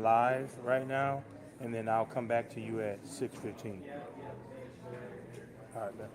going live right now, and then I'll come back to you at 6:15. All right, man.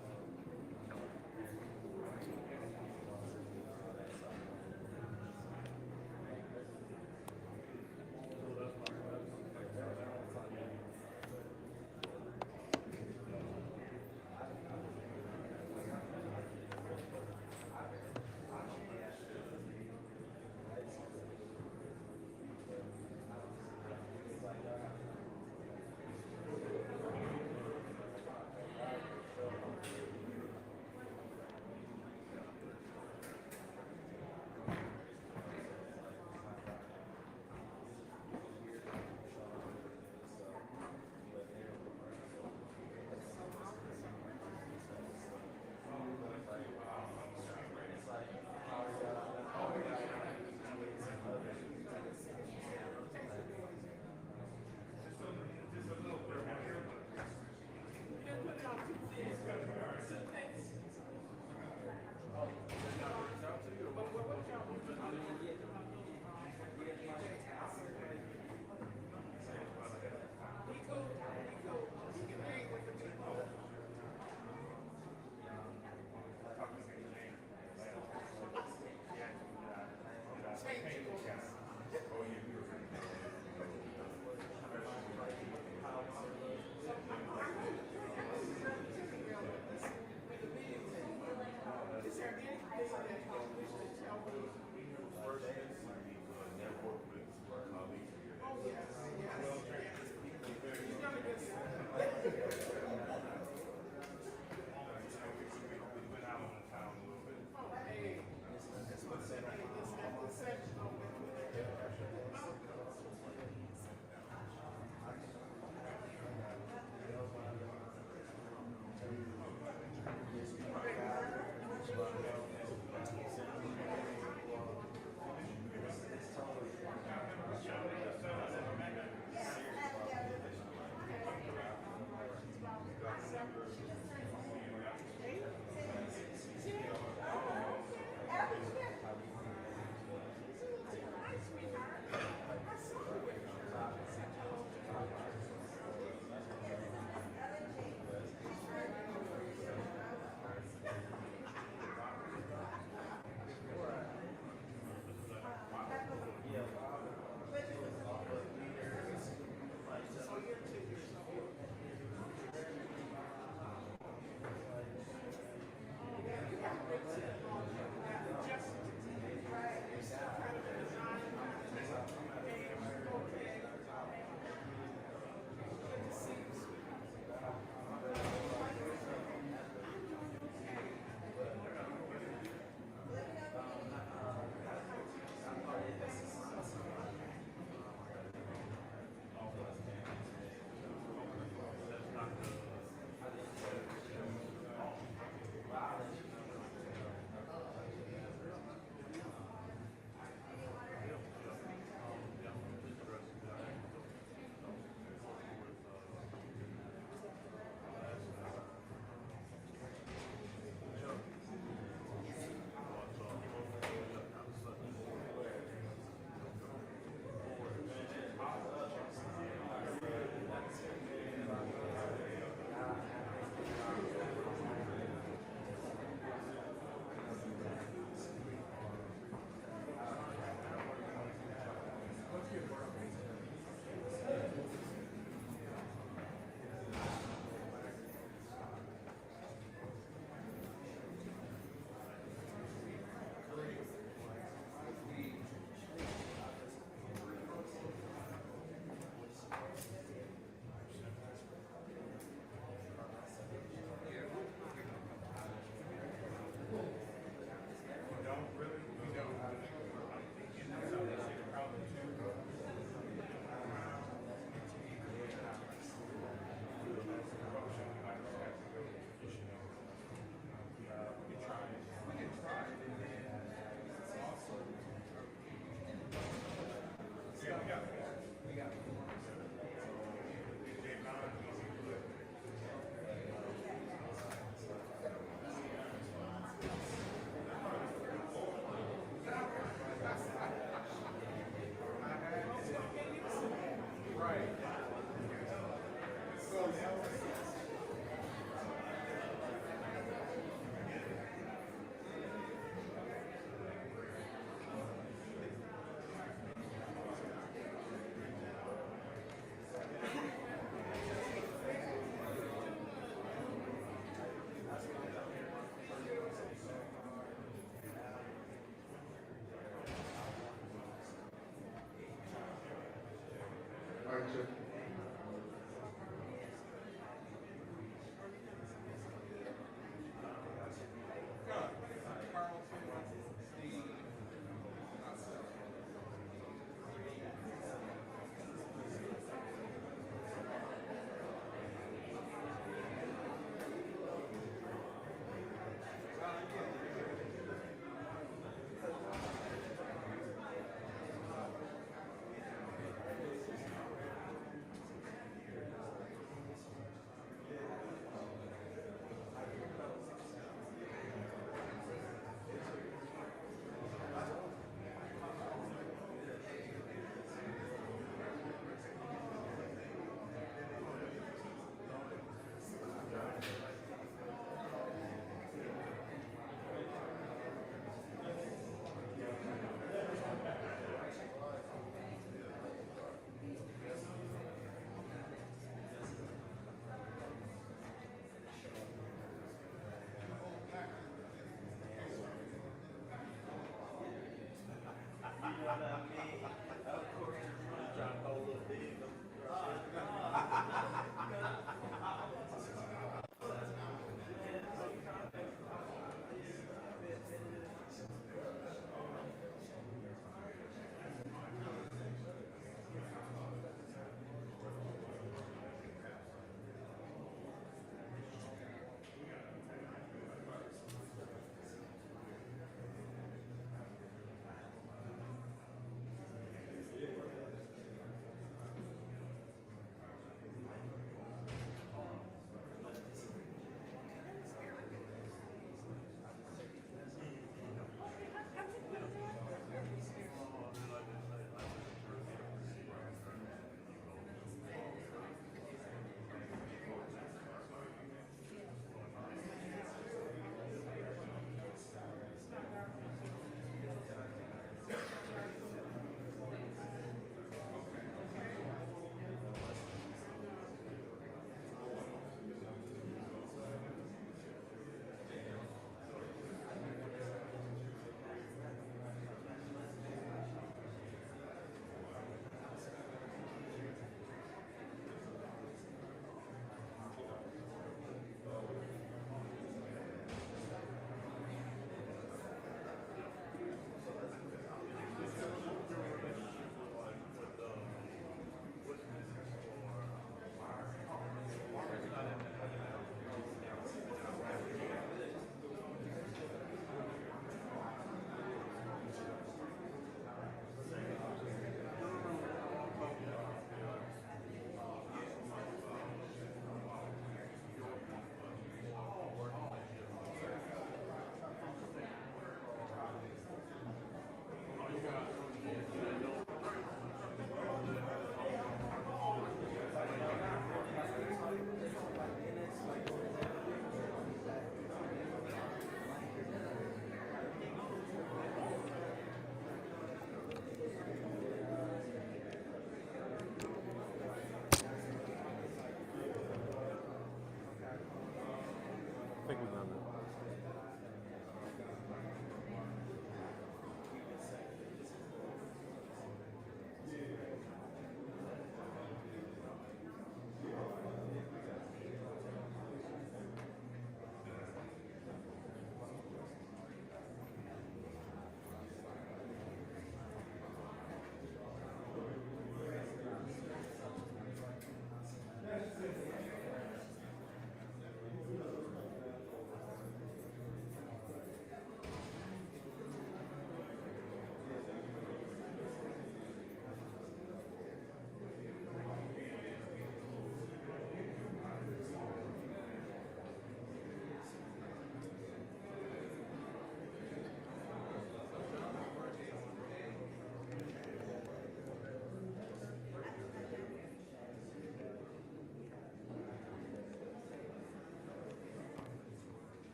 I think we're done now.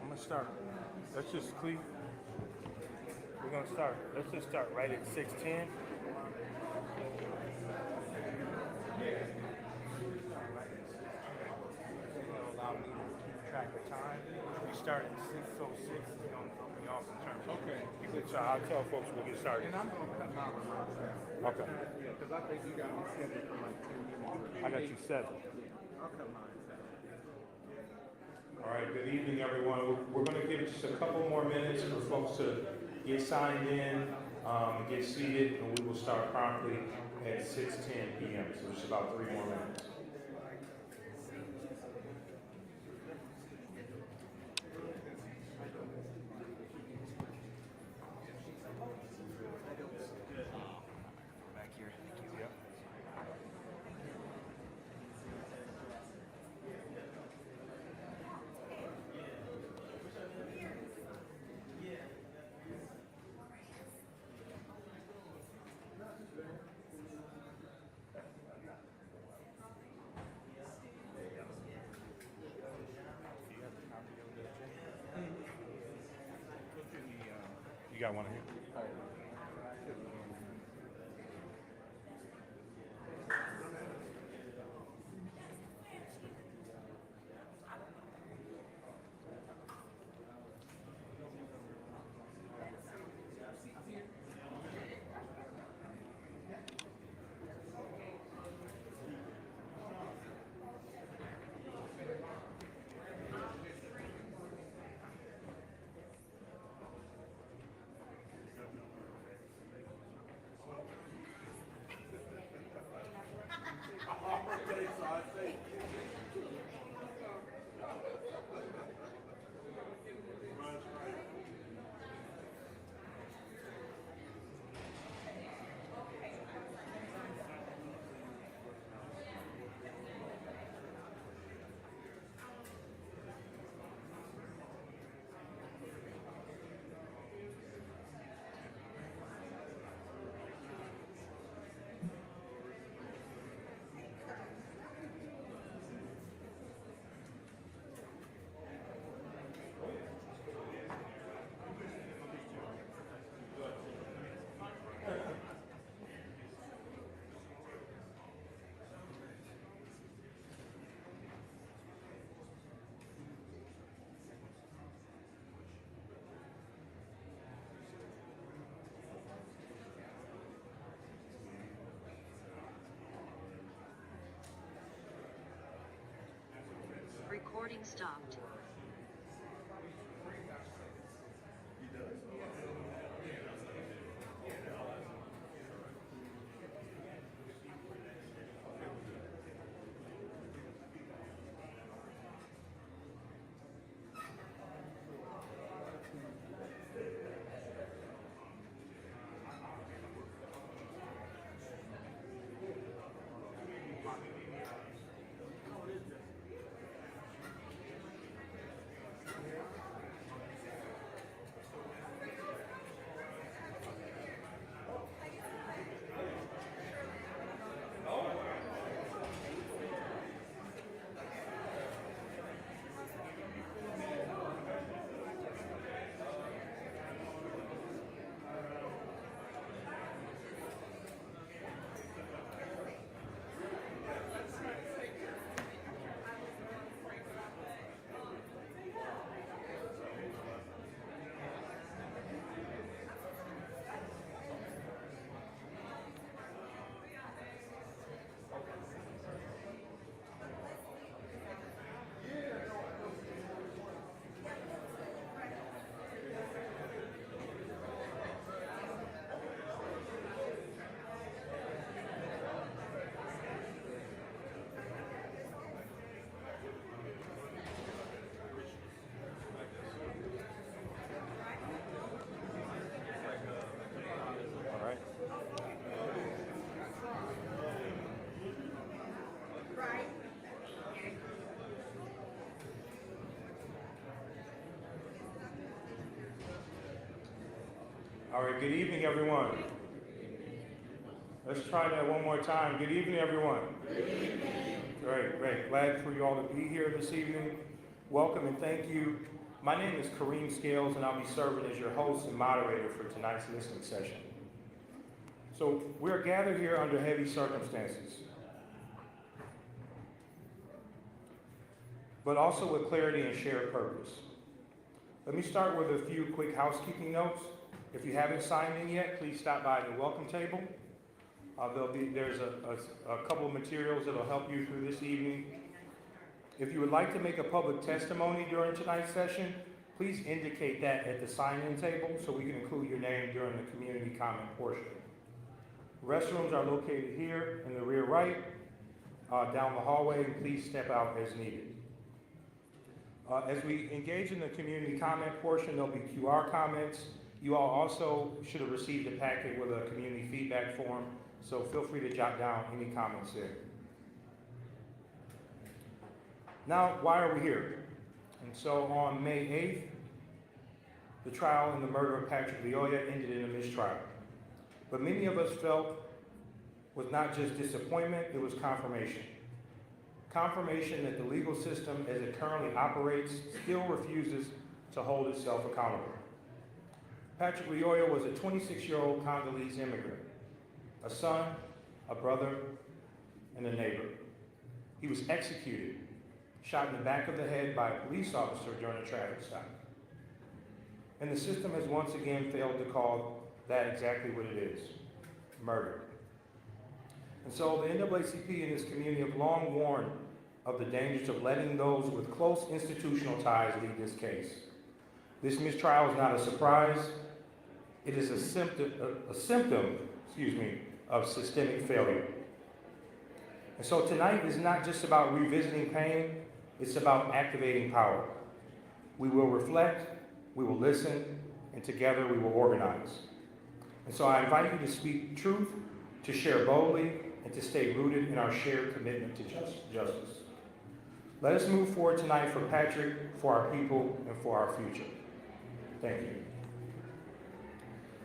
I'm gonna start. Let's just clean. We're gonna start. Let's just start right at 6:10. Allow me to keep track of time. We start at 6:06. We don't throw me off in terms of. Okay, because Okay, so I'll tell folks we'll get started. And I'm going to cut my remarks out. Okay. Yeah, because I think you got me scheduled for like 10 minutes. I got you 7. I'll cut mine out. All right, good evening, everyone. We're going to give just a couple more minutes for folks to get signed in and get seated, and we will start promptly at 6:10 p.m. So just about 3 more minutes. You got one here? Recording stopped. All right, good evening, everyone. Let's try that one more time. Good evening, everyone. Good evening. Great. Glad for you all to be here this evening. Welcome and thank you. My name is Kareem Scales, and I'll be serving as your host and moderator for tonight's listening session. So we're gathered here under heavy circumstances, but also with clarity and shared purpose. Let me start with a few quick housekeeping notes. If you haven't signed in yet, please stop by the welcome table. There's a couple of materials that'll help you through this evening. If you would like to make a public testimony during tonight's session, please indicate that at the sign-in table so we can include your name during the community comment portion. Restrooms are located here in the rear right, down the hallway. Please step out as needed. As we engage in the community comment portion, there'll be QR comments. You all also should have received a packet with a community feedback form, so feel free to jot down any comments there. Now, why are we here? And so on May 8th, the trial in the murder of Patrick Lyoya ended in a mistrial. But many of us felt was not just disappointment, it was confirmation. Confirmation that the legal system as it currently operates still refuses to hold itself accountable. Patrick Lyoya was a 26-year-old Congolese immigrant, a son, a brother, and a neighbor. He was executed, shot in the back of the head by a police officer during a traffic stop. And the system has once again failed to call that exactly what it is, murder. And so the NAACP and this community have long warned of the dangers of letting those with close institutional ties lead this case. This mistrial is not a surprise. It is a symptom of systemic failure. And so tonight is not just about revisiting pain, it's about activating power. We will reflect, we will listen, and together we will organize. And so I invite you to speak truth, to share boldly, and to stay rooted in our shared commitment to justice. Let us move forward tonight for Patrick, for our people, and for our future. Thank you.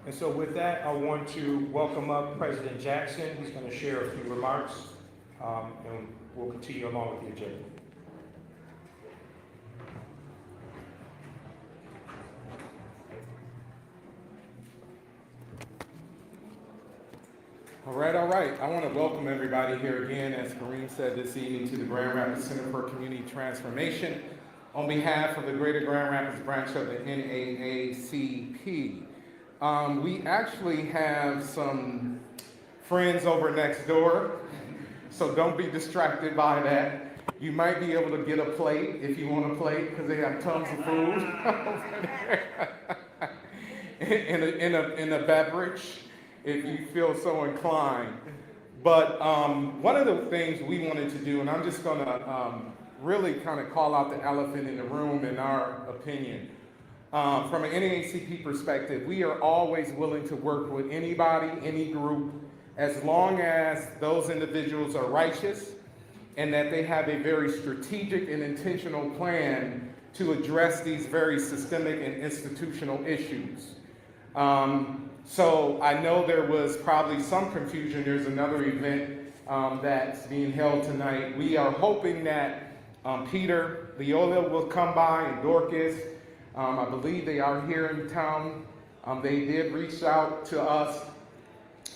And so with that, I want to welcome up President Jackson. He's going to share a few remarks, and we'll continue along with the agenda. All right. I want to welcome everybody here again, as Kareem said this evening, to the Grand Rapids Center for Community Transformation on behalf of the Greater Grand Rapids branch of the NAACP. We actually have some friends over next door, so don't be distracted by that. You might be able to get a plate if you want a plate, because they have tons of food in a beverage, if you feel so inclined. But one of the things we wanted to do, and I'm just going to really kind of call out the elephant in the room in our opinion. From an NAACP perspective, we are always willing to work with anybody, any group, as long as those individuals are righteous and that they have a very strategic and intentional plan to address these very systemic and institutional issues. So I know there was probably some confusion. There's another event that's being held tonight. We are hoping that Peter Lyoya will come by, and Dorcas. I believe they are here in town. They did reach out to us,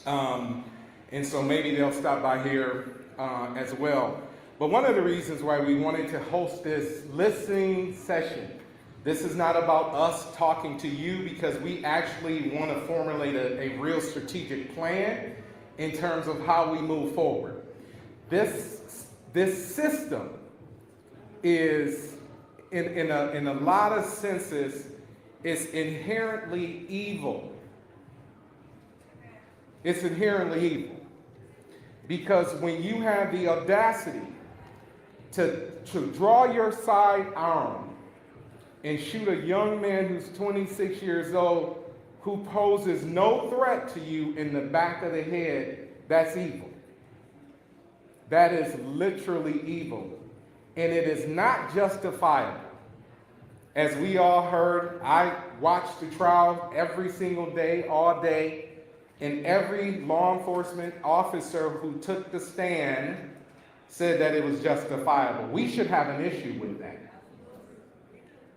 and so maybe they'll stop by here as well. But one of the reasons why we wanted to host this listening session, this is not about us talking to you, because we actually want to formulate a real strategic plan in terms of how we move forward. This system is, in a lot of senses, is inherently evil. It's inherently evil. Because when you have the audacity to draw your sidearm and shoot a young man who's 26 years old who poses no threat to you in the back of the head, that's evil. That is literally evil. And it is not justifiable. As we all heard, I watched the trial every single day, all day, and every law enforcement officer who took the stand said that it was justifiable. We should have an issue with that.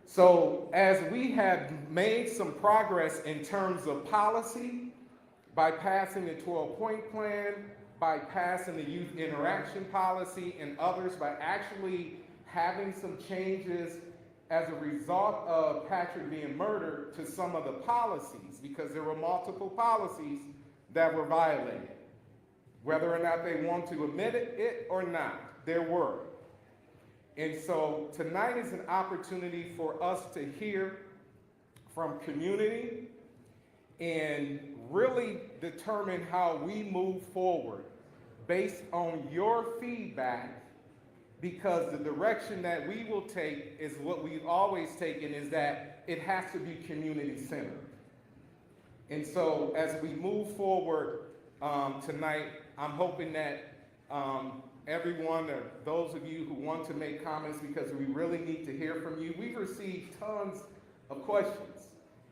So as we have made some progress in terms of policy, by passing the 12-point plan, by passing the youth interaction policy, and others, by actually having some changes as a result of Patrick being murdered to some of the policies, because there were multiple policies that were violated. Whether or not they want to admit it or not, there were. And so tonight is an opportunity for us to hear from community and really determine how we move forward based on your feedback, because the direction that we will take is what we've always taken, is that it has to be community-centered. And so as we move forward tonight, I'm hoping that everyone, or those of you who want to make comments, because we really need to hear from you. We've received tons of questions,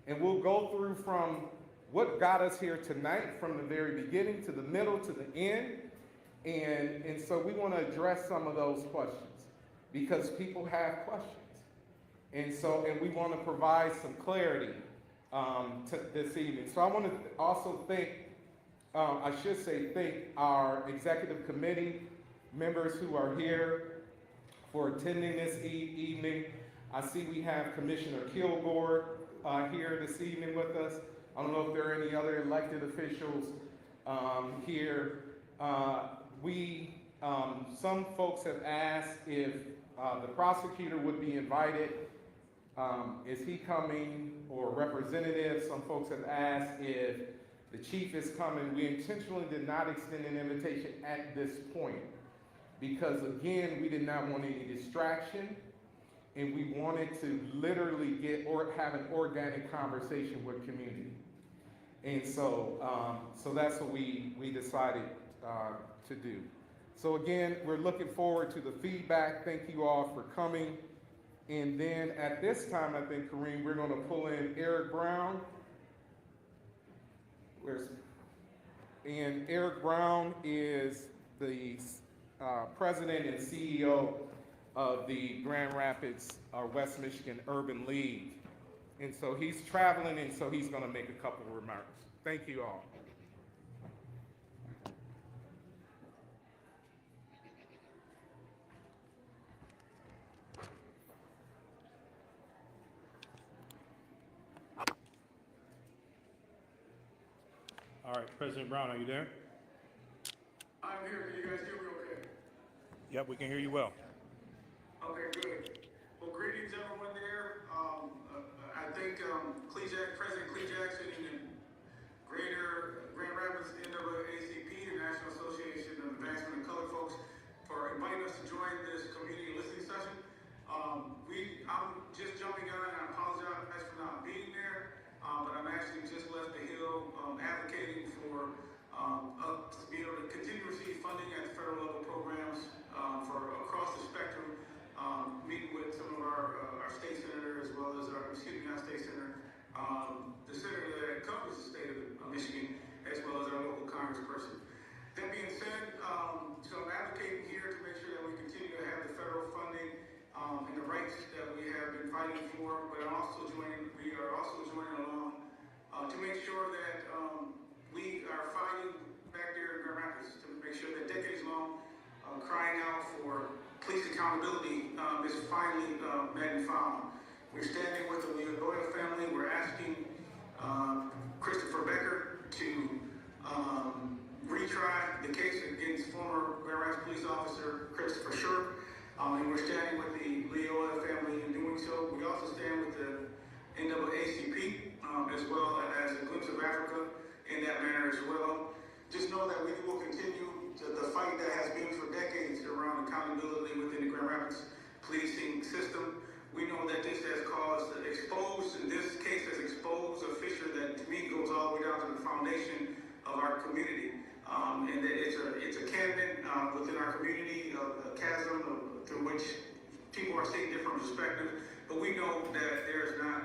and we'll go through from what got us here tonight, from the very beginning to the middle to the end. And so we want to address some of those questions because people have questions. And we want to provide some clarity this evening. So I want to also thank our executive committee members who are here for attending this evening. I see we have Commissioner Kilgore here this evening with us. I don't know if there are any other elected officials here. Some folks have asked if the prosecutor would be invited. Is he coming, or representative? Some folks have asked if the chief is coming. We intentionally did not extend an invitation at this point because, again, we did not want any distraction, and we wanted to literally have an organic conversation with community. And so that's what we decided to do. So again, we're looking forward to the feedback. Thank you all for coming. And then at this time, I think, Kareem, we're going to pull in Eric Brown. And Eric Brown is the president and CEO of the Grand Rapids, West Michigan Urban League. And so he's traveling, and so he's going to make a couple of remarks. Thank you all. All right, President Brown, are you there? I'm here. Can you guys hear me okay? Yep, we can hear you well. Okay, good. Well, greetings everyone there. I think President Clee Jackson and Greater Grand Rapids NAACP, the National Association of Advancement of Colored Folks, for inviting us to join this community listening session. I'm just jumping on, and I apologize for not being there. But I'm actually just left the Hill advocating for us to be able to continue to receive funding at the federal level programs for across the spectrum, meeting with some of our state senator, as well as our state senator, the senator that covers the state of Michigan, as well as our local congressperson. That being said, so I'm advocating here to make sure that we continue to have the federal funding and the rights that we have been fighting for, but we are also joining along to make sure that we are fighting back there in Grand Rapids to make sure that decades-long crying out for police accountability is finally met and found. We're standing with the Lyoya family. We're asking Christopher Becker to retry the case against former Grand Rapids police officer Christopher Schurr. And we're standing with the Lyoya family in doing so. We also stand with the NAACP, as well as a Glimpse of Africa in that manner as well. Just know that we will continue the fight that has been for decades around accountability within the Grand Rapids policing system. We know that this has in this case has exposed a fissure that to me goes all the way down to the foundation of our community. And that it's a canyon within our community, a chasm through which people are seeing different perspectives. But we know that there's not,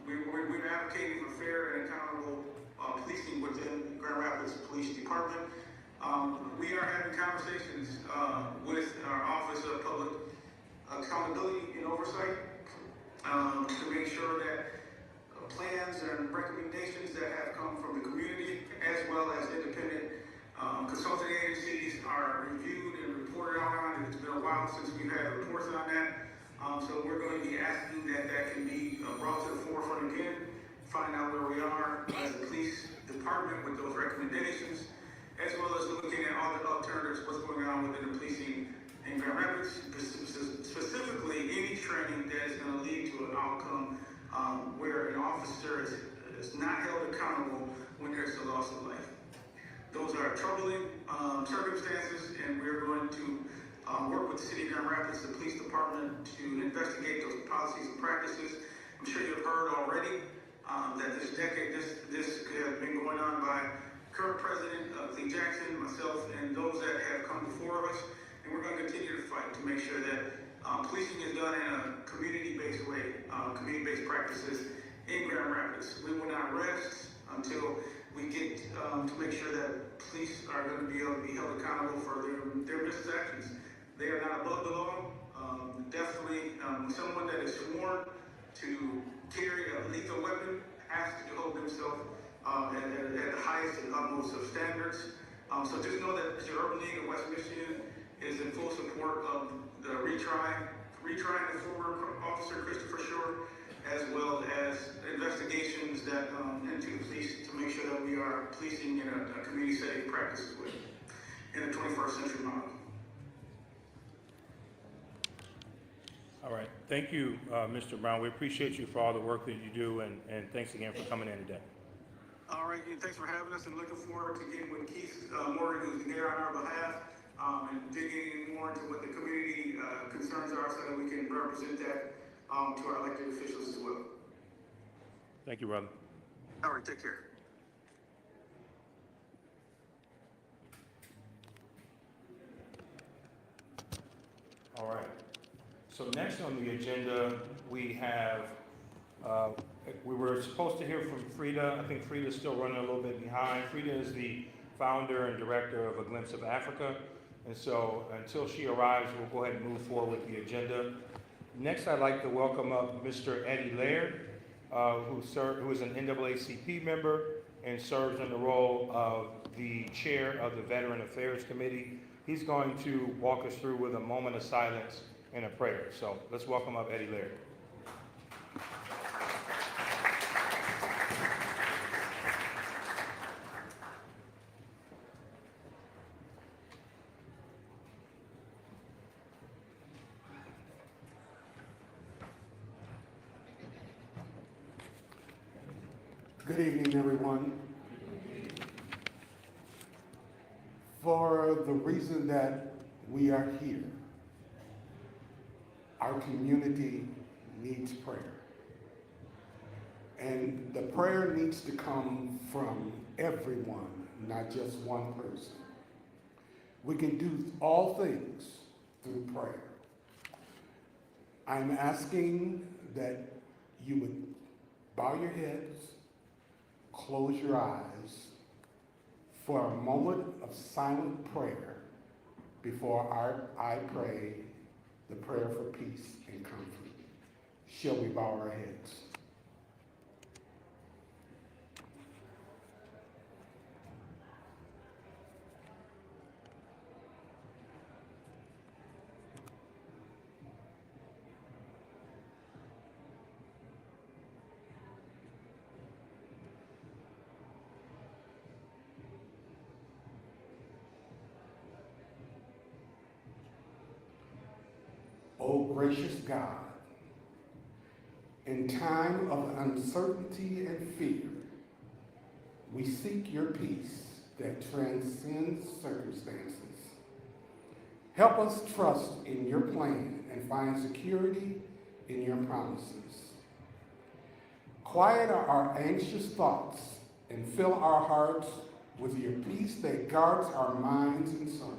we're advocating for fair and accountable policing within Grand Rapids Police Department. We are having conversations with our Office of Public Accountability and Oversight to make sure that plans and recommendations that have come from the community, as well as independent consulting agencies, are reviewed and reported on. It's been a while since we've had reports on that. So we're going to be asking that can be brought to the forefront again, find out where we are as a police department with those recommendations, as well as looking at all the alternatives, what's going on within the policing in Grand Rapids, specifically any training that is going to lead to an outcome where an officer is not held accountable when there's a loss of life. Those are troubling circumstances, and we're going to work with the City of Grand Rapids, the police department, to investigate those policies and practices. I'm sure you've heard already that this decade, this has been going on by current President Lee Jackson, myself, and those that have come before us. And we're going to continue to fight to make sure that policing is done in a community-based way, community-based practices in Grand Rapids. We will not rest until we get to make sure that police are going to be able to be held accountable for their business actions. They are not above the law. Definitely, someone that is sworn to carry a lethal weapon has to hold themselves at the highest and utmost of standards. So just know that the Urban League of West Michigan is in full support of the retrying the former officer Christopher Schurr, as well as investigations that into the police to make sure that we are policing in a community setting practices with in a 21st century model. All right. Thank you, Mr. Brown. We appreciate you for all the work that you do, and thanks again for coming in today. All right, and thanks for having us, and looking forward to getting with Keith Morgan, who's there on our behalf, and digging more into what the community concerns are so that we can represent that to our elected officials as well. Thank you, brother. All right, take care. All right. So next on the agenda, we have, we were supposed to hear from Frida. I think Frida's still running a little bit behind. Frida is the founder and director of A Glimpse of Africa. And so until she arrives, we'll go ahead and move forward with the agenda. Next, I'd like to welcome up Mr. Eddie Laird, who is an NAACP member and serves in the role of the chair of the Veteran Affairs Committee. He's going to walk us through with a moment of silence and a prayer. So let's welcome up Eddie Laird. Good evening, everyone. For the reason that we are here, our community needs prayer. And the prayer needs to come from everyone, not just one person. We can do all things through prayer. I'm asking that you would bow your heads, close your eyes for a moment of silent prayer before I pray the prayer for peace and comfort. Shall we bow our heads? O gracious God, in time of uncertainty and fear, we seek your peace that transcends circumstances. Help us trust in your plan and find security in your promises. Quiet our anxious thoughts and fill our hearts with your peace that guards our minds and souls.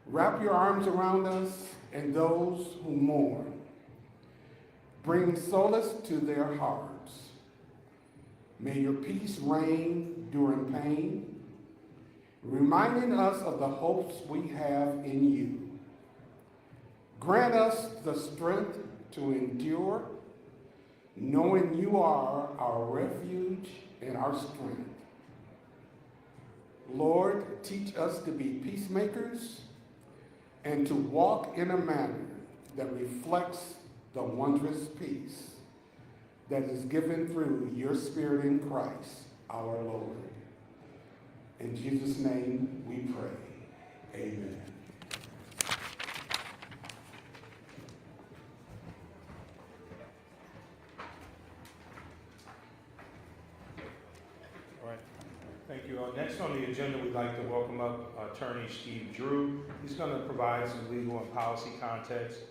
Wrap your arms around us and those who mourn. Bring solace to their hearts. May your peace reign during pain, reminding us of the hopes we have in you. Grant us the strength to endure, knowing you are our refuge and our strength. Lord, teach us to be peacemakers and to walk in a manner that reflects the wondrous peace that is given through your Spirit in Christ, our Lord. In Jesus' name we pray. Amen. All right. Thank you. Next on the agenda, we'd like to welcome up Attorney Steve Drew. He's going to provide some legal and policy context.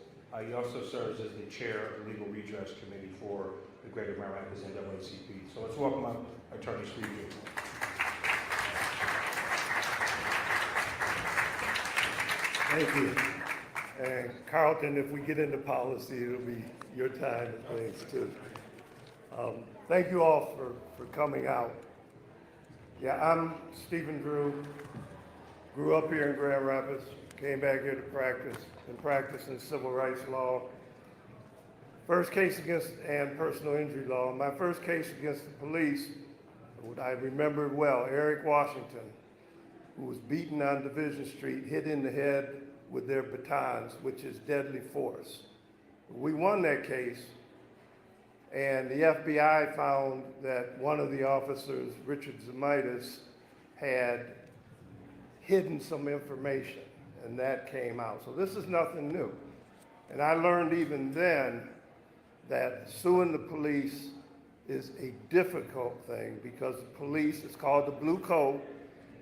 He also serves as the chair of the Legal Redress Committee for the Greater Grand Rapids NAACP. So let's welcome up Attorney Steve Drew. Thank you. And Carlton, if we get into policy, it'll be your time and things too. Thank you all for coming out. Yeah, I'm Stephen Drew, grew up here in Grand Rapids, came back here to practice in civil rights law. First case against, and personal injury law. My first case against the police, I remember well, Eric Washington, who was beaten on Division Street, hit in the head with their batons, which is deadly force. We won that case, and the FBI found that one of the officers, Richard Zemaitis, had hidden some information, and that came out. So this is nothing new. And I learned even then that suing the police is a difficult thing because the police, it's called the Blue Code,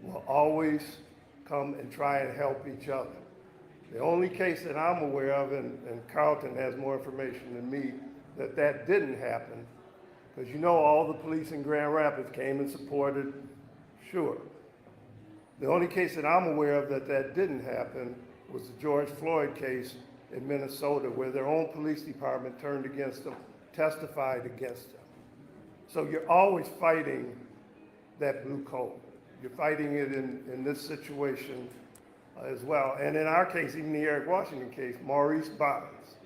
will always come and try and help each other. The only case that I'm aware of, and Carlton has more information than me, that didn't happen, because you know all the police in Grand Rapids came and supported Schurr. The only case that I'm aware of that didn't happen was the George Floyd case in Minnesota, where their own police department turned against them, testified against them. So you're always fighting that blue code. You're fighting it in this situation as well. And in our case, even the Eric Washington case, Maurice Barnes,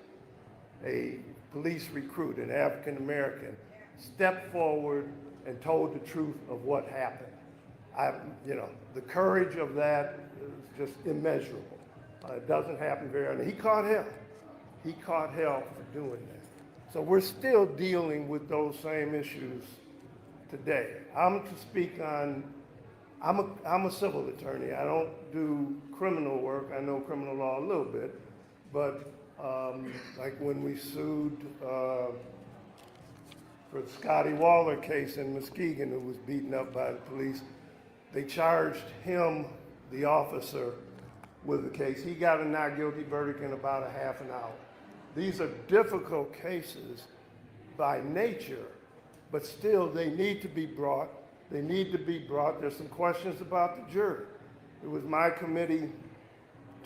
a police recruit, an African American, stepped forward and told the truth of what happened. The courage of that is just immeasurable. It doesn't happen very often. He caught hell. He caught hell for doing that. So we're still dealing with those same issues today. I'm to speak on, I'm a civil attorney. I don't do criminal work. I know criminal law a little bit, but like when we sued for the Scotty Waller case in Muskegon, who was beaten up by the police, they charged him, the officer, with the case. He got a not guilty verdict in about a half an hour. These are difficult cases by nature, but still they need to be brought. They need to be brought. There's some questions about the jury. It was my committee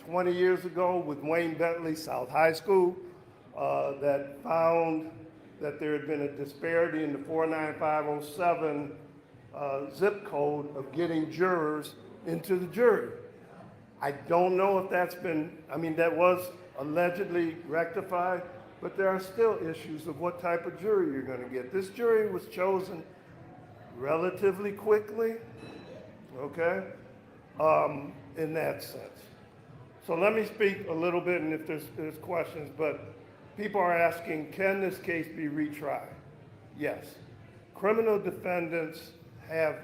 20 years ago with Wayne Bentley, South High School, that found that there had been a disparity in the 49507 zip code of getting jurors into the jury. I don't know if that's been, that was allegedly rectified, but there are still issues of what type of jury you're going to get. This jury was chosen relatively quickly, okay, in that sense. So let me speak a little bit, and if there's questions, but people are asking, can this case be retried? Yes. Criminal defendants have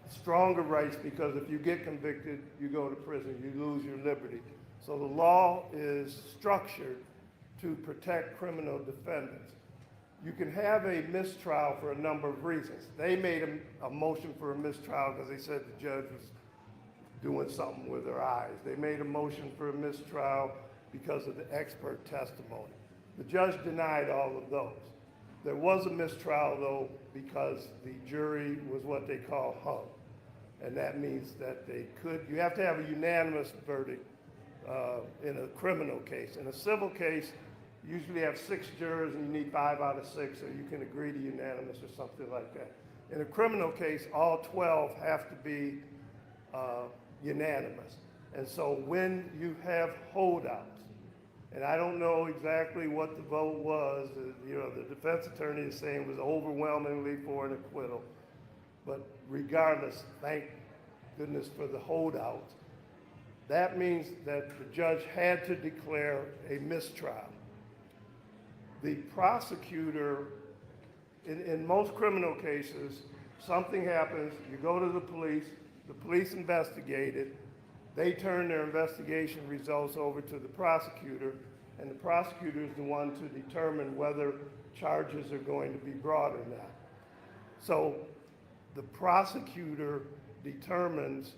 stronger rights because if you get convicted, you go to prison, you lose your liberty. So the law is structured to protect criminal defendants. You can have a mistrial for a number of reasons. They made a motion for a mistrial because they said the judge was doing something with her eyes. They made a motion for a mistrial because of the expert testimony. The judge denied all of those. There was a mistrial, though, because the jury was what they call hung. And that means that you have to have a unanimous verdict in a criminal case. In a civil case, you usually have 6 jurors and you need 5 out of 6, or you can agree to unanimous or something like that. In a criminal case, all 12 have to be unanimous. And so when you have holdouts, and I don't know exactly what the vote was, the defense attorney is saying it was overwhelmingly for an acquittal. But regardless, thank goodness for the holdouts. That means that the judge had to declare a mistrial. the prosecutor, in most criminal cases, something happens, you go to the police investigate it, they turn their investigation results over to the prosecutor, and the prosecutor is the one to determine whether charges are going to be brought or not. So the prosecutor determines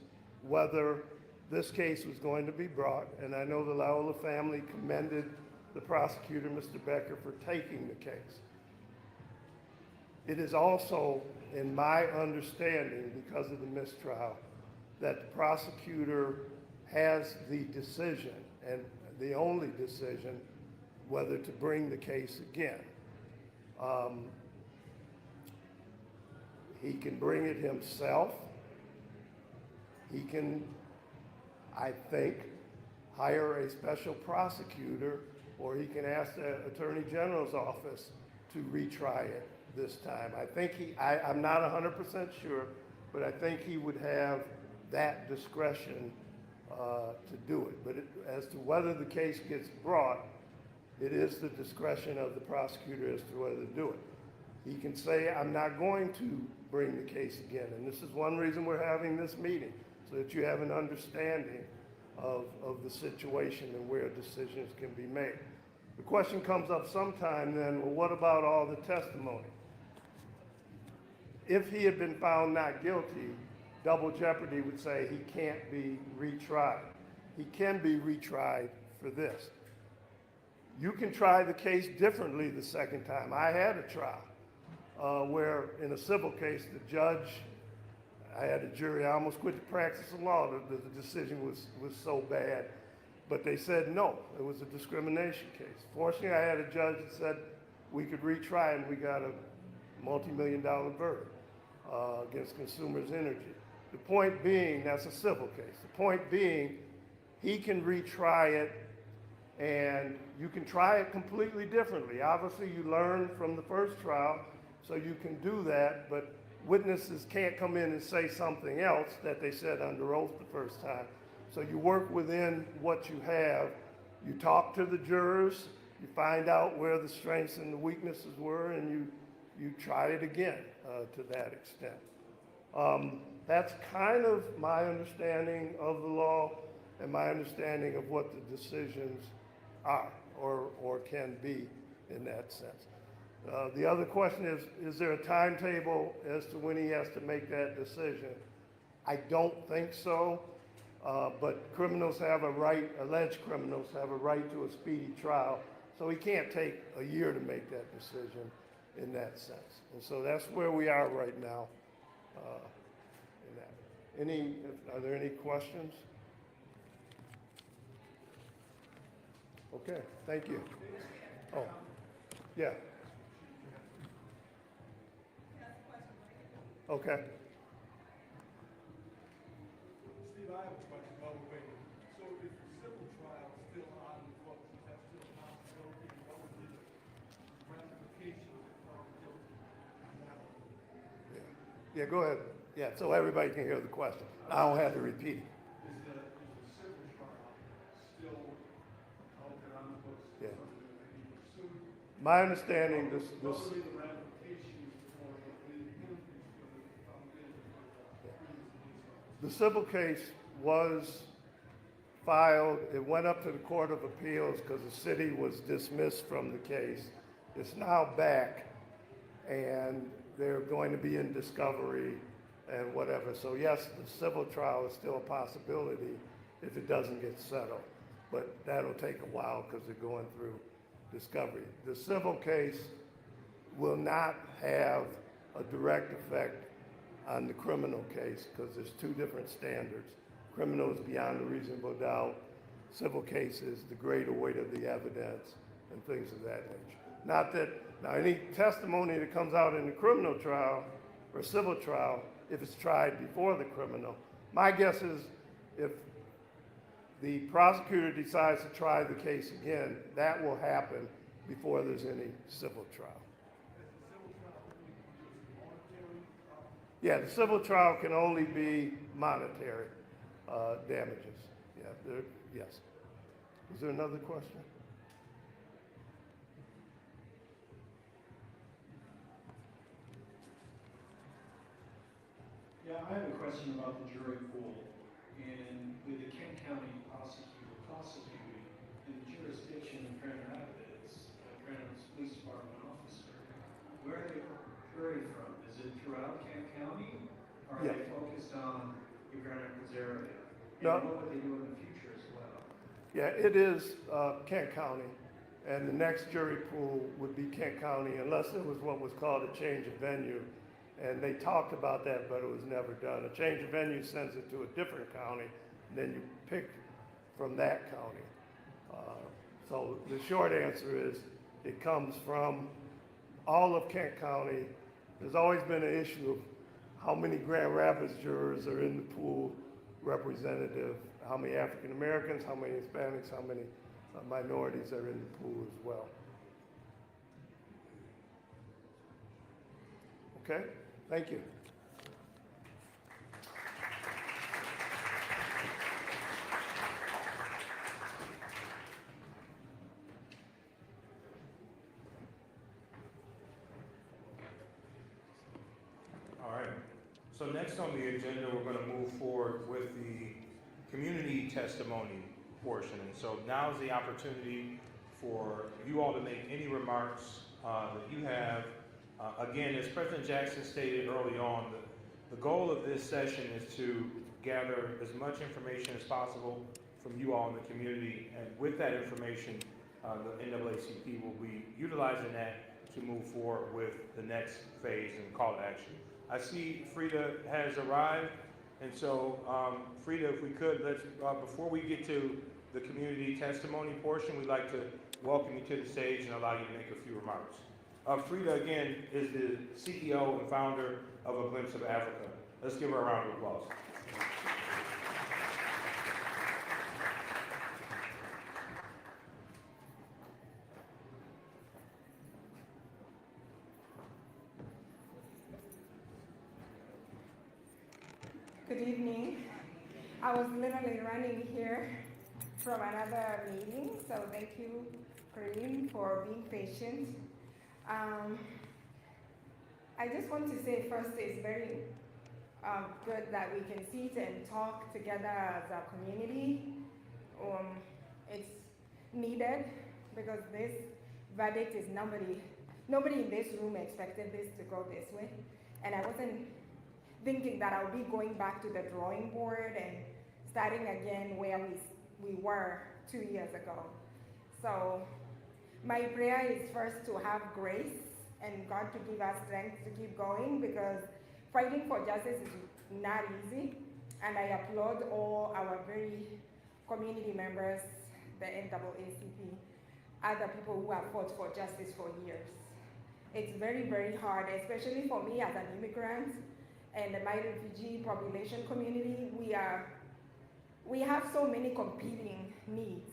whether this case was going to be brought, and I know the Lyoya family commended the prosecutor, Mr. Becker, for taking the case. It is also, in my understanding, because of the mistrial, that the prosecutor has the decision, and the only decision, whether to bring the case again. He can bring it himself. He can, I think, hire a special prosecutor, or he can ask the Attorney General's office to retry it this time. I think I'm not 100% sure, but I think he would have that discretion to do it. But as to whether the case gets brought, it is the discretion of the prosecutor as to whether to do it. He can say, I'm not going to bring the case again. And this is one reason we're having this meeting, so that you have an understanding of the situation and where decisions can be made. The question comes up sometime then, well, what about all the testimony? If he had been found not guilty, double jeopardy would say he can't be retried. He can be retried for this. You can try the case differently the second time. I had a trial where in a civil case, the judge, I had a jury, I almost quit the practice of law. The decision was so bad, but they said no, it was a discrimination case. Fortunately, I had a judge that said we could retry, and we got a multi-million-dollar verdict against Consumers Energy. The point being, that's a civil case. The point being, he can retry it, and you can try it completely differently. Obviously, you learn from the first trial, so you can do that, but witnesses can't come in and say something else that they said under oath the first time. So you work within what you have. You talk to the jurors, you find out where the strengths and the weaknesses were, and you try it again to that extent. That's kind of my understanding of the law and my understanding of what the decisions are or can be in that sense. The other question is there a timetable as to when he has to make that decision? I don't think so, but criminals have a right, alleged criminals have a right to a speedy trial, so he can't take a year to make that decision in that sense. And so that's where we are right now in that. Are there any questions? Okay, thank you. Oh, yeah. Okay. Steve, I have a question while we're waiting. So if the civil trial is still on the books, is that still a possibility? What would be the ramifications if found guilty on that one? Yeah, go ahead. Yeah, so everybody can hear the question. I don't have to repeat it. Is the civil trial still out there on the books? Yeah. Any pursuit? My understanding, What would be the ramifications for the penalties for the found guilty? the civil case was filed. It went up to the Court of Appeals because the city was dismissed from the case. It's now back, and they're going to be in discovery and whatever. So yes, the civil trial is still a possibility if it doesn't get settled. But that'll take a while because they're going through discovery. The civil case will not have a direct effect on the criminal case because there's two different standards. Criminal is beyond a reasonable doubt. Civil case is the greater weight of the evidence and things of that nature. Not that, now any testimony that comes out in the criminal trial or civil trial, if it's tried before the criminal, my guess is if the prosecutor decides to try the case again, that will happen before there's any civil trial. Yeah, the civil trial can only be monetary damages. Yeah, yes. Is there another question? Yeah, I have a question about the jury pool. And with the Kent County prosecutor prosecuting in the jurisdiction of Grand Rapids, Grand Rapids Police Department officer, where are they jury from? Is it throughout Kent County? Or are Yeah. they focused on the Grand Rapids area? And No. what would they do in the future as well? Yeah, it is Kent County, and the next jury pool would be Kent County unless it was what was called a change of venue. And they talked about that, but it was never done. A change of venue sends it to a different county, and then you pick from that county. So the short answer is it comes from all of Kent County. There's always been an issue of how many Grand Rapids jurors are in the pool representative, how many African Americans, how many Hispanics, how many minorities are in the pool as well. Okay, thank you. All right. So next on the agenda, we're going to move forward with the community testimony portion. And so now is the opportunity for you all to make any remarks that you have. Again, as President Jackson stated early on, the goal of this session is to gather as much information as possible from you all in the community. And with that information, the NAACP will be utilizing that to move forward with the next phase and call to action. I see Frida has arrived, and so Frida, if we could, let's before we get to the community testimony portion, we'd like to welcome you to the stage and allow you to make a few remarks. Frida, again, is the CEO and founder of A Glimpse of Africa. Let's give her a round of applause. Good evening. I was literally running here from another meeting, so thank you, Kareem, for being patient. I just want to say first, it's very good that we can sit and talk together as a community. It's needed because this verdict is nobody in this room expected this to go this way. And I wasn't thinking that I would be going back to the drawing board and starting again where we were 2 years ago. So my prayer is first to have grace and God to give us strength to keep going, because fighting for justice is not easy. And I applaud all our very community members, the NAACP, other people who have fought for justice for years. It's very, very hard, especially for me as an immigrant and my refugee population community. We have so many competing needs.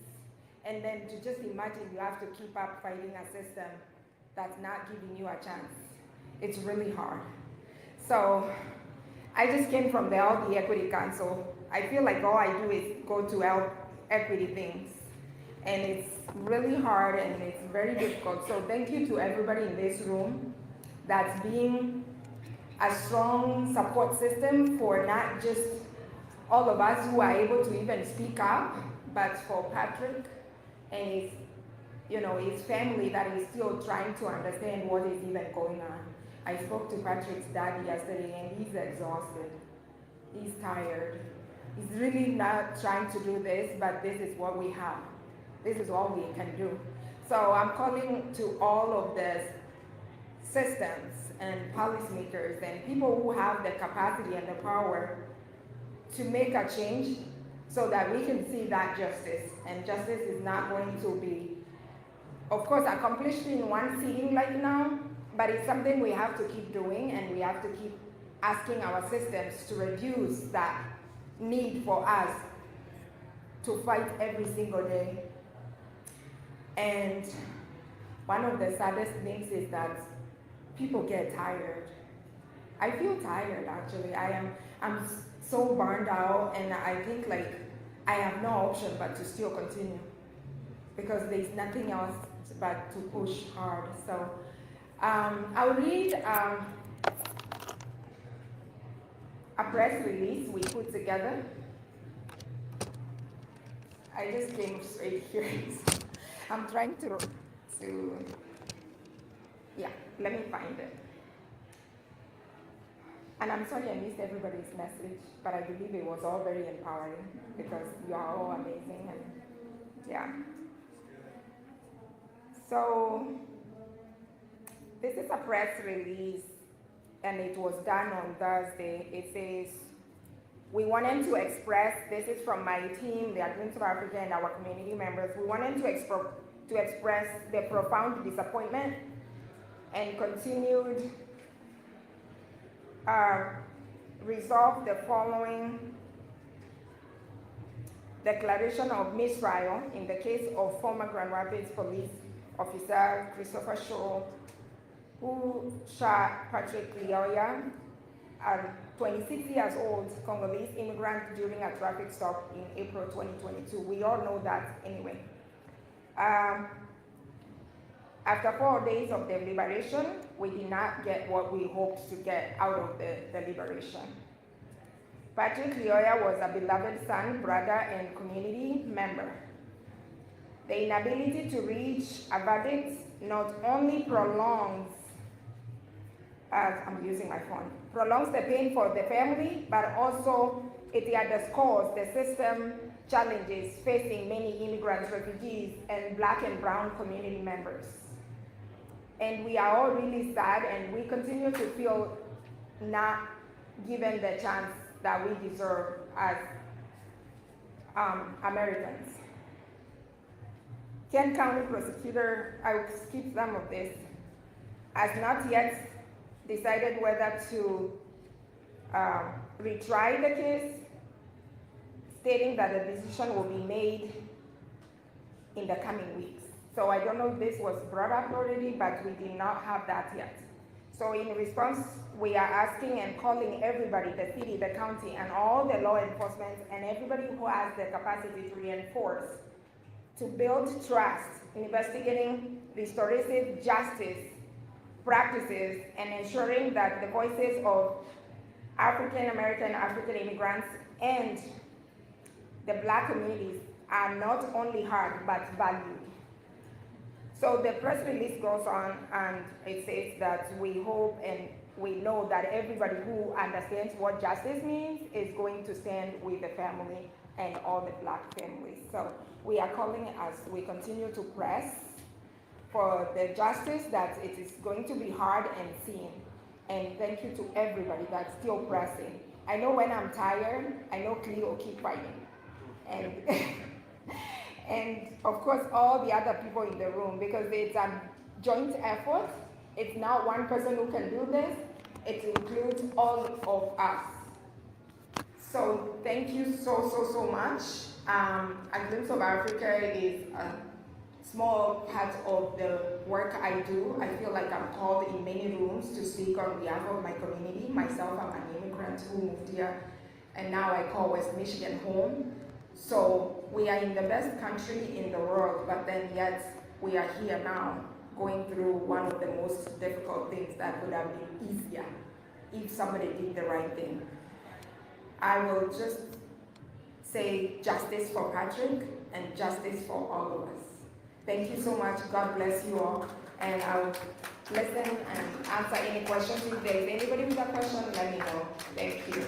And then to just imagine you have to keep up fighting a system that's not giving you a chance. It's really hard. So I just came from the Equity Council. I feel like all I do is go to help equity things. And it's really hard and it's very difficult. So thank you to everybody in this room that's being a strong support system for not just all of us who are able to even speak up, but for Patrick and his family that is still trying to understand what is even going on. I spoke to Patrick's dad yesterday and he's exhausted. He's tired. He's really not trying to do this, but this is what we have. This is all we can do. So I'm calling to all of the systems and policymakers and people who have the capacity and the power to make a change so that we can see that justice. And justice is not going to be, of course, accomplished in one sitting like now, but it's something we have to keep doing, and we have to keep asking our systems to reduce that need for us to fight every single day. And one of the saddest things is that people get tired. I feel tired, actually. I'm so burned out, and I think like I have no option but to still continue, because there's nothing else but to push hard. So I'll read a press release we put together. I just came straight here. I'm trying to, yeah, let me find it. And I'm sorry I missed everybody's message, but I believe it was all very empowering because you are all amazing and yeah. So this is a press release and it was done on Thursday. It says, we wanted to express, this is from my team, the Adventist of Africa and our community members, we wanted to express the profound disappointment and continued resolve the following declaration of mistrial in the case of former Grand Rapids police officer Christopher Schurr, who shot Patrick Lyoya, a 26 years old Congolese immigrant during a traffic stop in April 2022. We all know that anyway. After 4 days of deliberation, we did not get what we hoped to get out of the deliberation. Patrick Lyoya was a beloved son, brother, and community member. The inability to reach a verdict not only prolongs, I'm using my phone, prolongs the pain for the family, but also it underscores the system challenges facing many immigrants, refugees, and Black and brown community members. And we are all really sad, and we continue to feel not given the chance that we deserve as Americans. Kent County prosecutor, I will skip some of this, has not yet decided whether to retry the case, stating that a decision will be made in the coming weeks. So I don't know if this was brought up already, but we did not have that yet. So in response, we are asking and calling everybody, the city, the county, and all the law enforcement, and everybody who has the capacity to reinforce, to build trust in investigating restorative justice practices and ensuring that the voices of African American, African immigrants, and the Black communities are not only heard, but valued. So the press release goes on and it says that we hope and we know that everybody who understands what justice means is going to stand with the family and all the Black families. So we are calling as we continue to press for the justice, that it is going to be hard and seen. And thank you to everybody that's still pressing. I know when I'm tired, I know Cleo will keep fighting. And and of course, all the other people in the room, because it's a joint effort. It's not one person who can do this. It includes all of us. So thank you so much. A Glimpse of Africa is a small part of the work I do. I feel like I'm called in many rooms to speak on behalf of my community. Myself, I'm an immigrant who moved here, and now I call West Michigan home. So we are in the best country in the world, but then yet we are here now going through one of the most difficult things that would have been easier if somebody did the right thing. I will just say justice for Patrick and justice for all of us. Thank you so much. God bless you all. And I'll listen and answer any questions. If there's anybody with a question, let me know. Thank you.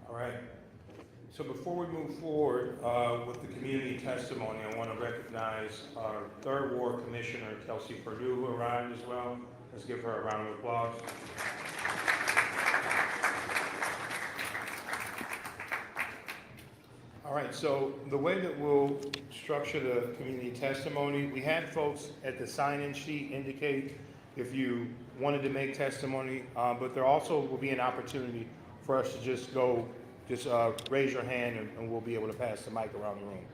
All right. So before we move forward with the community testimony, I want to recognize our Third Ward Commissioner, Kelsey Perdue, who arrived as well. Let's give her a round of applause. All right, so the way that we'll structure the community testimony, we had folks at the sign-in sheet indicate if you wanted to make testimony, but there also will be an opportunity for us to just raise your hand and we'll be able to pass the mic around the room.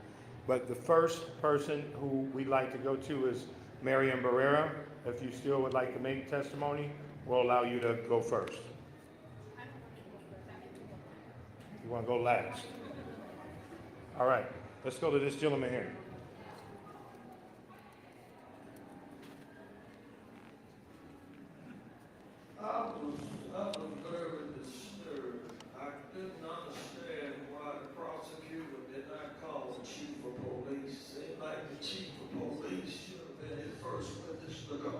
But the first person who we'd like to go to is Mariam Barrera. If you still would like to make testimony, we'll allow you to go first. You want to go last? All right, let's go to this gentleman here. I was very disturbed. I didn't understand why the prosecutor did not call the chief of police. Seemed like the chief of police should have been his first witness to go.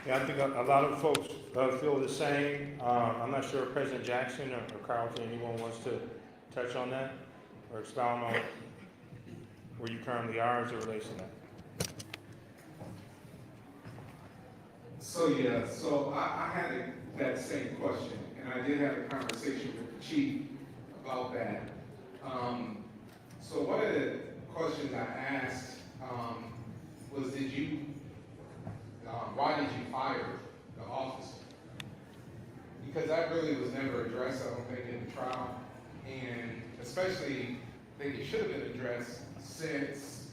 Yeah, I think a lot of folks feel the same. I'm not sure if President Jackson or Carlton, anyone wants to touch on that or expound on where you currently are as it relates to that. So I had that same question, and I did have a conversation with the chief about that. So one of the questions I asked was, why did you fire the officer? Because that really was never addressed, I don't think, in the trial, and especially, I think it should have been addressed since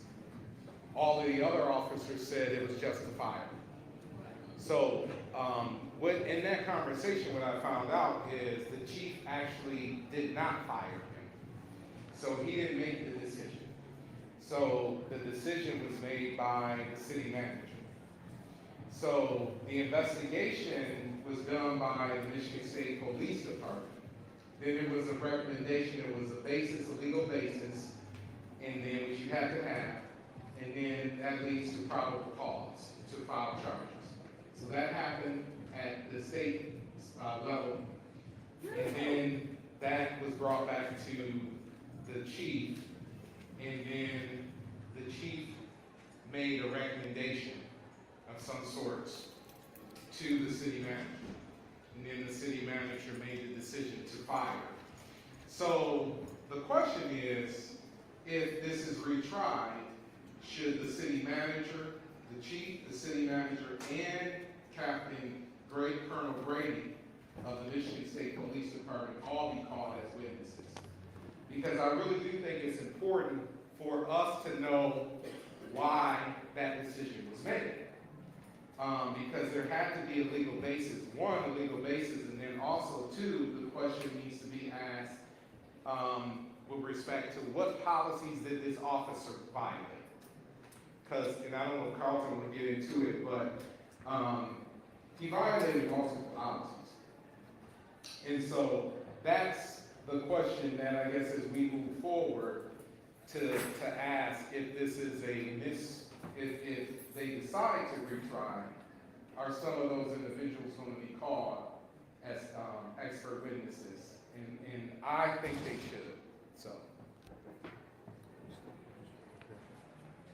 all of the other officers said it was justifiable. So, in that conversation, what I found out is the chief actually did not fire him. So he didn't make the decision. So the decision was made by the city manager. So the investigation was done by the Michigan State Police Department. Then it was a recommendation, it was a basis, a legal basis, and then which you have to have, and then that leads to probable cause to file charges. So that happened at the state level, and then that was brought back to the chief, and then the chief made a recommendation of some sorts to the city manager, and then the city manager made the decision to fire. So the question is, if this is retried, should the city manager, the chief, the city manager, and Colonel Brady of the Michigan State Police Department all be called as witnesses? Because I really do think it's important for us to know why that decision was made. Because there had to be a legal basis. One, a legal basis, and then also two, the question needs to be asked with respect to what policies did this officer violate? Because, and I don't know if Carlton will get into it, but he violated multiple policies. And so that's the question that I guess as we move forward to ask if this is if they decide to retry, are some of those individuals going to be called as expert witnesses? And I think they should, so.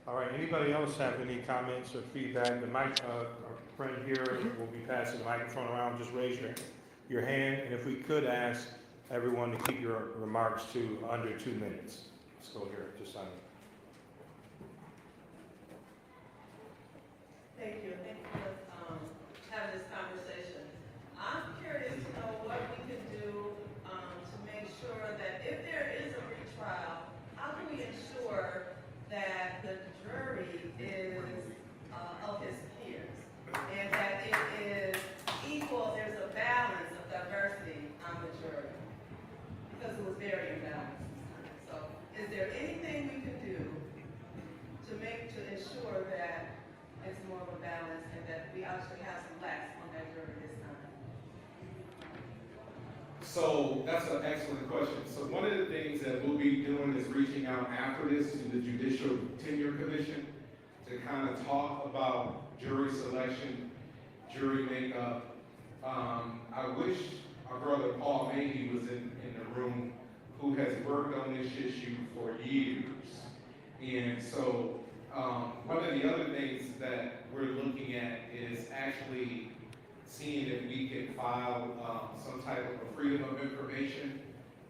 All right, anybody else have any comments or feedback? The mic, our friend here will be passing the microphone around. Just raise your hand, and if we could ask everyone to keep your remarks to under 2 minutes. Let's go here, just on. Thank you for having this conversation. I'm curious to know what we can do to make sure that if there is a retrial, how can we ensure that the jury is of his peers and that it is equal, there's a balance of diversity on the jury? Because it was very imbalanced this time. So is there anything we can do to ensure that it's more of a balance and that we actually have some blacks on that jury this time? So that's an excellent question. So one of the things that we'll be doing is reaching out after this to the Judicial Tenure Commission to kind of talk about jury selection, jury makeup. I wish our brother Paul Mayhew was in the room, who has worked on this issue for years. And so one of the other things that we're looking at is actually seeing if we can file some type of a freedom of information,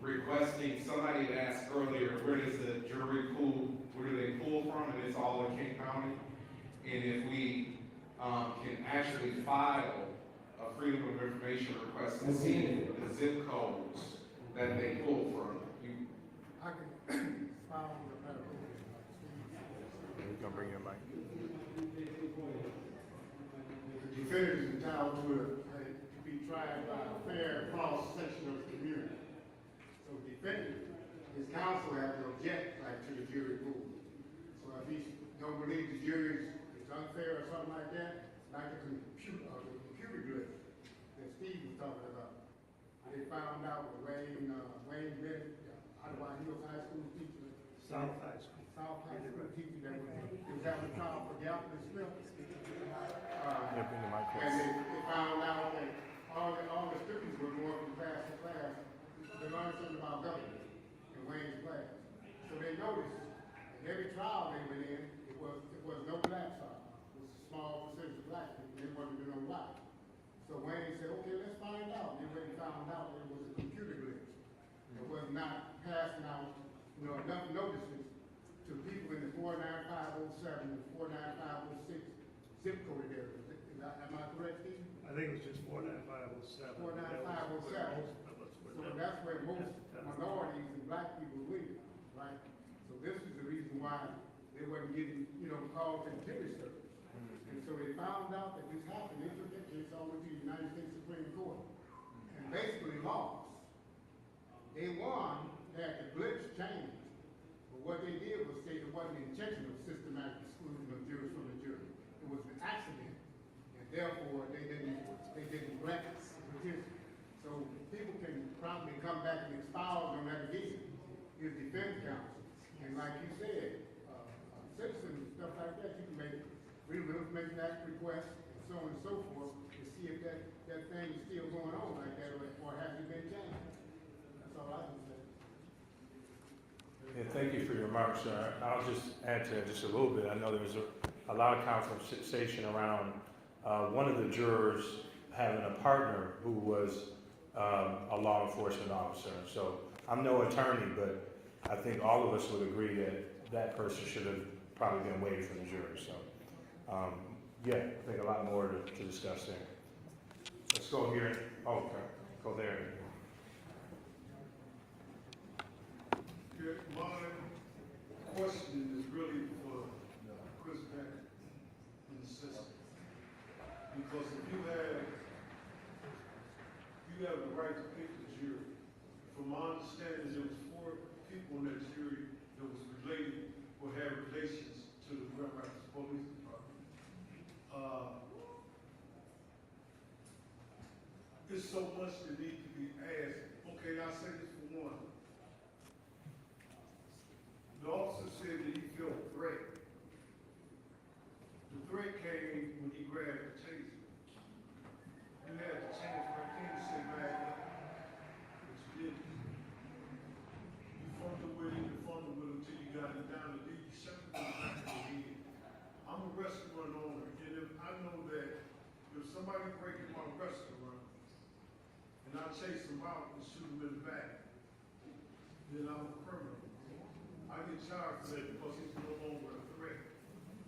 requesting, somebody had asked earlier, where does the jury pool, where do they pull from? And it's all in King County. And if we can actually file a freedom of information request to see the zip codes that they pull from. I can file the medical. We're gonna bring your mic. Defenders entitled to tried by a fair cross-section of the community. So defendant, his counsel has to object like to the jury pool. So if he don't believe the jury is unfair or something like that, like the computer glitch that Steve was talking about. They found out with Wayne Bennett, Ottawa Hills High School teacher. South High School. South High School teacher that was having a trial for Galvin Smith. And they found out that all the students were going from class to class to learn something about government in Wayne's class. So they noticed in every trial they went in, it was no black trial. It was a small percentage of black people. They wanted to know why. So Wayne said, okay, let's find out. And they found out that it was a computer glitch. It was not passing out, enough notices to people in the 49507 and 49506 zip code areas. Am I correct, Steve? I think it was just 49507. 49507. So that's where most minorities and black people live, right? So this is the reason why they wasn't getting, called to the jury service. And so they found out that this happened. They took that case all the way to the United States Supreme Court and basically lost. They won, had the glitch changed, but what they did was say it wasn't intentional systematic exclusion of jurors from the jury. It was an accident, and therefore they didn't grant the petition. So people can probably come back and expound on that again. His defense counsel, and like you said, citizens and stuff like that, you can make Freedom of Information Act requests and so on and so forth to see if that thing is still going on like that or has it been changed. That's all I can say. Yeah, thank you for your remarks, sir. I'll just add to that just a little bit. I know there was a lot of conversation around one of the jurors having a partner who was a law enforcement officer. So I'm no attorney, but I think all of us would agree that that person should have probably been waived from the jury. So, yeah, I think a lot more to discuss there. Let's go here. Oh, okay. Go there. Yeah, my question is really for Chris Bennett and the system. Because if you have the right to pick the jury. From my understanding, there was 4 people in that jury that was related or had relations to the Grand Rapids Police Department. There's so much that needs to be asked. Okay, I'll say this for one. The officer said that he felt a threat. The threat came when he grabbed the taser. You had the chance right then to say back up, but you didn't. You fumbled with it until you got it down, and then you shut it back in the head. I'm a restaurant owner, and if I know that if somebody breaking my restaurant, and I chase them out and shoot them in the back, then I'm a criminal. I get charged for that because he's no longer a threat.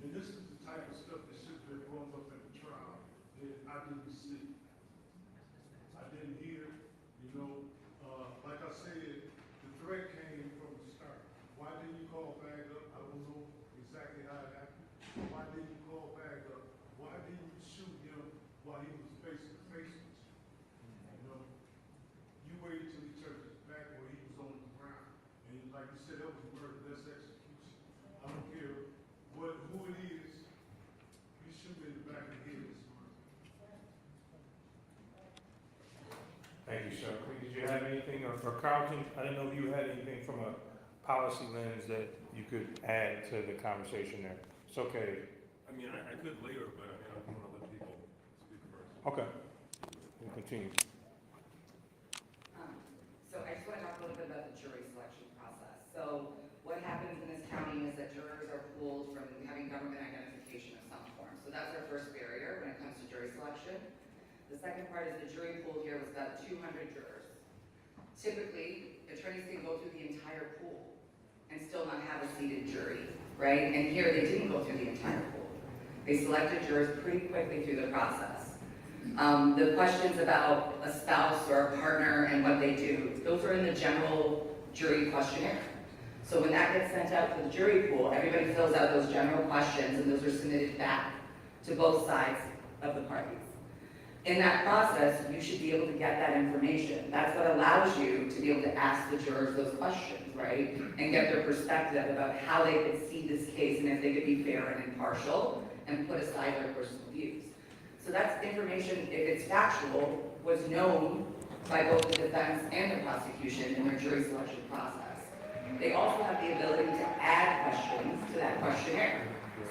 And this is the type of stuff that should have been brought up at the trial that I didn't see. I didn't hear, like I said, the threat came from the start. Why didn't you call back up? I don't know exactly how it happened. Why didn't you call back up? Why didn't you shoot him while he was face to face with you? You waited till he turned his back where he was on the ground. And like you said, that was murder, that's execution. I don't care who it is, you shoot in the back of the head is murder. Thank you, sir. Did you have anything, or for Carlton, I didn't know if you had anything from a policy lens that you could add to the conversation there. It's okay. I mean, I could later, but I want to let people speak first. Okay. We'll continue. So I just want to talk a little bit about the jury selection process. So what happens in this county is that jurors are pulled from having government identification of some form. So that's our first barrier when it comes to jury selection. The second part is the jury pool here was about 200 jurors. Typically, attorneys can go through the entire pool and still not have a seated jury, right? And here they didn't go through the entire pool. They selected jurors pretty quickly through the process. The questions about a spouse or a partner and what they do, those are in the general jury questionnaire. So when that gets sent out to the jury pool, everybody fills out those general questions and those are submitted back to both sides of the parties. In that process, you should be able to get that information. That's what allows you to be able to ask the jurors those questions, right? And get their perspective about how they could see this case and if they could be fair and impartial and put aside their personal views. So that's information, if it's factual, was known by both the defense and the prosecution in their jury selection process. They also have the ability to add questions to that questionnaire.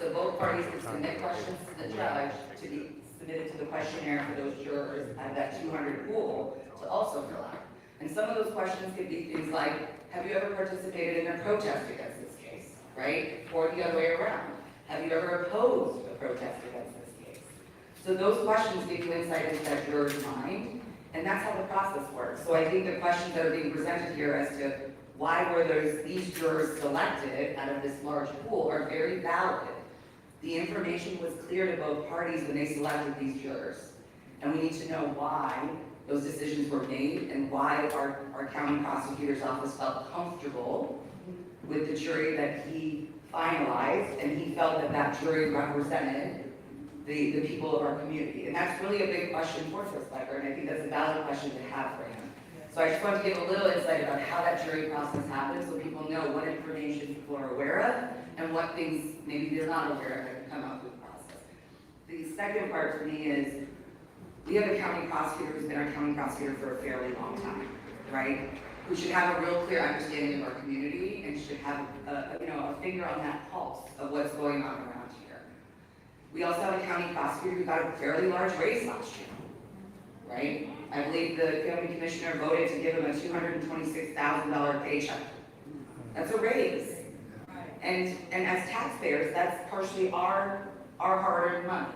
So both parties can submit questions to the judge to be submitted to the questionnaire for those jurors out of that 200 pool to also fill out. And some of those questions could be things like, have you ever participated in a protest against this case, right? Or the other way around. Have you ever opposed a protest against this case? So those questions give you insight into that juror's mind, and that's how the process works. So I think the questions that are being presented here as to why were these jurors selected out of this large pool are very valid. The information was clear to both parties when they selected these jurors. And we need to know why those decisions were made and why our county prosecutor's office felt comfortable with the jury that he finalized, and he felt that that jury represented the people of our community. And that's really a big question for Christopher, and I think that's a valid question to have for him. So I just wanted to give a little insight about how that jury process happens so people know what information people are aware of and what things maybe they're not aware of that can come out through the process. The second part for me is we have a county prosecutor who's been our county prosecutor for a fairly long time, right? Who should have a real clear understanding of our community and should have a finger on that pulse of what's going on around here. We also have a county prosecutor who got a fairly large raise last year, right? I believe the county commissioner voted to give him a $226,000 paycheck. That's a raise. And as taxpayers, that's partially our hard-earned money,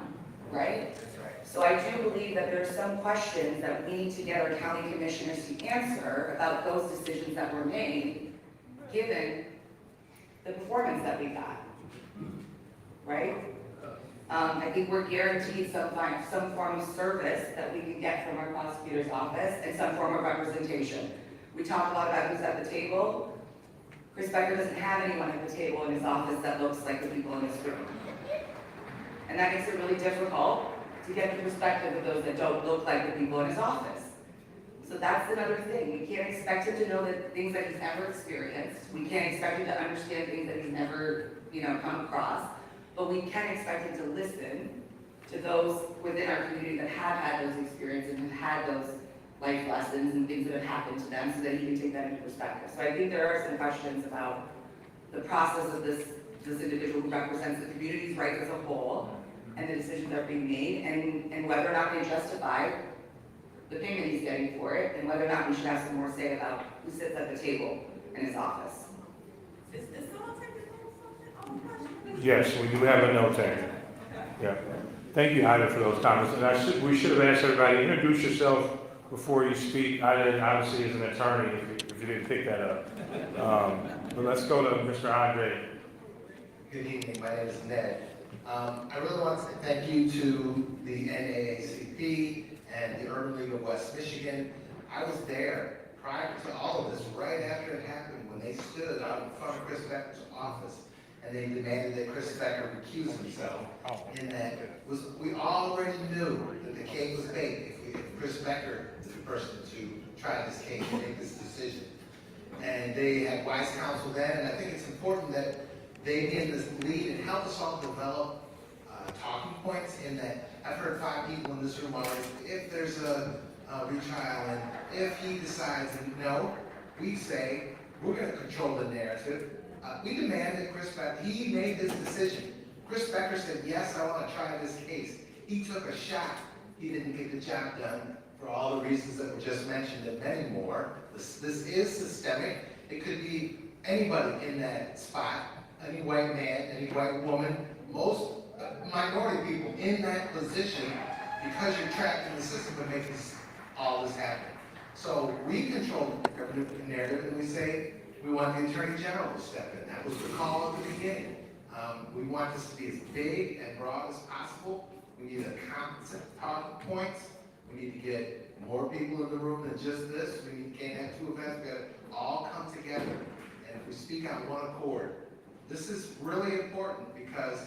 right? So I do believe that there are some questions that we need to get our county commissioners to answer about those decisions that were made, given the performance that we got, right? I think we're guaranteed some form of service that we can get from our prosecutor's office and some form of representation. We talk a lot about who's at the table. Chris Becker doesn't have anyone at the table in his office that looks like the people in this room. And that makes it really difficult to get the perspective of those that don't look like the people in his office. So that's another thing. We can't expect him to know the things that he's never experienced. We can't expect him to understand things that he's never, come across. But we can expect him to listen to those within our community that have had those experiences and have had those life lessons and things that have happened to them so that he can take that into perspective. So I think there are some questions about the process of this individual who represents the community's rights as a whole and the decisions that are being made and whether or not they justify the payment he's getting for it and whether or not we should have some more say about who sits at the table in his office. Is someone taking notes on the question? Yes, we do have a note taker. Yeah. Thank you, Ida, for those comments. And we should have asked everybody, introduce yourself before you speak. Ida, obviously, is an attorney, if you didn't pick that up. But let's go to Mr. Andre. Good evening, my name is Ned. I really want to say thank you to the NAACP and the Urban League of West Michigan. I was there prior to all of this, right after it happened, when they stood out in front of Chris Becker's office and they demanded that Chris Becker recuse himself. In that we already knew that the cake was baked if Chris Becker is the person to try this case and make this decision. And they had wise counsel then, and I think it's important that they be in this lead and help us all develop talking points in that I've heard 5 people in this room already, if there's a retrial and if he decides, and no, we say, we're going to control the narrative. We demand that Chris Becker, he made this decision. Chris Becker said, yes, I want to try this case. He took a shot. He didn't get the job done for all the reasons that were just mentioned and many more. This is systemic. It could be anybody in that spot, any white man, any white woman, most minority people in that position, because you're trapped in the system that makes all this happen. So we control the narrative and we say, we want the Attorney General to step in. That was the call at the beginning. We want this to be as big and broad as possible. We need a competent talking points. We need to get more people in the room than just this. We can't have 2 events. We've got to all come together. And if we speak on one accord, this is really important because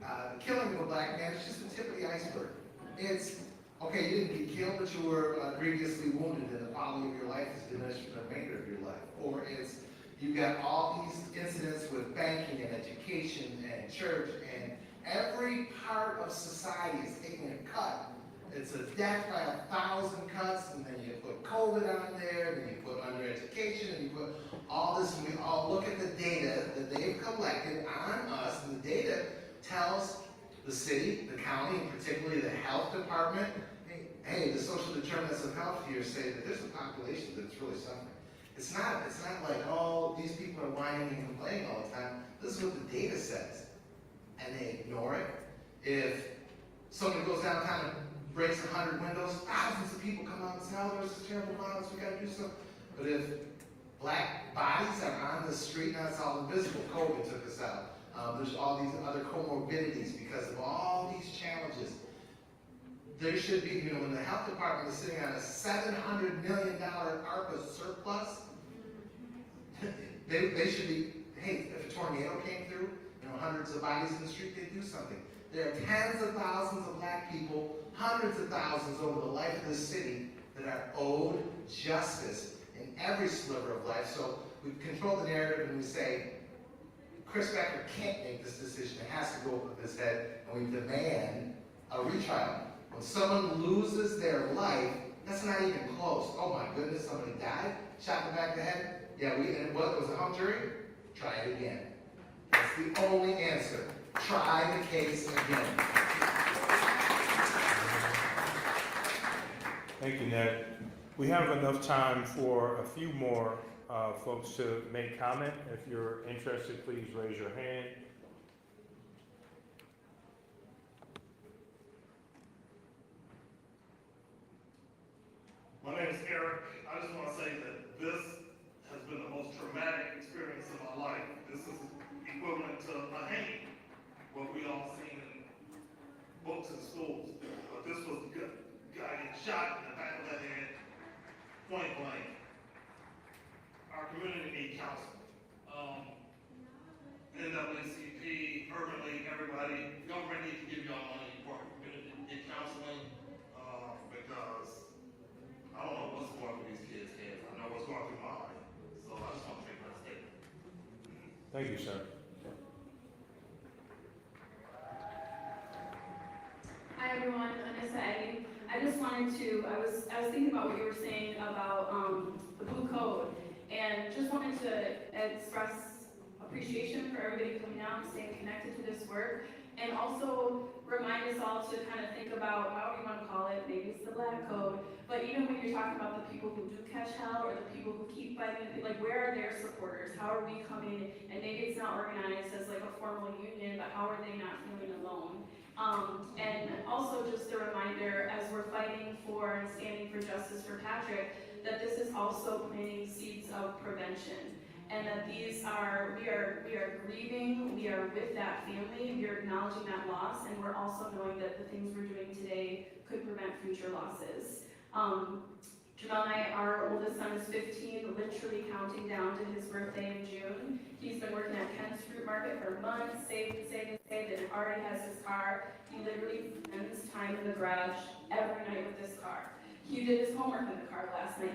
the killing of a black man is just the tip of the iceberg. It's Okay, you didn't get killed, but you were grievously wounded, and the quality of your life is diminished for the remainder of your life. Or it's, you've got all these incidents with banking and education and church, and every part of society is taking a cut. It's a death by 1,000 cuts, and then you put COVID on there, then you put under education, and you put all this, and we all look at the data that they've collected on us, and the data tells the city, the county, and particularly the health department, hey, the social determinants of health here say that there's a population that's really suffering. It's not like, oh, these people are whining and complaining all the time. This is what the data says. And they ignore it. If somebody goes downtown and breaks 100 windows, thousands of people come out and say, oh, there's this terrible violence, we gotta do something. But if black bodies are on the street, now it's all invisible, COVID took us out. There's all these other comorbidities because of all these challenges. There should be, when the health department is sitting on a $700 million ARPA surplus, they should be, hey, if a tornado came through, hundreds of bodies in the street, they'd do something. There are tens of thousands of black people, hundreds of thousands over the life of this city that are owed justice in every sliver of life. So we control the narrative and we say, Chris Becker can't make this decision. It has to go over his head, and we demand a retrial. When someone loses their life, that's not even close. Oh my goodness, somebody died, shot in the back of the head. Yeah, and it was a hung jury? Try it again. That's the only answer. Try the case again. Thank you, Ned. We have enough time for a few more folks to make comment. If you're interested, please raise your hand. My name is Eric. I just want to say that this has been the most traumatic experience of my life. This is equivalent to a hanging, what we all seen in books and schools. But this was the guy getting shot in the back of the head, point blank. Our community needs counseling. NAACP, Urban League, everybody, government needs to give y'all money for our community to get counseling because I don't know what's going through these kids' heads. I know what's going through mine. So I just want to make that statement. Thank you, sir. Hi everyone, Anissa Aggie. I just wanted to, I was thinking about what you were saying about the blue code, and just wanted to express appreciation for everybody coming out and staying connected to this work, and also remind us all to kind of think about, however you want to call it, maybe it's the black code, but even when you're talking about the people who do catch hell or the people who keep fighting, like where are their supporters? How are we coming, and maybe it's not organized as like a formal union, but how are they not feeling alone? And also just a reminder, as we're fighting for and standing for justice for Patrick, that this is also planting seeds of prevention. And that these are, we are grieving, we are with that family, we are acknowledging that loss, and we're also knowing that the things we're doing today could prevent future losses. Jamel and I, our oldest son is 15, literally counting down to his birthday in June. He's been working at Kent's Fruit Market for months, saved, and already has his car. He literally spends time in the garage every night with this car. He did his homework in the car last night.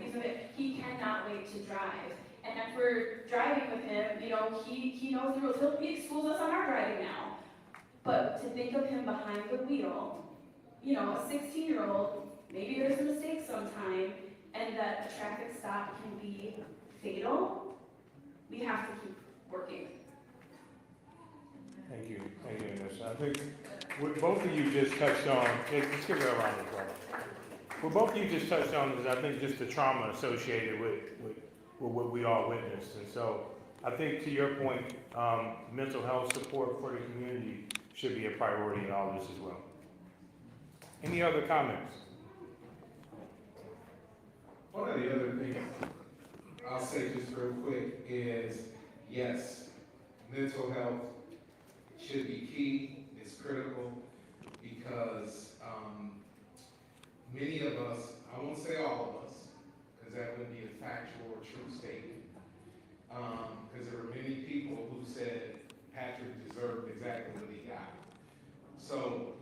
He cannot wait to drive. And after driving with him, he knows the rules. He schools us on our driving now. But to think of him behind the wheel, a 16-year-old, maybe there's a mistake sometime, and that a traffic stop can be fatal, we have to keep working. Thank you, Anissa. I think what both of you just touched on, let's give her a round of applause. What both of you just touched on is, I think, just the trauma associated with what we all witnessed. And so I think, to your point, mental health support for the community should be a priority in all this as well. Any other comments? One of the other things I'll say just real quick is, yes, mental health should be key, it's critical, because many of us, I won't say all of us, because that wouldn't be a factual or true statement, because there were many people who said Patrick deserved exactly what he got. So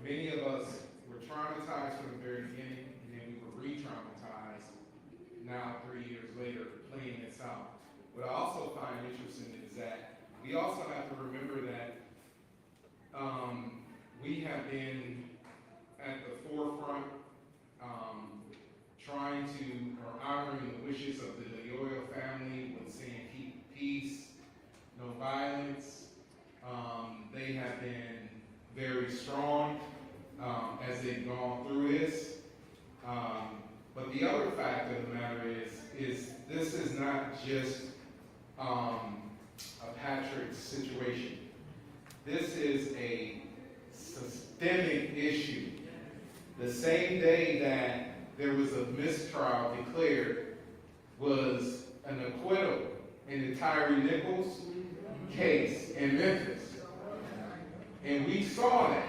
many of us were traumatized from the very beginning, and then we were re-traumatized now 3 years later, playing this out. What I also find interesting is that we also have to remember that we have been at the forefront trying to, or honoring the wishes of the Lyoya family with saying keep peace, no violence. They have been very strong as they've gone through this. But the other fact of the matter is this is not just a Patrick situation. This is a systemic issue. The same day that there was a mistrial declared was an acquittal in the Tyree Nichols case in Memphis. And we saw that.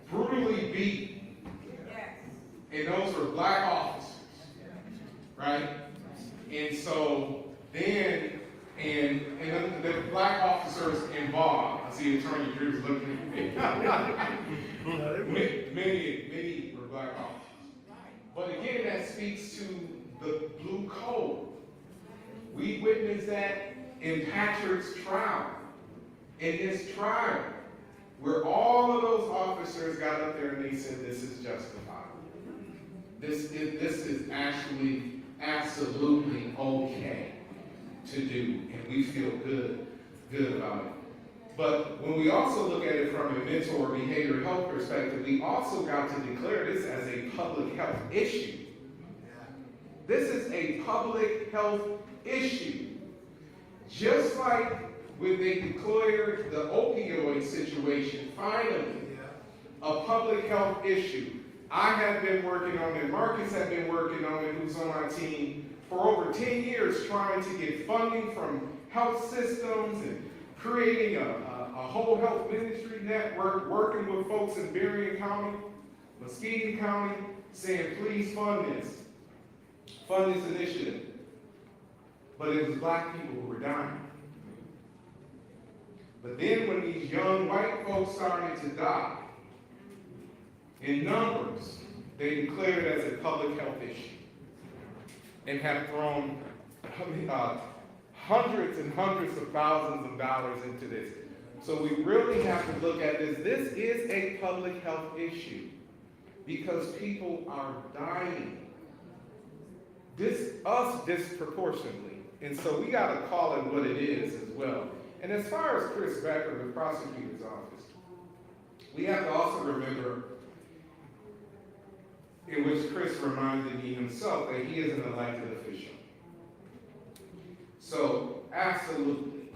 Brutally beat. And those were black officers. Right? And so then, and the black officers involved, I see Attorney Drew's looking at me. Many were black officers. But again, that speaks to the blue code. We witnessed that in Patrick's trial. In his trial, where all of those officers got up there and they said, this is justified. This is actually absolutely okay to do, and we feel good about it. But when we also look at it from a mental or behavioral health perspective, we also got to declare this as a public health issue. This is a public health issue. Just like when they declared the opioid situation, finally, a public health issue. I have been working on it, Marcus has been working on it, who's on my team, for over 10 years trying to get funding from health systems and creating a whole health ministry network, working with folks in Berrien County, Muskegon County, saying, please fund this initiative. But it was black people who were dying. But then when these young white folks started to die, in numbers, they declared it as a public health issue and have thrown hundreds and hundreds of thousands of dollars into this. So we really have to look at this. This is a public health issue because people are dying. Us disproportionately. And so we got to call it what it is as well. And as far as Chris Becker, the prosecutor's office, we have to also remember, in which Chris reminded me himself, that he is an elected official. So, absolutely,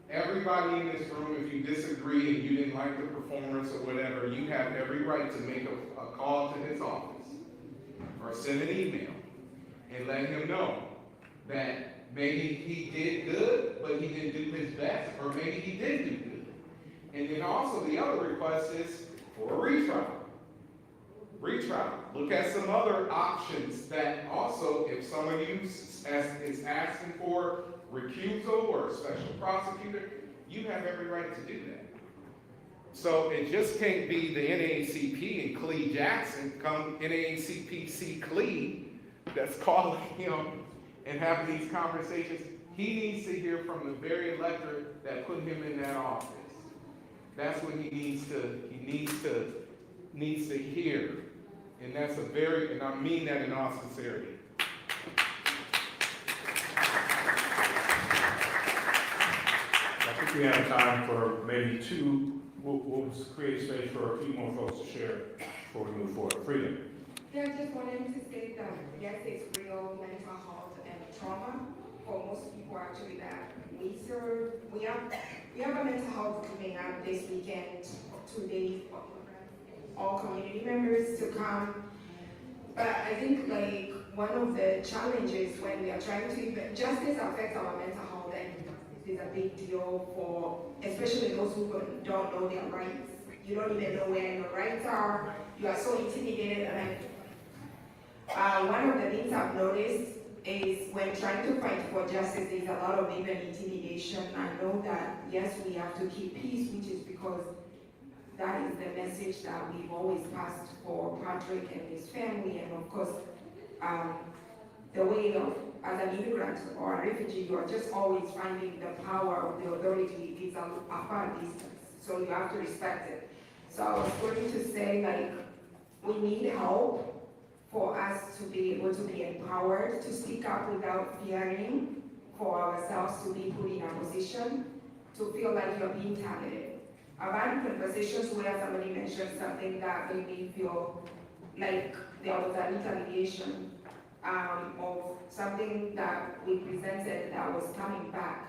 everybody in this room, if you disagree and you didn't like the performance or whatever, you have every right to make a call to his office or send an email and let him know that maybe he did good, but he didn't do his best, or maybe he did do good. And then also the other request is for a retrial. Look at some other options that also, if some of you is asking for recusal or a special prosecutor, you have every right to do that. So it just can't be the NAACP and Clee Jackson, come NAACP Clee, that's calling him and having these conversations. He needs to hear from the very electorate that put him in that office. That's what he needs to hear. And that's and I mean that in all sincerity. I think we have time for maybe we'll create space for a few more folks to share before we move forward. Freedom. Yeah, I just wanted to say that yes, it's real mental health and trauma for most people actually that we serve. We have a mental health coming up this weekend, 2 days, all community members to come. But I think like one of the challenges when we are trying to justice affects our mental health, and is a big deal for especially those who don't know their rights. You don't even know where your rights are. You are so intimidated. And one of the things I've noticed is when trying to fight for justice, there's a lot of even intimidation. I know that yes, we have to keep peace, which is because that is the message that we've always passed for Patrick and his family, and of course, the way of, as an immigrant or a refugee, you are just always finding the power of the authority is a far distance, so you have to respect it. So I was going to say, like, we need help for us to be able to be empowered, to speak up without fearing, for ourselves to be put in a position to feel like you're being targeted. I've had conversations where somebody mentioned something that made me feel like there was a retaliation of something that we presented that was coming back.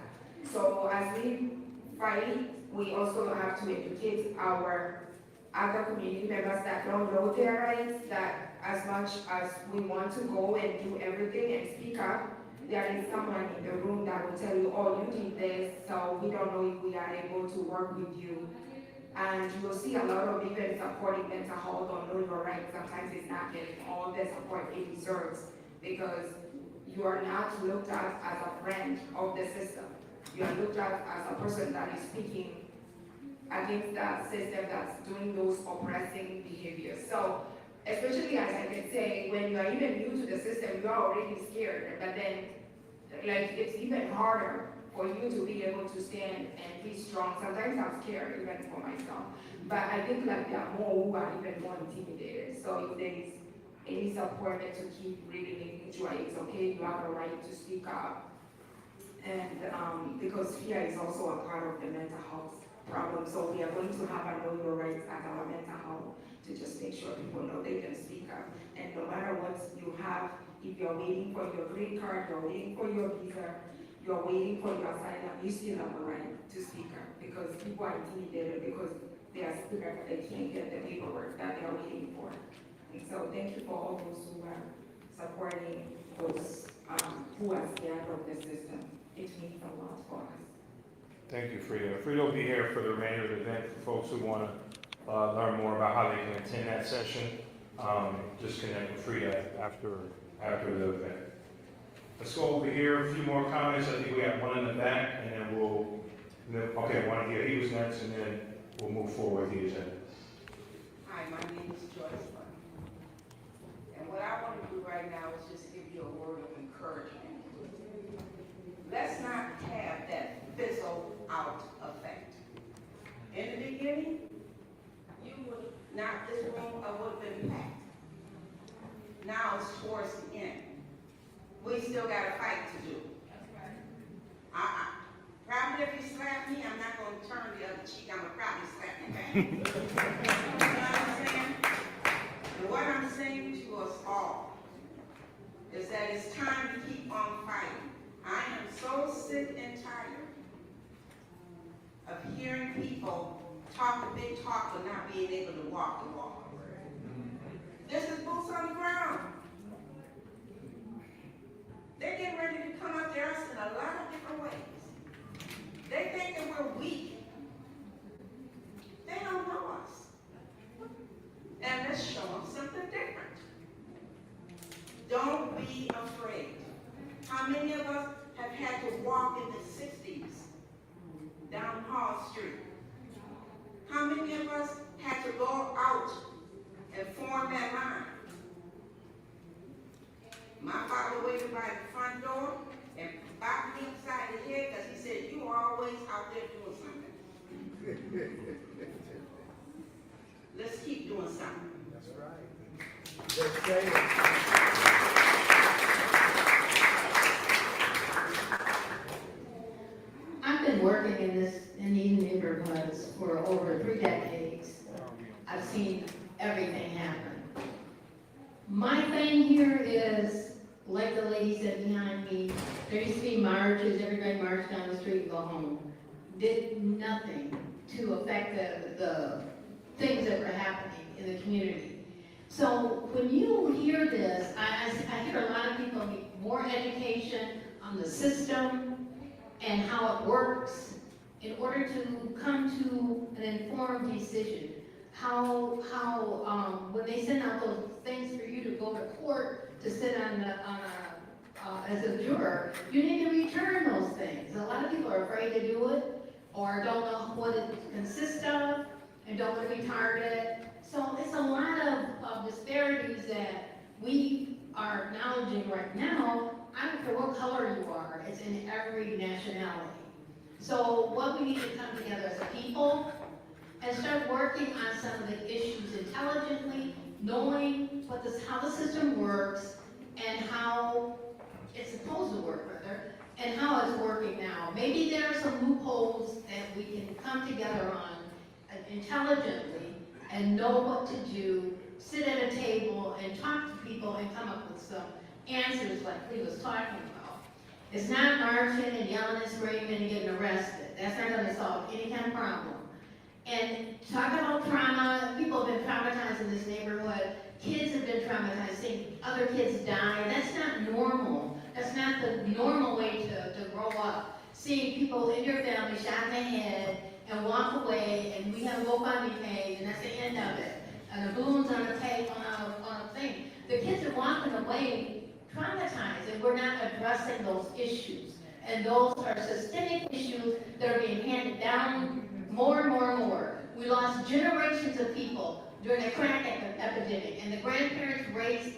So as we fight, we also have to educate our other community members that don't know their rights, that as much as we want to go and do everything and speak up, there is someone in the room that will tell you, oh, you did this, so we don't know if we are able to work with you. And you will see a lot of even supporting mental health or know your rights. Sometimes it's not getting all the support it deserves because you are not looked at as a friend of the system. You are looked at as a person that is speaking against that system that's doing those oppressing behaviors. So, especially as I can say, when you are even new to the system, you are already scared, but then like it's even harder for you to be able to stand and be strong. Sometimes I'm scared even for myself, but I think like there are more who are even more intimidated. So if there is any support to keep really making sure it's okay, you have a right to speak up. And because fear is also a part of the mental health problem, so we are going to have a know your rights at our mental health to just make sure people know they can speak up. And no matter what you have, if you're waiting for your green card, you're waiting for your visa, you're waiting for your asylum, you still have a right to speak up because people are intimidated because they are scared they can't get the paperwork that they are waiting for. And so thank you for all those who are supporting those who are scared of the system. It means a lot for us. Thank you, Frida. Frida will be here for the remainder of the event for folks who want to learn more about how they can attend that session. Just connect with Frida after the event. Let's go over here. A few more comments. I think we have one in the back, and then one here. He was next, and then we'll move forward with the agenda. Hi, my name is Joyce. And what I want to do right now is just give you a word of encouragement. Let's not have that fizzle out effect. In the beginning, you would not, this room would have been packed. Now it's towards the end. We still got a fight to do. Probably if you slap me, I'm not going to turn the other cheek. I'm going to probably slap you back. You know what I'm saying? And what I'm saying to us all is that it's time to keep on fighting. I am so sick and tired of hearing people talk the big talk but not being able to walk the walk. This is boots on the ground. They're getting ready to come up there in a lot of different ways. They think that we're weak. They don't know us. And let's show them something different. Don't be afraid. How many of us have had to walk in the 60s down Hall Street? How many of us had to go out and form that line? My father waited by the front door and bopped me upside the head because he said, you are always out there doing something. Let's keep doing something. That's right. Let's say it. I've been working in these neighborhoods for over 3 decades. I've seen everything happen. My thing here is, like the lady said behind me, there used to be marches, everybody marched down the street and go home. Did nothing to affect the things that were happening in the community. So when you hear this, I hear a lot of people need more education on the system and how it works in order to come to an informed decision. How when they send out those things for you to go to court to sit as a juror, you need to return those things. A lot of people are afraid to do it or don't know what it consists of, and don't want to be targeted. So it's a lot of disparities that we are acknowledging right now. I don't care what color you are, it's in every nationality. So what we need to come together as a people and start working on some of the issues intelligently, knowing how the system works and how it's supposed to work, rather, and how it's working now. Maybe there are some loopholes that we can come together on intelligently and know what to do, sit at a table and talk to people and come up with some answers like he was talking about. It's not marching and yelling and screaming and getting arrested. That's not going to solve any kind of problem. And talk about trauma, people have been traumatized in this neighborhood. Kids have been traumatized, seeing other kids die. That's not normal. That's not the normal way to grow up. Seeing people in your family shot in the head and walk away, and we have a GoFundMe page, and that's the end of it. And the balloons on a tape on a thing. The kids are walking away traumatized, and we're not addressing those issues. And those are systemic issues that are being handed down more and more and more. We lost generations of people during the crack epidemic, and the grandparents raised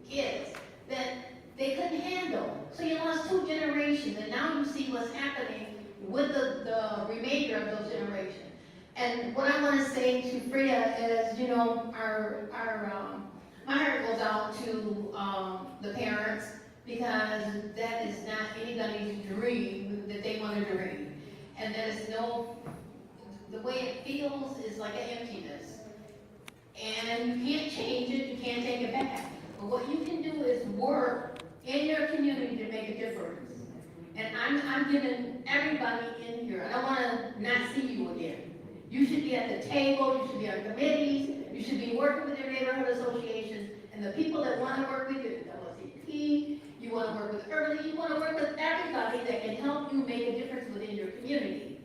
kids that they couldn't handle. So you lost 2 generations, and now you see what's happening with the remainder of those generations. And what I want to say to Frida is, you know, my heart goes out to the parents, because that is not anybody's dream that they want to dream. And there's the way it feels is like an emptiness. And you can't change it, you can't take it back. But what you can do is work in your community to make a difference. And I'm giving everybody in here, I don't want to not see you again. You should be at the table, you should be on committees, you should be working with your neighborhood associations, and the people that want to work with you, WWMT, you want to work with Early, you want to work with everybody that can help you make a difference within your community.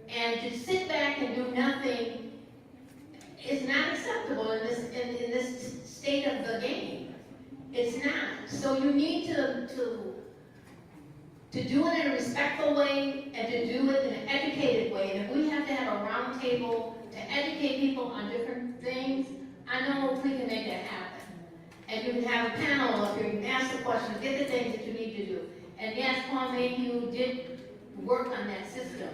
And to sit back and do nothing is not acceptable in this state of the game. It's not. So you need to do it in a respectful way and to do it in an educated way. And if we have to have a round table to educate people on different things, I know we can make that happen. And you can have a panel up here, you can ask the questions, get the things that you need to do. And yes, Paul Mayhew did work on that system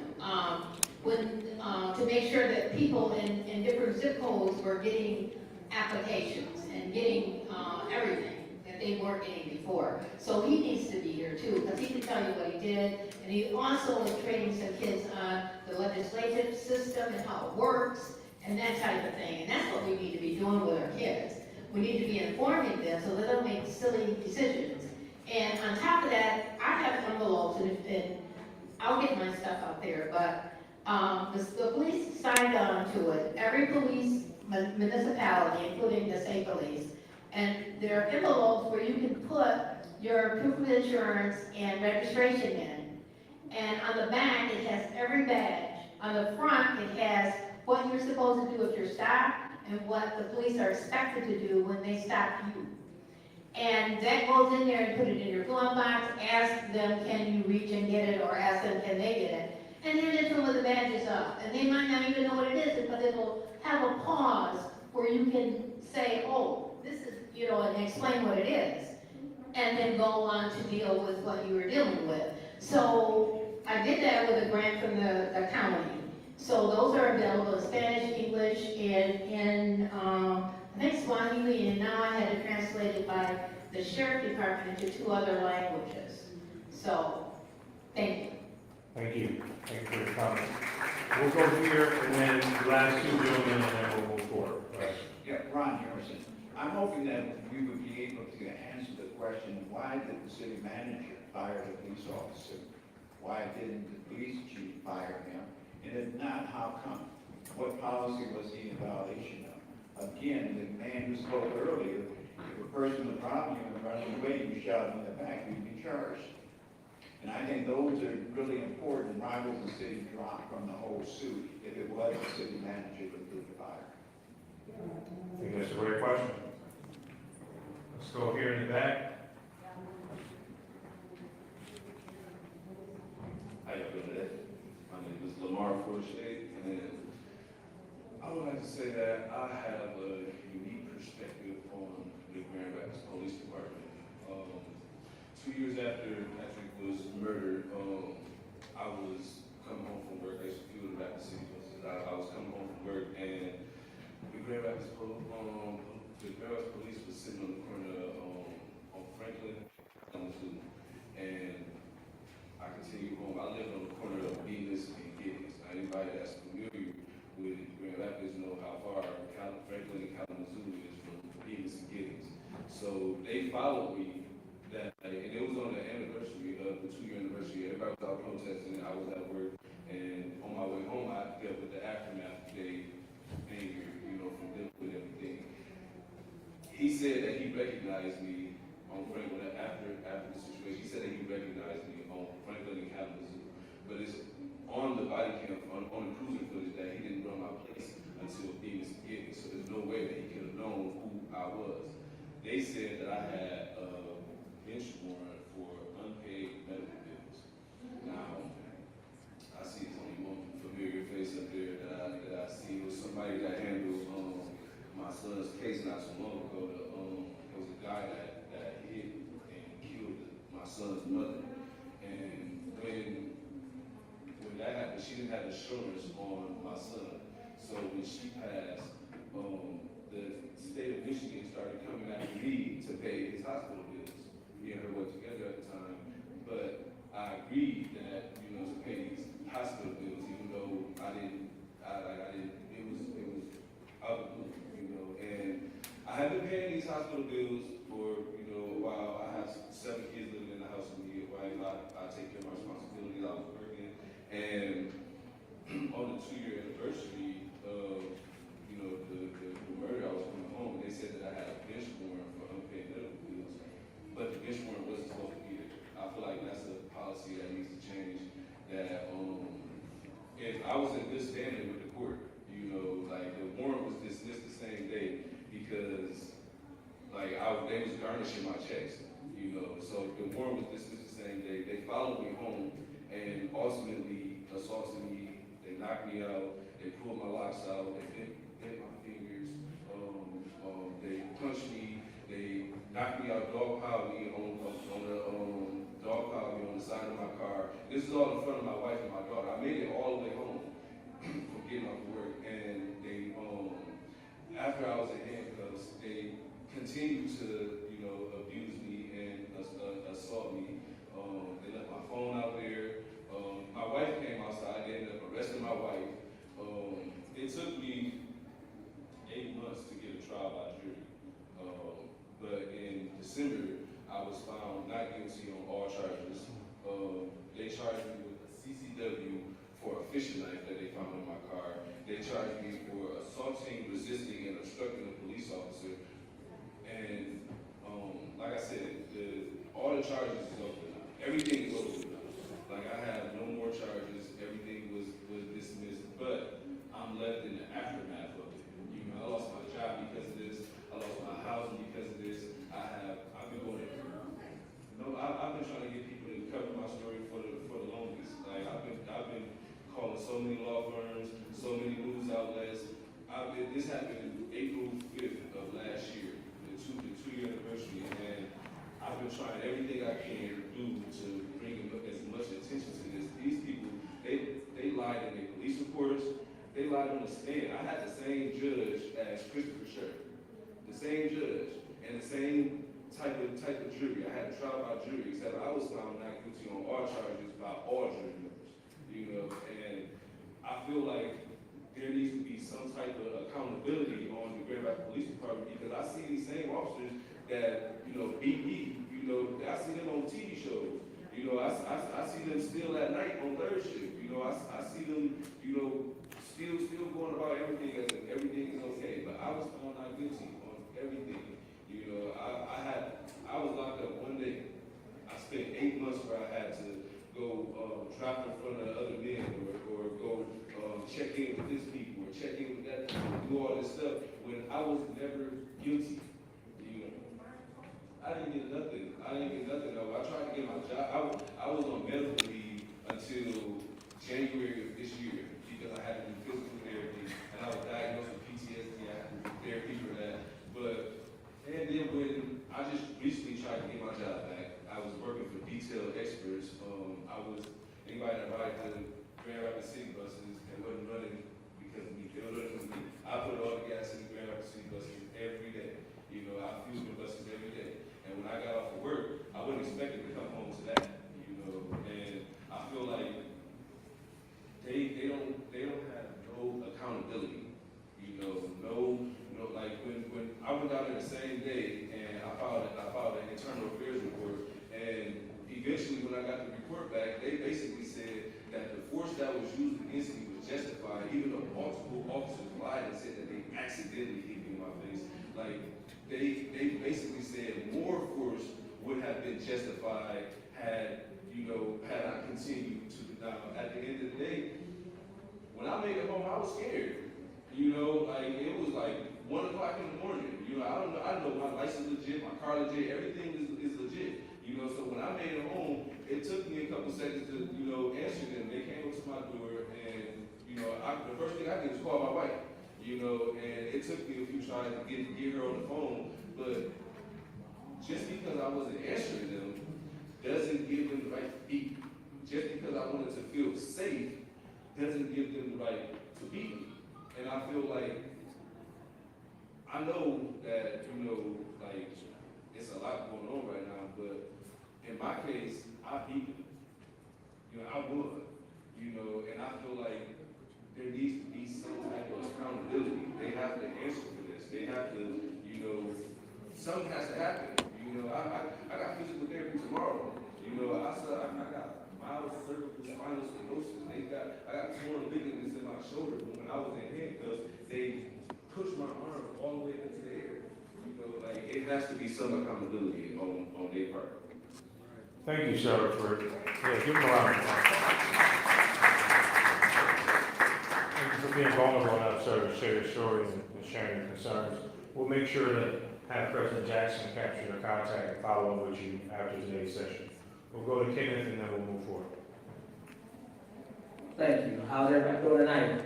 to make sure that people in different zip codes were getting applications and getting everything that they weren't getting before. So he needs to be here too, because he can tell you what he did. And he also is training some kids on the legislative system and how it works and that type of thing. And that's what we need to be doing with our kids. We need to be informing them so they don't make silly decisions. And on top of that, I have envelopes, and I'll get my stuff out there, but the police signed on to it. Every police municipality, including the state police, and there are envelopes where you can put your proof of insurance and registration in. And on the back, it has every badge. On the front, it has what you're supposed to do if you're stopped and what the police are expected to do when they stop you. And that goes in there and put it in your glove box, ask them, can you reach and get it, or ask them, can they get it? And hand it to them with the badges up. And they might not even know what it is, but it'll have a pause where you can say, oh, this is, you know, and explain what it is. And then go on to deal with what you were dealing with. So I did that with a grant from the county. So those are available in Spanish, English, and in, I think Swahili, and now I had it translated by the sheriff department into 2 other languages. So, thank you. Thank you. Thank you for your comments. We'll go here, and then the last 2 gentlemen, and then we'll move forward. Yeah, Ron Harrison. I'm hoping that we would be able to answer the question, why did the city manager fire the police officer? Why didn't the police chief fire him? And if not, how come? What policy was he in violation of? Again, the man who spoke earlier, if a person was robbing you and running away, you shot him in the back, you'd be charged. And I think those are really important. Why was the city dropped from the whole suit if it was the city manager that did the fire? I think that's a great question. Let's go here in the back. How you doing today? My name is Lamar Forshade, and I I would like to say that I have a unique perspective on the Grand Rapids Police Department. 2 years after Patrick was murdered, I was coming home from work. I used to fuel the Rapid City buses. I was coming home from work, and the Grand Rapids Police was sitting on the corner on Franklin and I continued home. I lived on the corner of Venus and Giddings. Now, anybody that's familiar with Grand Rapids know how far Franklin and Kalamazoo is from Venus and Giddings. So they followed me that day, and it was on the anniversary of the 2-year anniversary. Everybody was out protesting, I was at work, and on my way home, I dealt with the aftermath of the anger, from dealing with everything. He said that he recognized me on Franklin after the situation. He said that he recognized me on Franklin and Kalamazoo, but it's on the body cam, on the cruiser footage that he didn't run my place until Venus and Giddings, so there's no way that he could have known who I was. They said that I had a bench warrant for unpaid medical bills. Now, I see there's only one familiar face up there that I see. It was somebody that handled my son's case not so long ago. There was a guy that hit and killed my son's mother. And when that happened, she didn't have insurance on my son. So when she passed, the state of Michigan started coming after me to pay his hospital bills. Me and her worked together at the time, but I agreed that, to pay these hospital bills, even though I didn't, it was out of the blue, and I have been paying these hospital bills for, a while. I have 7 kids living in the house with me, a wife, I take care of my responsibilities, I was working, and on the 2-year anniversary of, the murder, I was coming home, and they said that I had a bench warrant for unpaid medical bills, but the bench warrant wasn't supposed to be there. I feel like that's a policy that needs to change, that, if I was in good standing with the court, the warrant was dismissed the same day because, they was garnishing my checks, so the warrant was dismissed the same day. They followed me home and ultimately assaulted me. They knocked me out. They pulled my locks out. They bit my fingers. They punched me. They knocked me out, dog piled me on the side of my car. This is all in front of my wife and my daughter. I made it all the way home from getting off work, and they, after I was in handcuffs, they continued to, abuse me and assault me. They left my phone out there. My wife came outside. They ended up arresting my wife. It took me 8 months to get a trial by jury, but in December, I was found not guilty on all charges. They charged me with a CCW for a fishing knife that they found in my car. They charged me for assaulting, resisting, and obstructing a police officer. And like I said, all the charges is over now. Everything is over now. I have no more charges. Everything was dismissed. But I'm left in the aftermath of it. I lost my job because of this. I lost my house because of this. I've been going. I've been trying to get people to cover my story for the longest. I've been calling so many law firms, so many news outlets. This happened April 5th of last year, the 2-year anniversary, and I've been trying everything I can do to bring as much attention to this. These people, they lied in their police reports. They lied on the stand. I had the same judge as Christopher Schurr, the same judge, and the same type of jury. I had a trial by jury, except I was found not guilty on all charges by all jury members. And I feel like there needs to be some type of accountability on the Grand Rapids Police Department, because I see these same officers that, beat me, I see them on TV shows. I see them still at night on third shift. I see them, still going about everything as if everything is okay. But I was found not guilty on everything. I was locked up one day. I spent 8 months where I had to go drop in front of other men or go check in with this people or check in with that people, do all this stuff when I was never guilty. I didn't get nothing. I tried to get my job. I was on medical leave until January of this year because I had to do physical therapy, and I was diagnosed the Grand Rapids City buses and wasn't running because of me. They were running with me. I put all the gas in the Grand Rapids City buses every day. You know, I fueled the buses every day. And when I got off of work, I wasn't expecting to come home to that. You know, and I feel like they don't have no accountability. You know, no, like when I went down there the same day and I filed an internal affairs report, and eventually when I got the report back, they basically said that the force that was used against me was justified, even though multiple officers lied and said that they accidentally hit me in my face. Like, they basically said more force would have been justified had I continued to. Now, at the end of the day, when I made it home, I was scared. You know, like, it was like 1 o'clock in the morning. You know, I know my license is legit, my car legit, everything is legit. You know, so when I made it home, it took me a couple seconds to, answer them. They came up to my door, and, the first thing I did was call my wife. You know, and it took me a few tries to get her on the phone, but just because I wasn't answering them doesn't give them the right to beat me. Just because I wanted to feel safe doesn't give them the right to beat me. And I feel like, I know that, like, it's a lot going on right now, but in my case, I beat them. I won, and I feel like there needs to be some type of accountability. They have to answer for this. They have to, something has to happen. I got physical therapy tomorrow. I got mild cervical spinal stenosis. I got torn ligaments in my shoulder. But when I was in handcuffs, they pushed my arm all the way into the air. Like, it has to be some accountability on their part. Thank you, Sheriff, give him a round of applause. Thank you for being vulnerable enough, sir, to share your stories and sharing your concerns. We'll make sure to have President Jackson capture your contact and follow up with you after today's session. We'll go to Kenneth and then we'll move forward. Thank you. How's everybody doing tonight?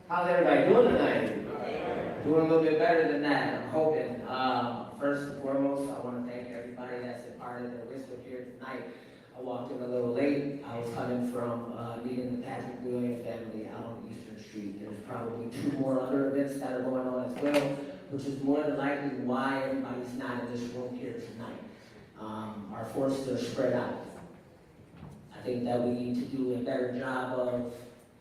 How's everybody doing tonight? Doing a little bit better than that, I'm hoping. First and foremost, I want to thank everybody that's a part of the wisdom here tonight. I walked in a little late. I was coming from meeting the Patrick Lyoya family out on Eastern Street. There's probably 2 more other events that are going on as well, which is more than likely why everybody's not in this room here tonight. Our forces are spread out. I think that we need to do a better job of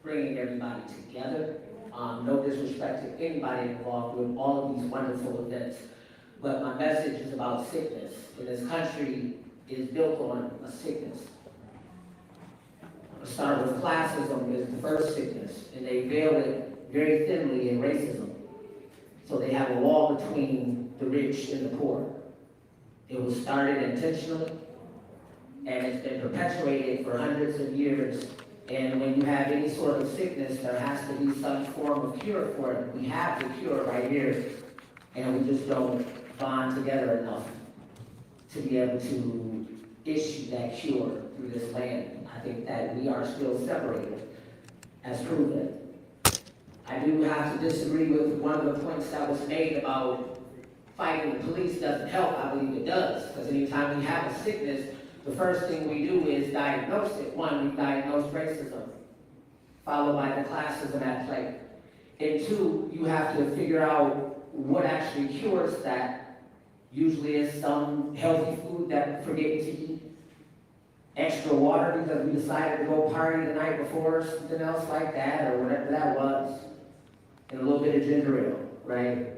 bringing everybody together. No disrespect to anybody involved with all of these wonderful events, but my message is about sickness. And this country is built on a sickness. I'll start with classism is the first sickness, and they veil it very thinly in racism. So they have a wall between the rich and the poor. It was started intentionally, and it's been perpetuated for hundreds of years. And when you have any sort of sickness, there has to be some form of cure for it. We have the cure right here, and we just don't bond together enough to be able to issue that cure through this land. I think that we are still separated, as proven. I do have to disagree with one of the points that was made about fighting the police doesn't help. I believe it does, because anytime we have a sickness, the first thing we do is diagnose it. One, we diagnose racism, followed by the classism at play. And 2, you have to figure out what actually cures that. Usually it's some healthy food that we're forgetting to eat, extra water because we decided to go party the night before, or something else like that, or whatever that was, and a little bit of ginger ale, right?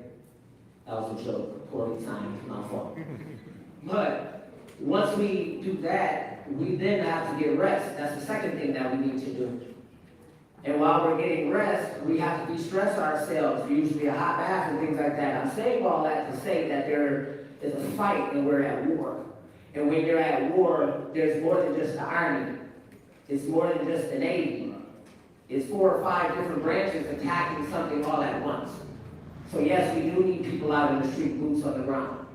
That was a joke, poorly timed, my fault. But once we do that, we then have to get rest. That's the second thing that we need to do. And while we're getting rest, we have to de-stress ourselves, usually a hot bath and things like that. I'm saying all that to say that there is a fight and we're at war. And when you're at war, there's more than just the Army. It's more than just the Navy. It's 4 or 5 different branches attacking something all at once. So yes, we do need people out in the street, boots on the ground.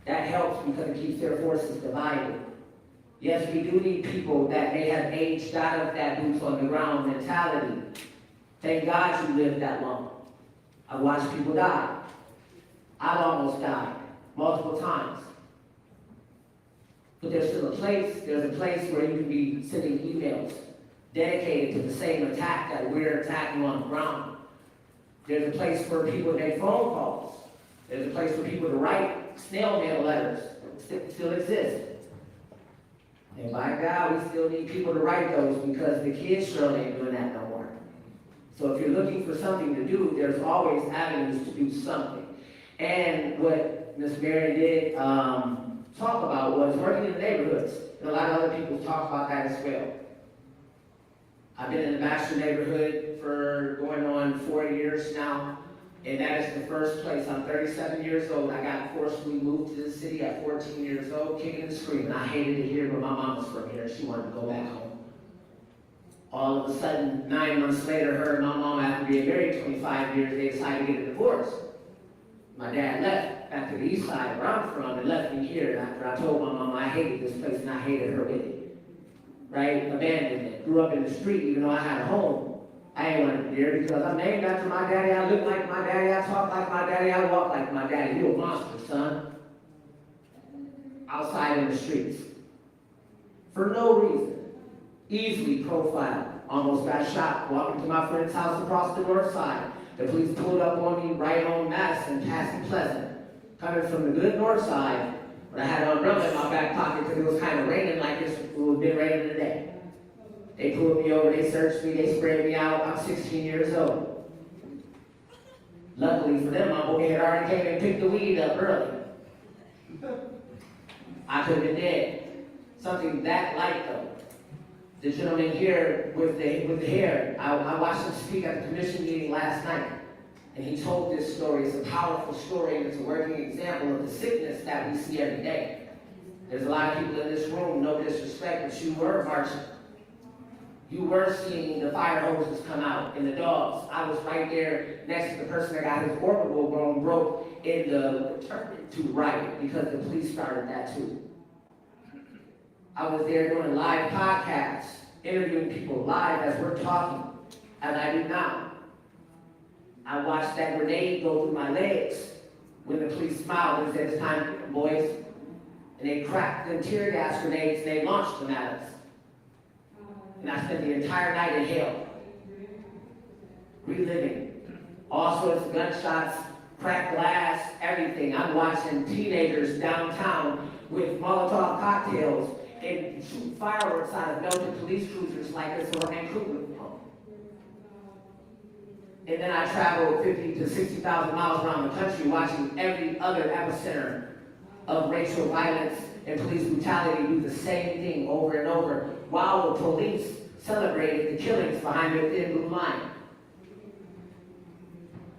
That helps because it keeps their forces divided. Yes, we do need people that may have aged out of that boots on the ground mentality. Thank God you lived that long. I've watched people die. I've almost died multiple times. But there's still there's a place where you can be sending emails dedicated to the same attack that we're attacking on the ground. There's a place for people to make phone calls. There's a place for people to write snail mail letters. It still exists. And by God, we still need people to write those because the kids surely ain't doing that no more. So if you're looking for something to do, there's always avenues to do something. And what Ms. Mary did talk about was working in the neighborhoods. And a lot of other people talk about that as well. I've been in the Baxter neighborhood for going on 4 years now, and that is the first place. I'm 37 years old. I got forcibly moved to this city at 14 years old, kicking and screaming. I hated it here, but my mom was from here. She wanted to go back home. All of a sudden, 9 months later, her and my mom, after being married 25 years, they decided to get a divorce. My dad left back to the east side where I'm from and left me here after I told my mom I hated this place and I hated her with it. Right? Abandonment. Grew up in the street even though I had a home. I ain't want to be there because I'm named after my daddy. I look like my daddy. I talk like my daddy. I walk like my daddy. You a monster, son. Outside in the streets. For no reason. Easily profiled. Almost got shot walking to my friend's house across the north side. The police pulled up on me right on Madison, passing Pleasant. Coming from the good north side. But I had an umbrella in my back pocket because it was kind of raining like this. It would have been raining today. They pulled me over, they searched me, they sprayed me out. I'm 16 years old. Luckily for them, my boy had already came and picked the weed up early. I could have been dead. Something that light though. The gentleman here with the hair, I watched him speak at the commission meeting last night. And he told this story. It's a powerful story and it's a working example of the sickness that we see every day. There's a lot of people in this room, no disrespect, but you were marching. You were seeing the fire hoses come out and the dogs. I was right there next to the person that got his orbital bone broke in the to riot because the police started that too. I was there doing a live podcast, interviewing people live as we're talking, as I do now. I watched that grenade go through my legs when the police smiled and said, "It's time, boys." And they cracked them tear gas grenades and they launched them at us. And I spent the entire night in hell, reliving all sorts of gunshots, cracked glass, everything. I'm watching teenagers downtown with Molotov cocktails and shoot fireworks out of melted police cruisers like it's a Vancouver. And then I traveled 50 to 60,000 miles around the country watching every other epicenter of racial violence and police brutality do the same thing over and over while the police celebrated the killings behind the thin blue line.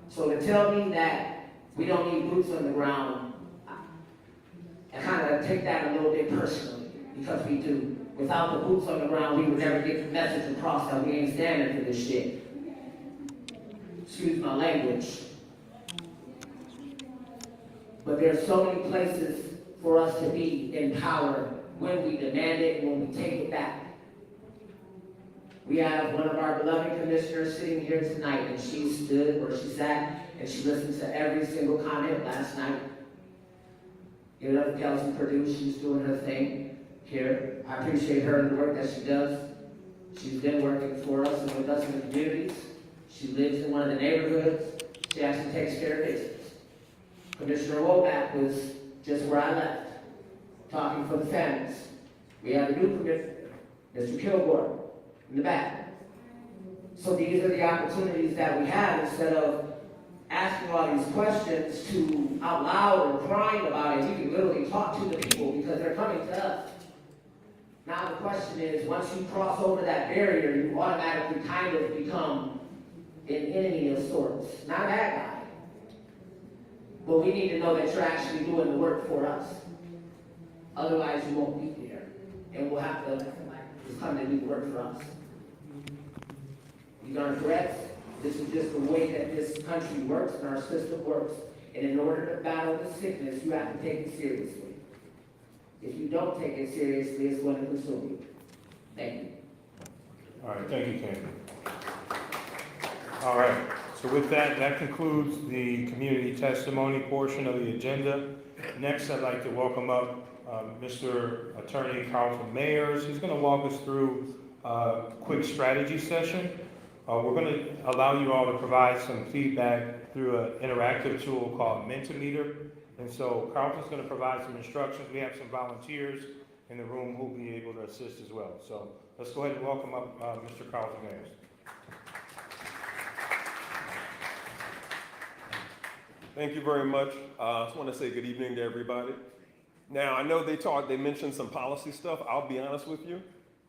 So to tell me that we don't need boots on the ground, I kind of take that a little bit personally because we do. Without the boots on the ground, we would never get the message across that we ain't standing for this shit. Excuse my language. But there's so many places for us to be in power when we demand it and when we take it back. We have one of our beloved commissioners sitting here tonight, and she stood where she sat, and she listened to every single comment last night. You know, Kelsey Purdue, she's doing her thing here. I appreciate her and the work that she does. She's been working for us and with us in the communities. She lives in one of the neighborhoods. She actually takes care of business. Commissioner Womack was just where I left, talking for the families. We have a new commissioner, Mr. Kilgore, in the back. So these are the opportunities that we have instead of asking all these questions to out loud or crying about it. We can literally talk to the people because they're coming to us. Now the question is, once you cross over that barrier, you automatically kind of become an enemy of sorts. Not that guy. But we need to know that you're actually doing the work for us. Otherwise, you won't be there. And we'll have to just come to do the work for us. These aren't threats. This is just the way that this country works and our system works. And in order to battle this sickness, you have to take it seriously. If you don't take it seriously, it's going to consume you. Thank you. All right, thank you, Ken. All right, so with that, that concludes the community testimony portion of the agenda. Next, I'd like to welcome up Mr. Attorney Carlton Mayers. He's going to walk us through a quick strategy session. We're going to allow you all to provide some feedback through an interactive tool called Mentimeter. And so Carlton's going to provide some instructions. We have some volunteers in the room who will be able to assist as well. So let's go ahead and welcome up Mr. Carlton Mayers. Thank you very much. I just want to say good evening to everybody. Now, I know they mentioned some policy stuff. I'll be honest with you.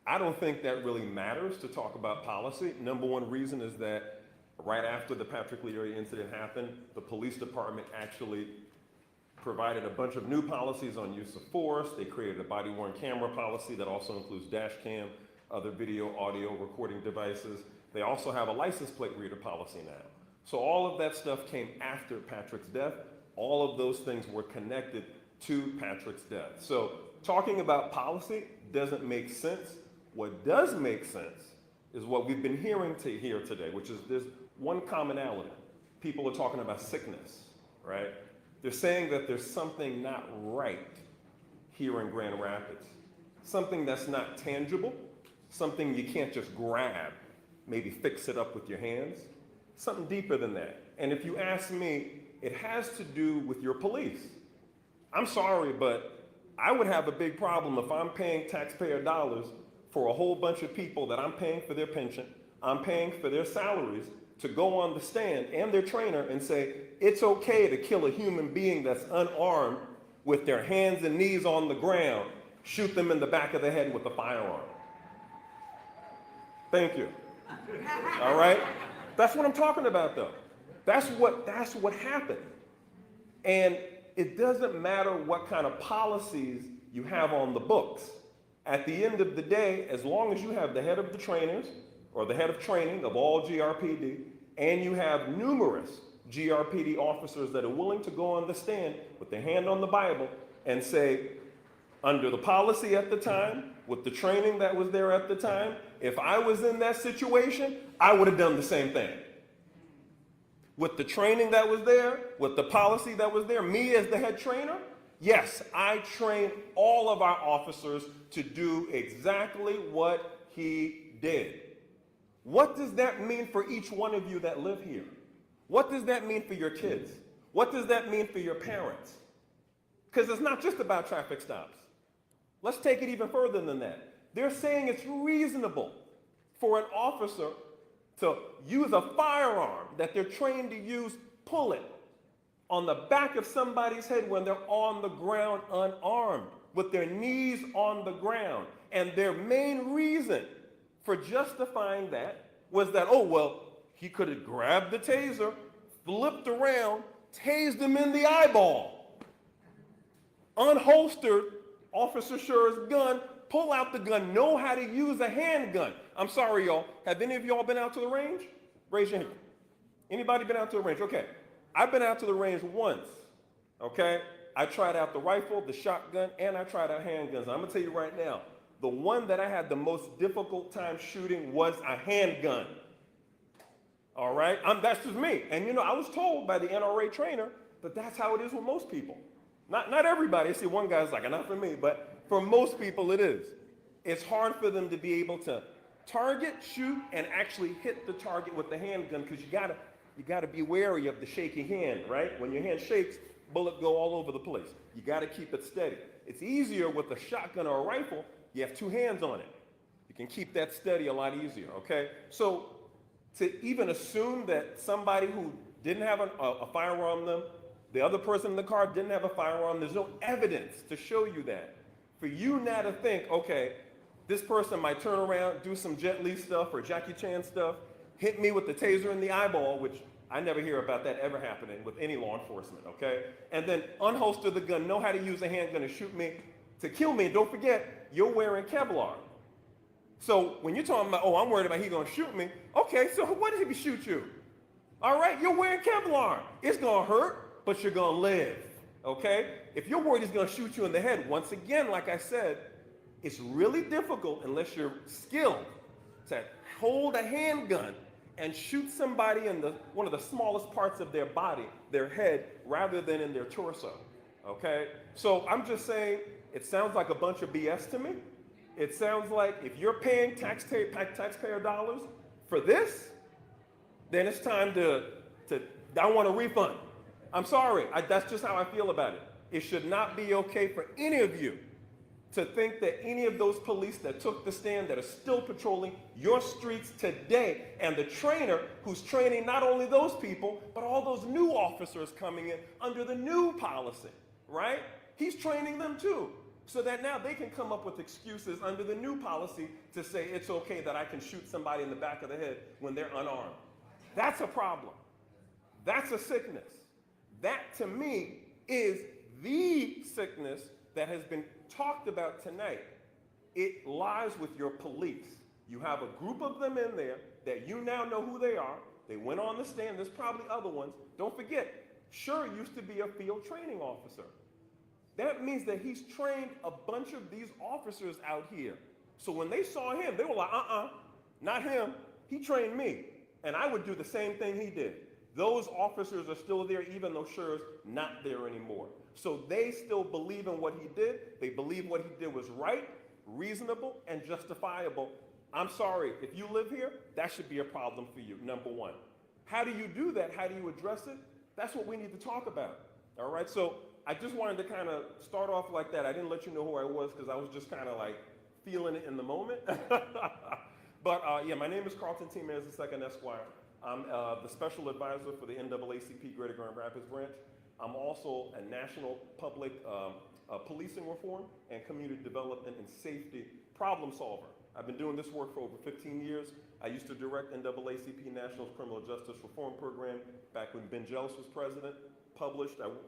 I don't think that really matters to talk about policy. Number one reason is that right after the Patrick Lyoya incident happened, the police department actually provided a bunch of new policies on use of force. They created a body-worn camera policy that also includes dash cam, other video, audio recording devices. They also have a license plate reader policy now. So all of that stuff came after Patrick's death. All of those things were connected to Patrick's death. So talking about policy doesn't make sense. What does make sense is what we've been hearing here today, which is there's one commonality. People are talking about sickness, right? They're saying that there's something not right here in Grand Rapids. Something that's not tangible, something you can't just grab, maybe fix it up with your hands. Something deeper than that. And if you ask me, it has to do with your police. I'm sorry, but I would have a big problem if I'm paying taxpayer dollars for a whole bunch of people that I'm paying for their pension, I'm paying for their salaries, to go on the stand and their trainer and say, it's okay to kill a human being that's unarmed with their hands and knees on the ground, shoot them in the back of the head with a firearm. Thank you. All right? That's what I'm talking about, though. That's what happened. And it doesn't matter what kind of policies you have on the books. At the end of the day, as long as you have the head of the trainers or the head of training of all GRPD, and you have numerous GRPD officers that are willing to go on the stand with their hand on the Bible and say, under the policy at the time, with the training that was there at the time, if I was in that situation, I would have done the same thing. With the training that was there, with the policy that was there, me as the head trainer, yes, I train all of our officers to do exactly what he did. What does that mean for each one of you that live here? What does that mean for your kids? What does that mean for your parents? Because it's not just about traffic stops. Let's take it even further than that. They're saying it's reasonable for an officer to use a firearm that they're trained to use, pull it on the back of somebody's head when they're on the ground unarmed, with their knees on the ground. And their main reason for justifying that was that, oh, well, he could have grabbed the taser, flipped around, tased him in the eyeball, unholstered Officer Schurr's gun, pull out the gun, know how to use a handgun. I'm sorry, y'all. Have any of y'all been out to the range? Raise your hand. Anybody been out to the range? Okay. I've been out to the range once, okay? I tried out the rifle, the shotgun, and I tried out handguns. I'm gonna tell you right now, the one that I had the most difficult time shooting was a handgun. All right? That's just me. And you know, I was told by the NRA trainer that that's how it is with most people. Not everybody. I see one guy's like, not for me, but for most people it is. It's hard for them to be able to target, shoot, and actually hit the target with the handgun because you gotta be wary of the shaky hand, right? When your hand shakes, bullet go all over the place. You gotta keep it steady. It's easier with a shotgun or a rifle. You have two hands on it. You can keep that steady a lot easier, okay? So to even assume that somebody who didn't have a firearm on them, the other person in the car didn't have a firearm, there's no evidence to show you that. For you now to think, okay, this person might turn around, do some Jet Li stuff or Jackie Chan stuff, hit me with the taser in the eyeball, which I never hear about that ever happening with any law enforcement, okay? And then unholster the gun, know how to use a handgun to shoot me, to kill me. And don't forget, you're wearing Kevlar. So when you're talking about, oh, I'm worried about he gonna shoot me, okay, so what if he shoot you? All right, you're wearing Kevlar. It's gonna hurt, but you're gonna live, okay? If you're worried he's gonna shoot you in the head, once again, like I said, it's really difficult unless you're skilled to hold a handgun and shoot somebody in one of the smallest parts of their body, their head, rather than in their torso, okay? So I'm just saying, It sounds like a bunch of BS to me. It sounds like if you're paying taxpayer dollars for this, then it's time I want a refund. I'm sorry, that's just how I feel about it. It should not be okay for any of you to think that any of those police that took the stand that are still patrolling your streets today, and the trainer who's training not only those people, but all those new officers coming in under the new policy, right? He's training them too, so that now they can come up with excuses under the new policy to say it's okay that I can shoot somebody in the back of the head when they're unarmed. That's a problem. That's a sickness. That, to me, is the sickness that has been talked about tonight. It lies with your police. You have a group of them in there that you now know who they are. They went on the stand. There's probably other ones. Don't forget, Schurr used to be a field training officer. That means that he's trained a bunch of these officers out here. So when they saw him, they were like, not him. He trained me. And I would do the same thing he did. Those officers are still there even though Schurr's not there anymore. So they still believe in what he did. They believe what he did was right, reasonable, and justifiable. I'm sorry, if you live here, that should be a problem for you, number one. How do you do that? How do you address it? That's what we need to talk about, all right? So I just wanted to kind of start off like that. I didn't let you know who I was because I was just kind of like feeling it in the moment. But yeah, my name is Carlton T. Mayers II, Esquire. I'm the special advisor for the NAACP Greater Grand Rapids branch. I'm also a national public policing reform and community development and safety problem solver. I've been doing this work for over 15 years. I used to direct NAACP National's Criminal Justice Reform Program back when Ben Jealous was president. I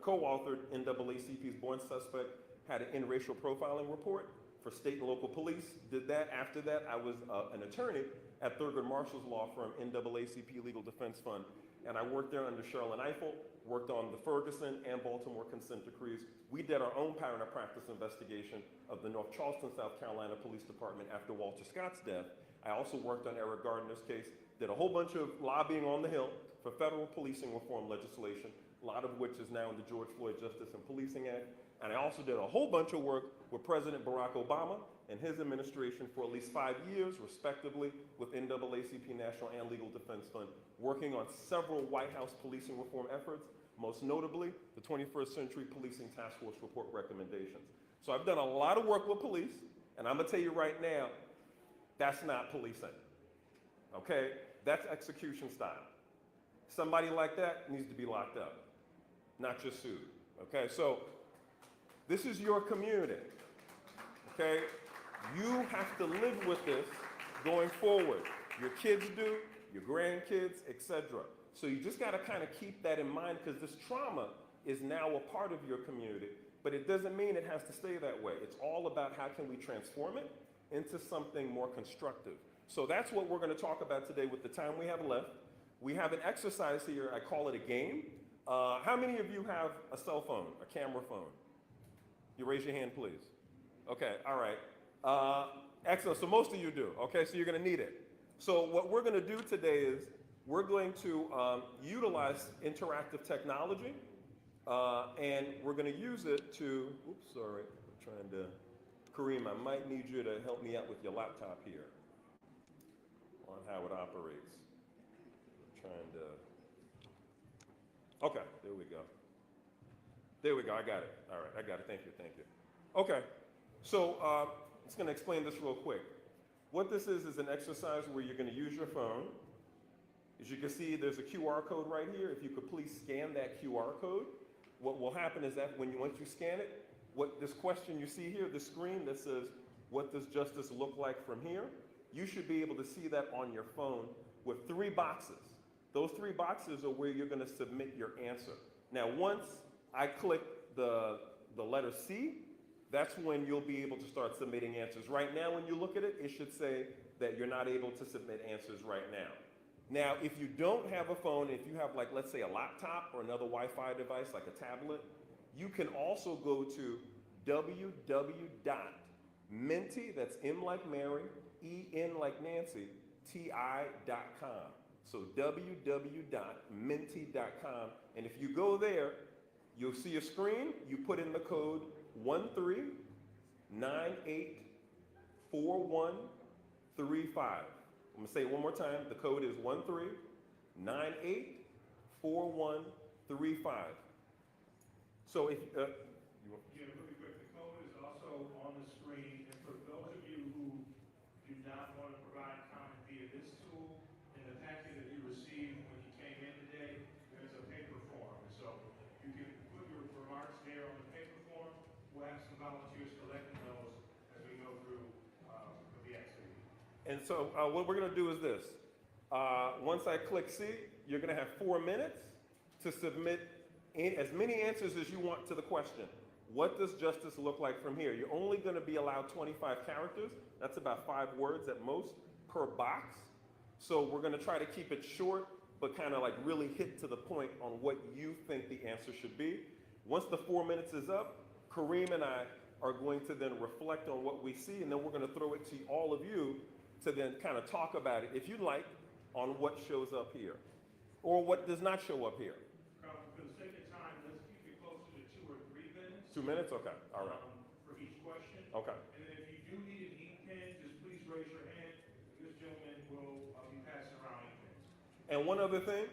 co-authored NAACP's Born Suspect, had an end racial profiling report for state and local police. Did that. After that, I was an attorney at Thurgood Marshall's law firm, NAACP Legal Defense Fund. And I worked there under Charlotte Eiffel, worked on the Ferguson and Baltimore consent decrees. We did our own pattern of practice investigation of the North Charleston, South Carolina Police Department after Walter Scott's death. I also worked on Eric Gardner's case, did a whole bunch of lobbying on the Hill for federal policing reform legislation, a lot of which is now in the George Floyd Justice and Policing Act. And I also did a whole bunch of work with President Barack Obama and his administration for at least 5 years, respectively, with NAACP National and Legal Defense Fund, working on several White House policing reform efforts, most notably the 21st Century Policing Task Force report recommendations. So I've done a lot of work with police, and I'm gonna tell you right now, that's not policing, okay? That's execution style. Somebody like that needs to be locked up, not just sued, okay? So this is your community, okay? You have to live with this going forward. Your kids do, your grandkids, etc. So you just gotta kind of keep that in mind because this trauma is now a part of your community, but it doesn't mean it has to stay that way. It's all about how can we transform it into something more constructive. So that's what we're gonna talk about today with the time we have left. We have an exercise here, I call it a game. How many of you have a cell phone, a camera phone? You raise your hand, please. Okay, all right. Excellent, so most of you do, okay, so you're gonna need it. So what we're gonna do today is we're going to utilize interactive technology and we're gonna use it to, oops, sorry, I'm trying to, Kareem, I might need you to help me out with your laptop here on how it operates. I'm trying to, okay, there we go. There we go, I got it. All right, I got it, thank you, thank you. Okay, so I'm just gonna explain this real quick. What this is an exercise where you're gonna use your phone. As you can see, there's a QR code right here. If you could please scan that QR code. What will happen is that once you scan it, what this question you see here, the screen that says, what does justice look like from here? You should be able to see that on your phone with 3 boxes. Those 3 boxes are where you're gonna submit your answer. Now, once I click the letter C, that's when you'll be able to start submitting answers. Right now, when you look at it, it should say that you're not able to submit answers right now. Now, if you don't have a phone, if you have like, let's say a laptop or another Wi-Fi device like a tablet, you can also go to www.menti, that's M like Mary, E-N like Nancy, TI.com. So www.menti.com. And if you go there, you'll see a screen, you put in the code 13984135. I'm gonna say it one more time. The code is 13984135. So if you want, Yeah, really quick, the code is also on the screen, and for those of you who do not want to provide comment via this tool, in the packet that you received when you came in today, there's a paper form. So you can put your remarks there on the paper form. We'll have some volunteers collecting those as we go through the activity. and so what we're gonna do is this. Once I click C, you're gonna have 4 minutes to submit as many answers as you want to the question. What does justice look like from here? You're only gonna be allowed 25 characters. That's about 5 words at most per box. So we're gonna try to keep it short, but kind of like really hit to the point on what you think the answer should be. Once the 4 minutes is up, Kareem and I are going to then reflect on what we see, and then we're gonna throw it to all of you to then kind of talk about it, if you'd like, on what shows up here, or what does not show up here. Carl, for the sake of time, let's keep it closer to 2 or 3 minutes. 2 minutes? Okay, all right. For each question. Okay. And then if you do need an ink pen, just please raise your hand. This gentleman will be passing around ink pens. And one other thing,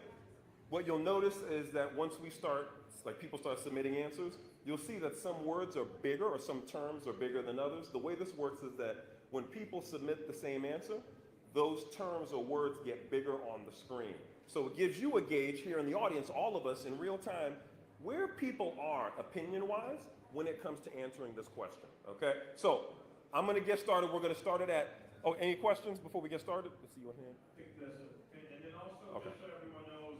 what you'll notice is that once we start, like people start submitting answers, you'll see that some words are bigger or some terms are bigger than others. The way this works is that when people submit the same answer, those terms or words get bigger on the screen. So it gives you a gauge here in the audience, all of us in real time, where people are opinion-wise when it comes to answering this question, okay? So I'm gonna get started. We're gonna start it at, oh, any questions before we get started? Let's see your hand. I think that's it. And then also, Okay. just so everyone knows,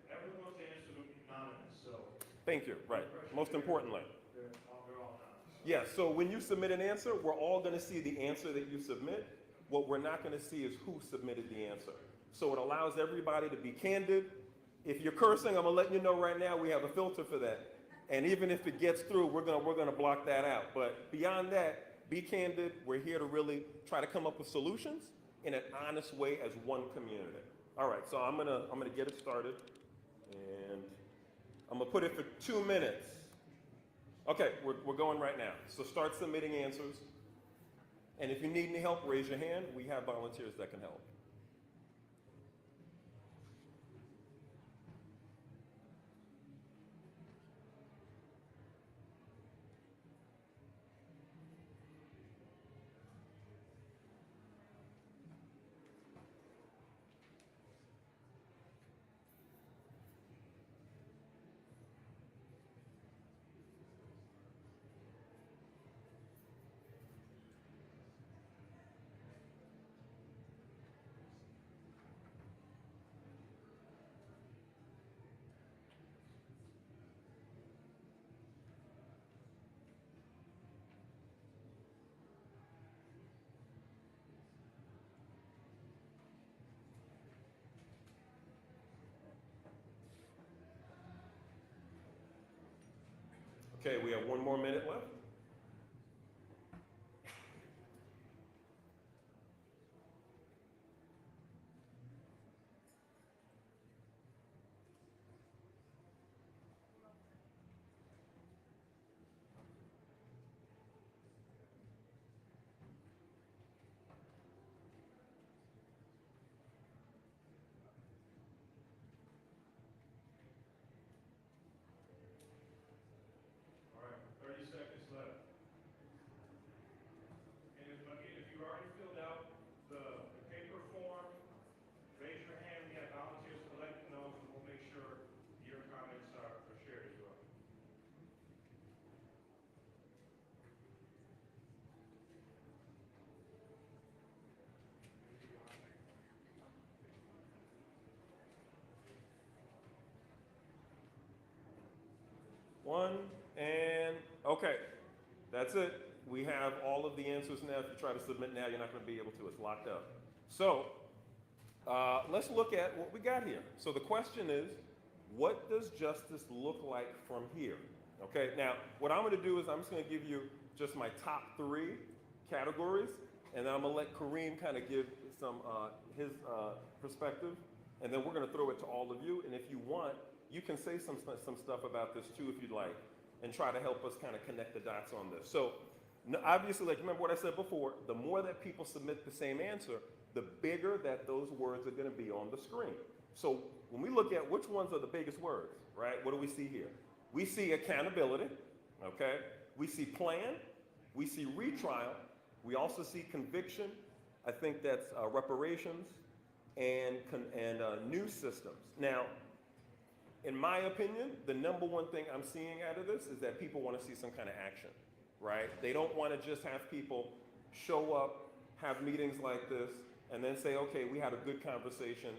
everyone's answer will be anonymous, so. Thank you, right, most importantly. They're all anonymous. Yeah, so when you submit an answer, we're all gonna see the answer that you submit. What we're not gonna see is who submitted the answer. So it allows everybody to be candid. If you're cursing, I'm gonna let you know right now, we have a filter for that. And even if it gets through, we're gonna block that out. But beyond that, be candid. We're here to really try to come up with solutions in an honest way as one community. All right, so I'm gonna get it started. And I'm gonna put it for 2 minutes. Okay, we're going right now. So start submitting answers. And if you need any help, raise your hand. We have volunteers that can help. Okay, we have 1 more minute left. All right, 30 seconds left. And if you already filled out the paper form, raise your hand. We have volunteers collecting those, and we'll make sure your comments are shared as well. One, and okay, that's it. We have all of the answers now. If you try to submit now, you're not going to be able to. It's locked up. So let's look at what we got here. So the question is, what does justice look like from here? Okay, now what I'm going to do is I'm just going to give you just my top 3 categories, and then I'm going to let Kareem kind of give some his perspective, and then we're going to throw it to all of you. And if you want, you can say some stuff about this too if you'd like, and try to help us kind of connect the dots on this. So No, obviously, like remember what I said before, the more that people submit the same answer, the bigger that those words are going to be on the screen. So when we look at which ones are the biggest words, right? What do we see here? We see accountability, okay? We see plan, we see retrial, we also see conviction. I think that's reparations and new systems. Now, in my opinion, the number one thing I'm seeing out of this is that people want to see some kind of action, right? They don't want to just have people show up, have meetings like this, and then say, okay, we had a good conversation.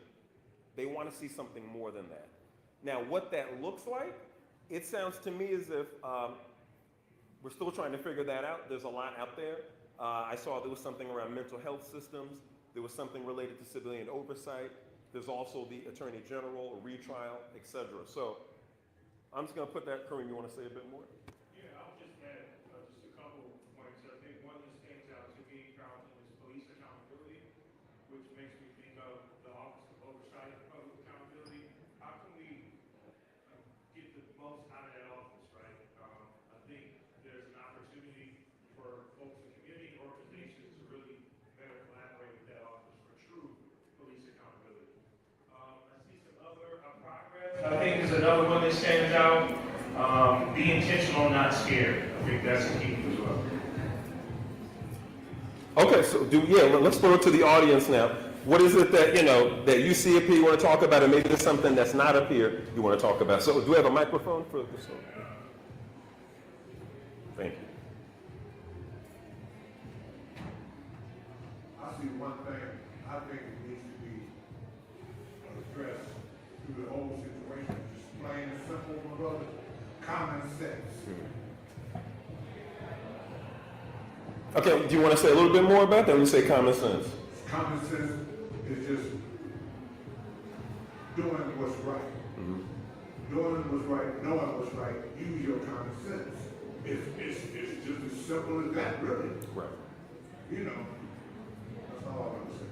They want to see something more than that. Now, what that looks like, it sounds to me as if we're still trying to figure that out. There's a lot out there. I saw there was something around mental health systems. There was something related to civilian oversight. There's also the Attorney General, a retrial, et cetera. So I'm just going to put that. Kareem, you want to say a bit more? Yeah, I'll just add just a couple of points. I think one that stands out to me, Carlton, is police accountability, which makes me think of the Office of Oversight and Public Accountability. How can we get the most out of that office, right? I think there's an opportunity for folks in community organizations to really better collaborate with that office for true police accountability. I see some other progress. I think is another one that stands out. Be intentional, not scared. I think that's a key as well. Okay, so let's throw it to the audience now. What is it that that you see up here you want to talk about, and maybe there's something that's not up here you want to talk about? So do we have a microphone for this one? Thank you. I see one thing I think it needs to be addressed through the whole situation, just plain and simple, my brother, common sense. Okay, do you want to say a little bit more about that, or you say common sense? Common sense is just doing what's right. Doing what's right, knowing what's right, use your common sense. It's just as simple as that, really. Right. You know, that's all I'm gonna say.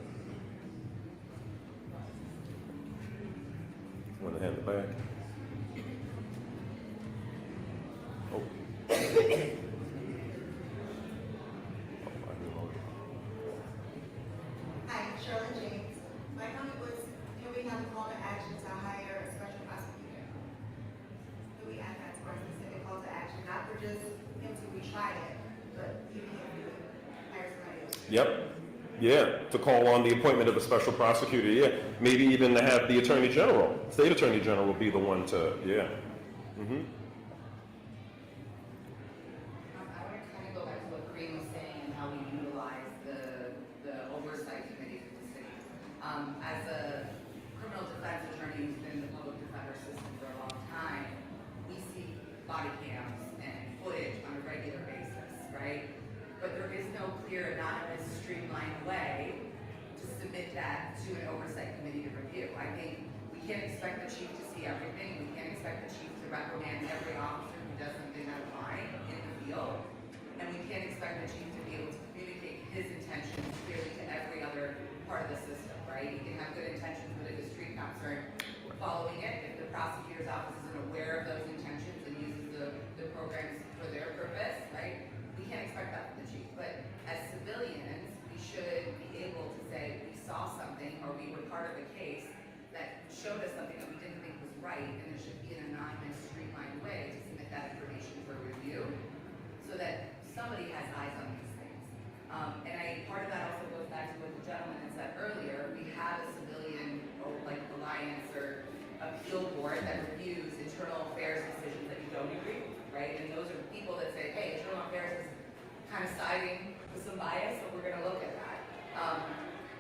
Want to hand it back? Oh. Hi, Shirley James. My comment was, can we have a call to action to hire a special prosecutor? Can we add that to our specific call to action, not for just him to retry it, but you can hire somebody else? Yep. Yeah, to call on the appointment of a special prosecutor. Yeah, maybe even to have the Attorney General, State Attorney General, be the one to. Yeah. Mm-hmm. I want to kind of go back to what Kareem was saying and how we utilize the oversight committee for the city. As a criminal defense attorney who's been in the public defender system for a long time, we see body cams and footage on a regular basis, right? But there is no clear, anonymous, streamlined way to submit that to an oversight committee to review. I think we can't expect the chief to see everything. We can't expect the chief to reprimand every officer who does something out of line in the field. And we can't expect the chief to be able to communicate his intentions clearly to every other part of the system, right? He can have good intentions, but if the street cops aren't following it, if the prosecutor's office isn't aware of those intentions and uses the programs for their purpose, right? We can't expect that from the chief. But as civilians, we should be able to say we saw something or we were part of a case that showed us something that we didn't think was right, and there should be an anonymous, streamlined way to submit that information for review so that somebody has eyes on these things. Part of that also goes back to what the gentleman had said earlier. We have a civilian alliance or appeal board that reviews internal affairs decisions that you don't agree with, right? And those are people that say, hey, internal affairs is kind of siding with some bias, so we're going to look at that.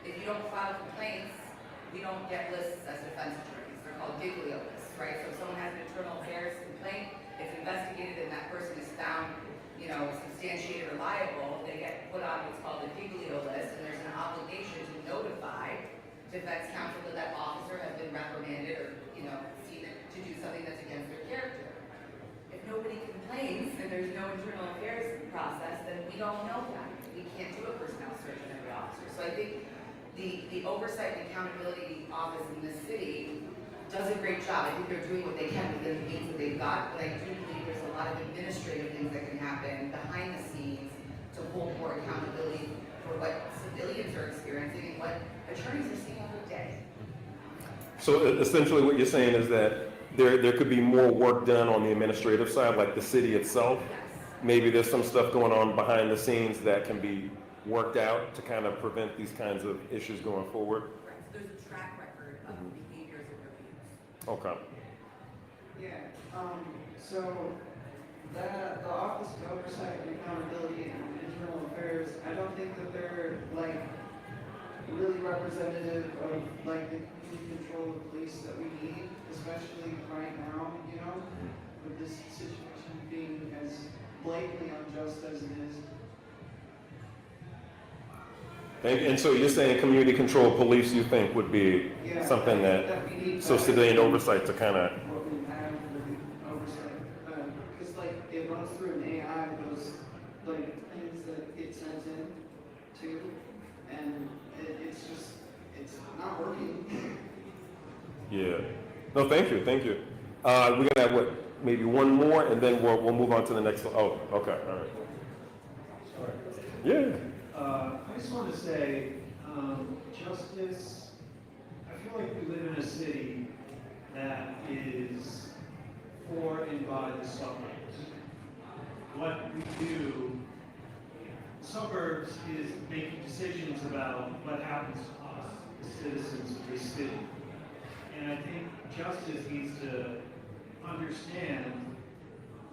If you don't file complaints, we don't get lists as defense attorneys. They're called giglio lists, right? So if someone has an internal affairs complaint, it's investigated and that person is found, substantiated or liable, they get put on what's called a giglio list, and there's an obligation to notify defense counsel that that officer has been reprimanded or, seen to do something that's against their character. If nobody complains and there's no internal affairs process, then we don't know that. We can't do a personnel search on every officer. So I think the Oversight and Accountability Office in the city does a great job. I think they're doing what they can within the means that they've got, but I do believe there's a lot of administrative things that can happen behind the scenes to hold more accountability for what civilians are experiencing and what attorneys are seeing every day. So essentially what you're saying is that there could be more work done on the administrative side, like the city itself. Maybe there's some stuff going on behind the scenes that can be worked out to kind of prevent these kinds of issues going forward. Right, so there's a track record of behaviors and reviews. Okay. Yeah, so the Office of Oversight and Accountability and Internal Affairs, I don't think that they're like really representative of like the community control of police that we need, especially right now, you know, with this situation being as blatantly unjust as it is. And so you're saying community control police you think would be something that we need so civilian oversight to kind of. What we have for the oversight, because like it runs through an AI, those like things that it sends in to, and it's not working. Yeah. No, thank you. We're gonna have what, maybe one more, and then we'll move on to the next one. Oh, okay, all right. Sorry. Yeah. I just want to say, justice, I feel like we live in a city that is for and by the suburbs. What we do, suburbs is making decisions about what happens to us, the citizens of this city. And I think justice needs to understand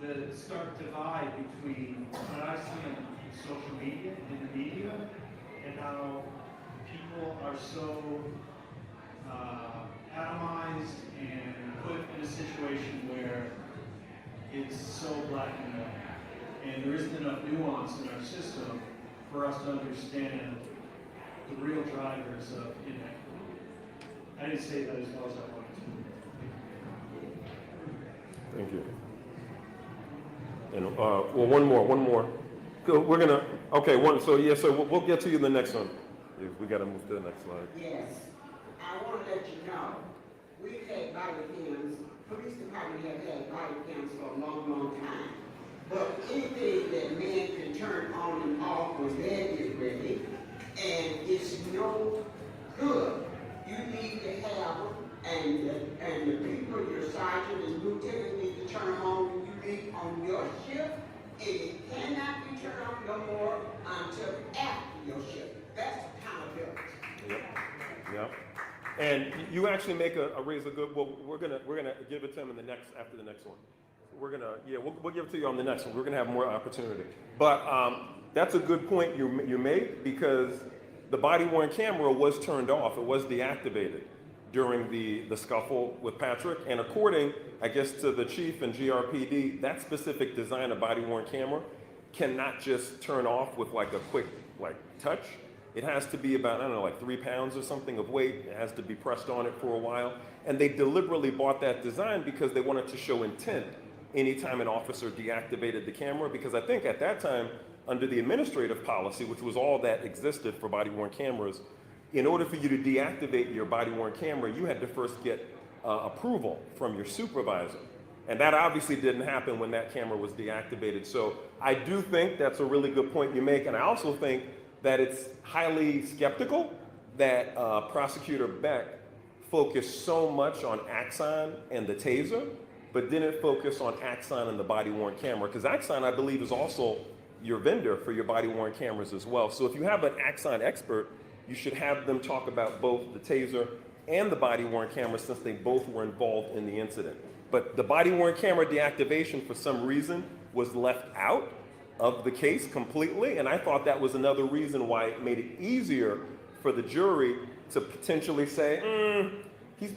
the stark divide between what I see on social media and the media and how people are so atomized and put in a situation where it's so black and white. And there isn't enough nuance in our system for us to understand the real drivers of inequity. I didn't say that as well as I wanted to. Thank you. And well, one more. Good, we're gonna. Okay, so we'll get to you in the next one. We got to move to the next slide. Yes, I want to let you know, we've had body cams, police department have had body cams for a long, long time. But anything that men can turn on and off when they get ready, and it's no good. You need to have, and the people, your sergeant and lieutenant need to turn on when you leave on your shift, and it cannot be turned on no more until after your shift. That's accountability. Yep. And you actually raise a good. Well, we're gonna give it to him after the next one. We'll give it to you on the next one. We're gonna have more opportunity. But that's a good point you made, because the body-worn camera was turned off. It was deactivated during the scuffle with Patrick. And according, I guess, to the chief and GRPD, that specific design of body-worn camera cannot just turn off with like a quick touch. It has to be about, 3 pounds or something of weight. It has to be pressed on it for a while. And they deliberately bought that design because they wanted to show intent anytime an officer deactivated the camera, because I think at that time, under the administrative policy, which was all that existed for body-worn cameras, in order for you to deactivate your body-worn camera, you had to first get approval from your supervisor. And that obviously didn't happen when that camera was deactivated. So I do think that's a really good point you make. And I also think that it's highly skeptical that Prosecutor Beck focused so much on Axon and the taser, but didn't focus on Axon and the body-worn camera. Because Axon, I believe, is also your vendor for your body-worn cameras as well. So if you have an Axon expert, you should have them talk about both the taser and the body-worn camera, since they both were involved in the incident. But the body-worn camera deactivation, for some reason, was left out of the case completely, and I thought that was another reason why it made it easier for the jury to potentially say, he's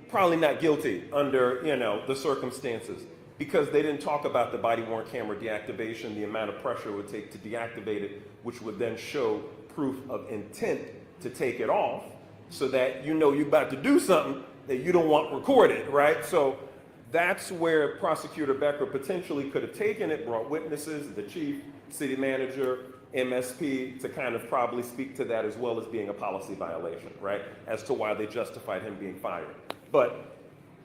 probably not guilty under, the circumstances, because they didn't talk about the body-worn camera deactivation, the amount of pressure it would take to deactivate it, which would then show proof of intent to take it off, so that you're about to do something that you don't want recorded, right? So that's where Prosecutor Becker potentially could have taken it, brought witnesses, the chief, city manager, MSP, to kind of probably speak to that as well as being a policy violation, right? As to why they justified him being fired. But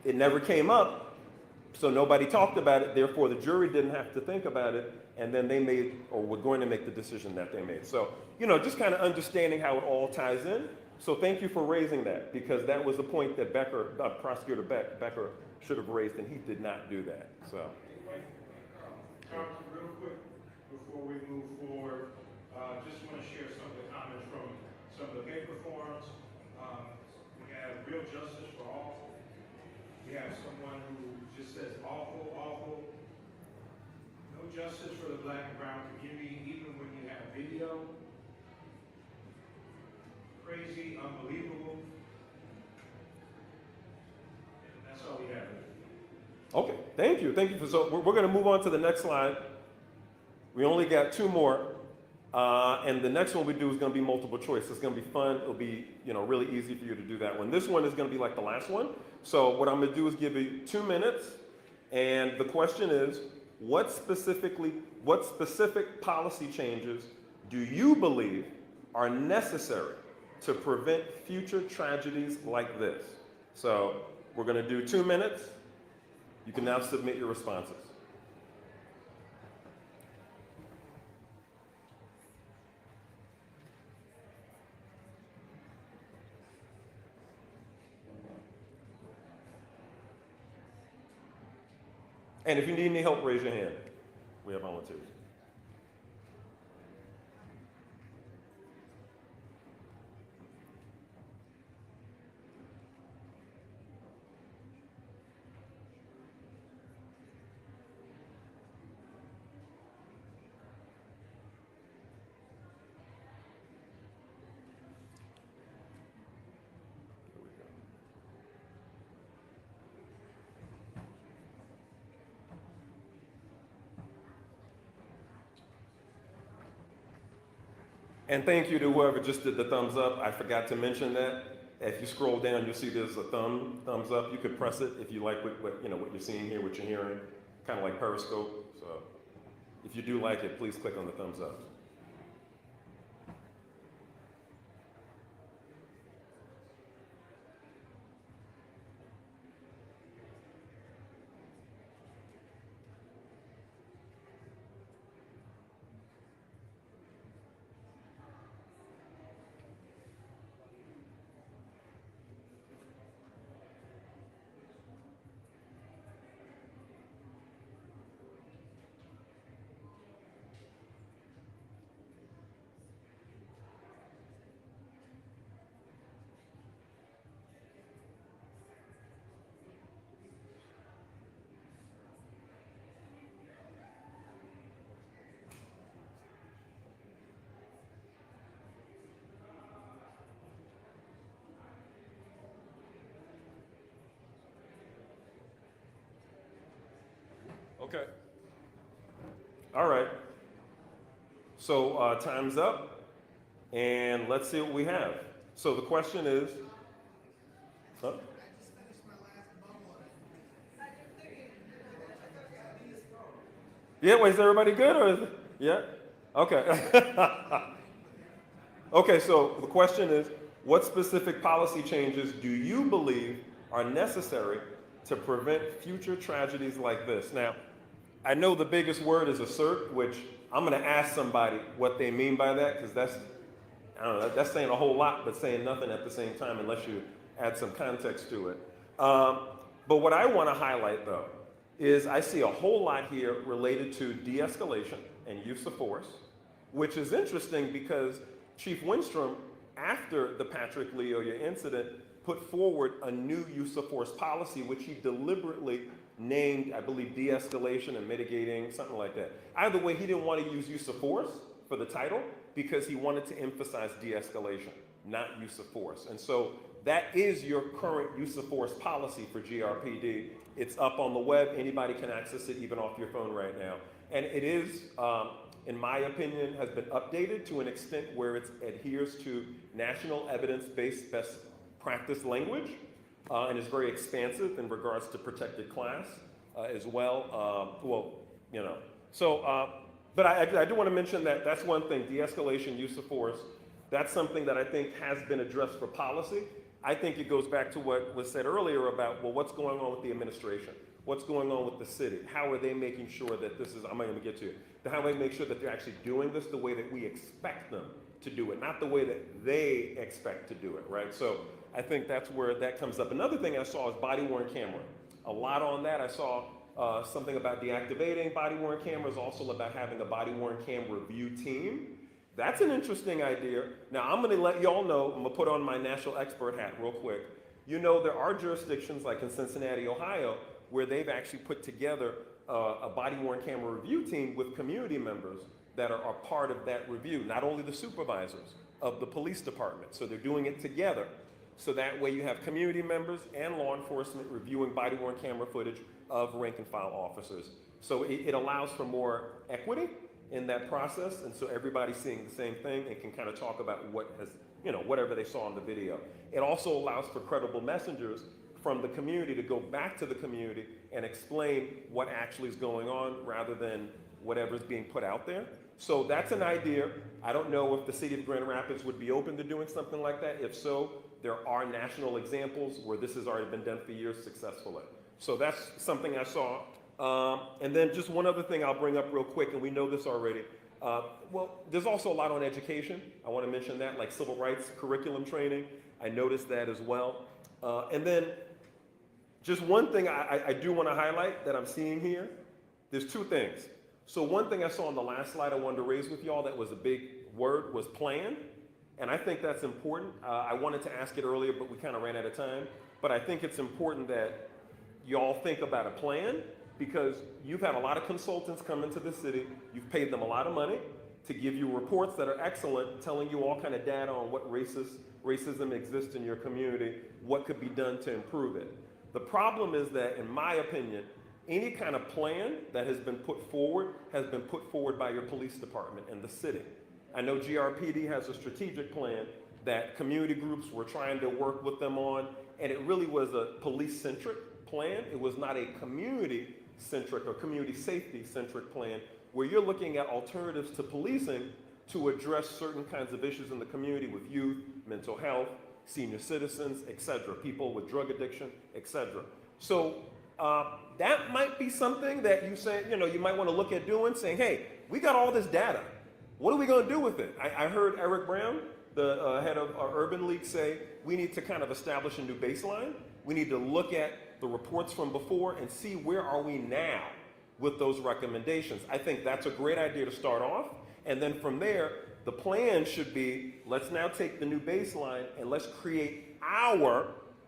it never came up, so nobody talked about it, therefore the jury didn't have to think about it, and then they made, or were going to make the decision that they made. So, just kind of understanding how it all ties in. So thank you for raising that, because that was the point that Prosecutor Becker should have raised, and he did not do that, so. Real quick, before we move forward, just want to share some of the comments from some of the paper forums. We have real justice for all. We have someone who just says awful, awful. No justice for the black and brown community, even when you have video. Crazy, unbelievable. And that's all we have. Okay, thank you. So we're going to move on to the next slide. We only got 2 more, and the next one we do is going to be multiple choice. It's going to be fun. It'll be, really easy for you to do that one. This one is going to be like the last one. So what I'm going to do is give you 2 minutes, and the question is, what specific policy changes do you believe are necessary to prevent future tragedies like this? So we're going to do 2 minutes. You can now submit your responses. And if you need any help, raise your hand. We have volunteers. And thank you to whoever just did the thumbs up. I forgot to mention that. If you scroll down, you'll see there's a thumbs up. You could press it if you like what you're seeing here, what you're hearing, kind of like Periscope. So if you do like it, please click on the thumbs up. Okay. All right. So time's up, and let's see what we have. So the question is, huh? Yeah, wait, is everybody good, or is it, yeah? Okay. Okay, so the question is, what specific policy changes do you believe are necessary to prevent future tragedies like this? Now, I know the biggest word is assert, which I'm going to ask somebody what they mean by that, because that's saying a whole lot, but saying nothing at the same time unless you add some context to it. But what I want to highlight, though, is I see a whole lot here related to de-escalation and use of force, which is interesting because Chief Winstrom, after the Patrick Lyoya incident, put forward a new use of force policy, which he deliberately named, I believe, de-escalation and mitigating, something like that. Either way, he didn't want to use of force for the title because he wanted to emphasize de-escalation, not use of force. And so that is your current use of force policy for GRPD. It's up on the web. Anybody can access it even off your phone right now. And it is, in my opinion, has been updated to an extent where it adheres to national evidence-based best practice language. And is very expansive in regards to protected class as well. But I do want to mention that that's one thing, de-escalation, use of force, that's something that I think has been addressed for policy. I think it goes back to what was said earlier about, well, what's going on with the administration? what's going on with the city? How are they making sure that this is, I'm not gonna get to it, how do they make sure that they're actually doing this the way that we expect them to do it, not the way that they expect to do it, right? So I think that's where that comes up. Another thing I saw is body-worn camera. A lot on that. I saw something about deactivating body-worn cameras, also about having a body-worn camera review team. That's an interesting idea. Now, I'm going to let y'all know, I'm going to put on my national expert hat real quick. You know, there are jurisdictions like in Cincinnati, Ohio, where they've actually put together a body-worn camera review team with community members that are part of that review, not only the supervisors of the police department. So they're doing it together. So that way you have community members and law enforcement reviewing body-worn camera footage of rank and file officers. So it allows for more equity in that process, and so everybody's seeing the same thing and can kind of talk about what has, you know, whatever they saw in the video. It also allows for credible messengers from the community to go back to the community and explain what actually is going on rather than whatever's being put out there. So that's an idea. I don't know if the city of Grand Rapids would be open to doing something like that. If so, there are national examples where this has already been done for years successfully. So that's something I saw. And then just one other thing I'll bring up real quick, and we know this already. Well, there's also a lot on education. I want to mention that, like civil rights curriculum training. I noticed that as well. And then just one thing I do want to highlight that I'm seeing here. There's two things. So one thing I saw on the last slide I wanted to raise with y'all that was a big word was plan. And I think that's important. I wanted to ask it earlier, but we kind of ran out of time. But I think it's important that y'all think about a plan, because you've had a lot of consultants come into the city. You've paid them a lot of money to give you reports that are excellent, telling you all kind of data on what racism exists in your community, what could be done to improve it. The problem is that, in my opinion, any kind of plan that has been put forward by your police department and the city. I know GRPD has a strategic plan that community groups were trying to work with them on, and it really was a police-centric plan. It was not a community-centric or community safety-centric plan where you're looking at alternatives to policing to address certain kinds of issues in the community with youth, mental health, senior citizens, etc., people with drug addiction, etc. So that might be something that you say, you know, you might want to look at doing, saying, hey, we got all this data. What are we going to do with it? I heard Eric Brown, the head of our Urban League, say we need to kind of establish a new baseline. We need to look at the reports from before and see where are we now with those recommendations. I think that's a great idea to start off. And then from there, the plan should be, let's now take the new baseline and let's create our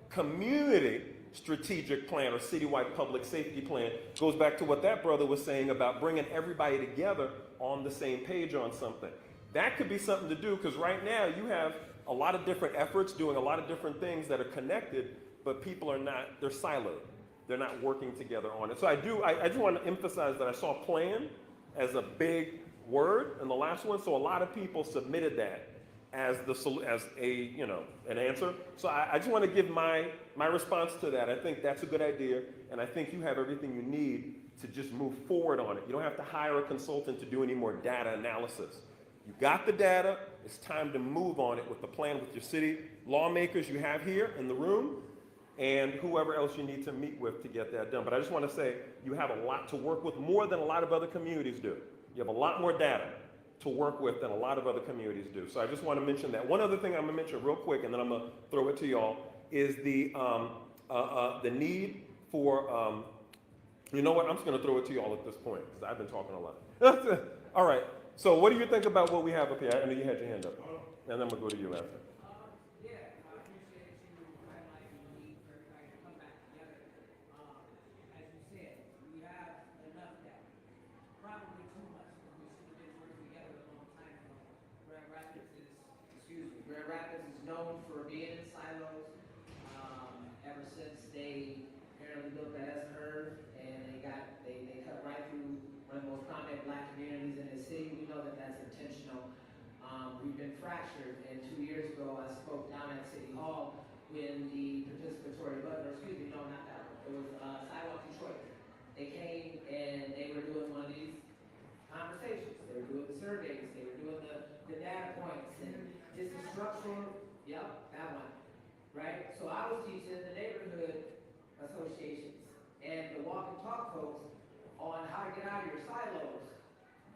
community strategic plan or citywide public safety plan. Goes back to what that brother was saying about bringing everybody together on the same page on something. That could be something to do, because right now you have a lot of different efforts doing a lot of different things that are connected, but people are not, they're siloed. They're not working together on it. So I just want to emphasize that I saw plan as a big word in the last one. So a lot of people submitted that as an answer. So I just want to give my response to that. I think that's a good idea, and I think you have everything you need to just move forward on it. You don't have to hire a consultant to do any more data analysis. You got the data. It's time to move on it with the plan with your city lawmakers you have here in the room, and whoever else you need to meet with to get that done. But I just want to say you have a lot to work with, more than a lot of other communities do. You have a lot more data to work with than a lot of other communities do. So I just want to mention that. One other thing I'm going to mention real quick, and then I'm going to throw it to y'all, is the need for, you know what, I'm just going to throw it to y'all at this point, because I've been talking a lot. All right, so what do you think about what we have up here? I know you had your hand up, and then we'll go to you after. Grand Rapids is known for being in silos ever since they apparently built that S-curve, and they cut right through one of the most prominent black communities in the city. We know that that's intentional. We've been fractured, and 2 years ago I spoke down at City Hall when the participatory, no, not that one. It was Sidewalk Detroit. They came and they were doing one of these conversations. They were doing the surveys. They were doing the data points. And this is structural, yep, that one, right? So I was teaching the neighborhood associations and the walk and talk folks on how to get out of your silos.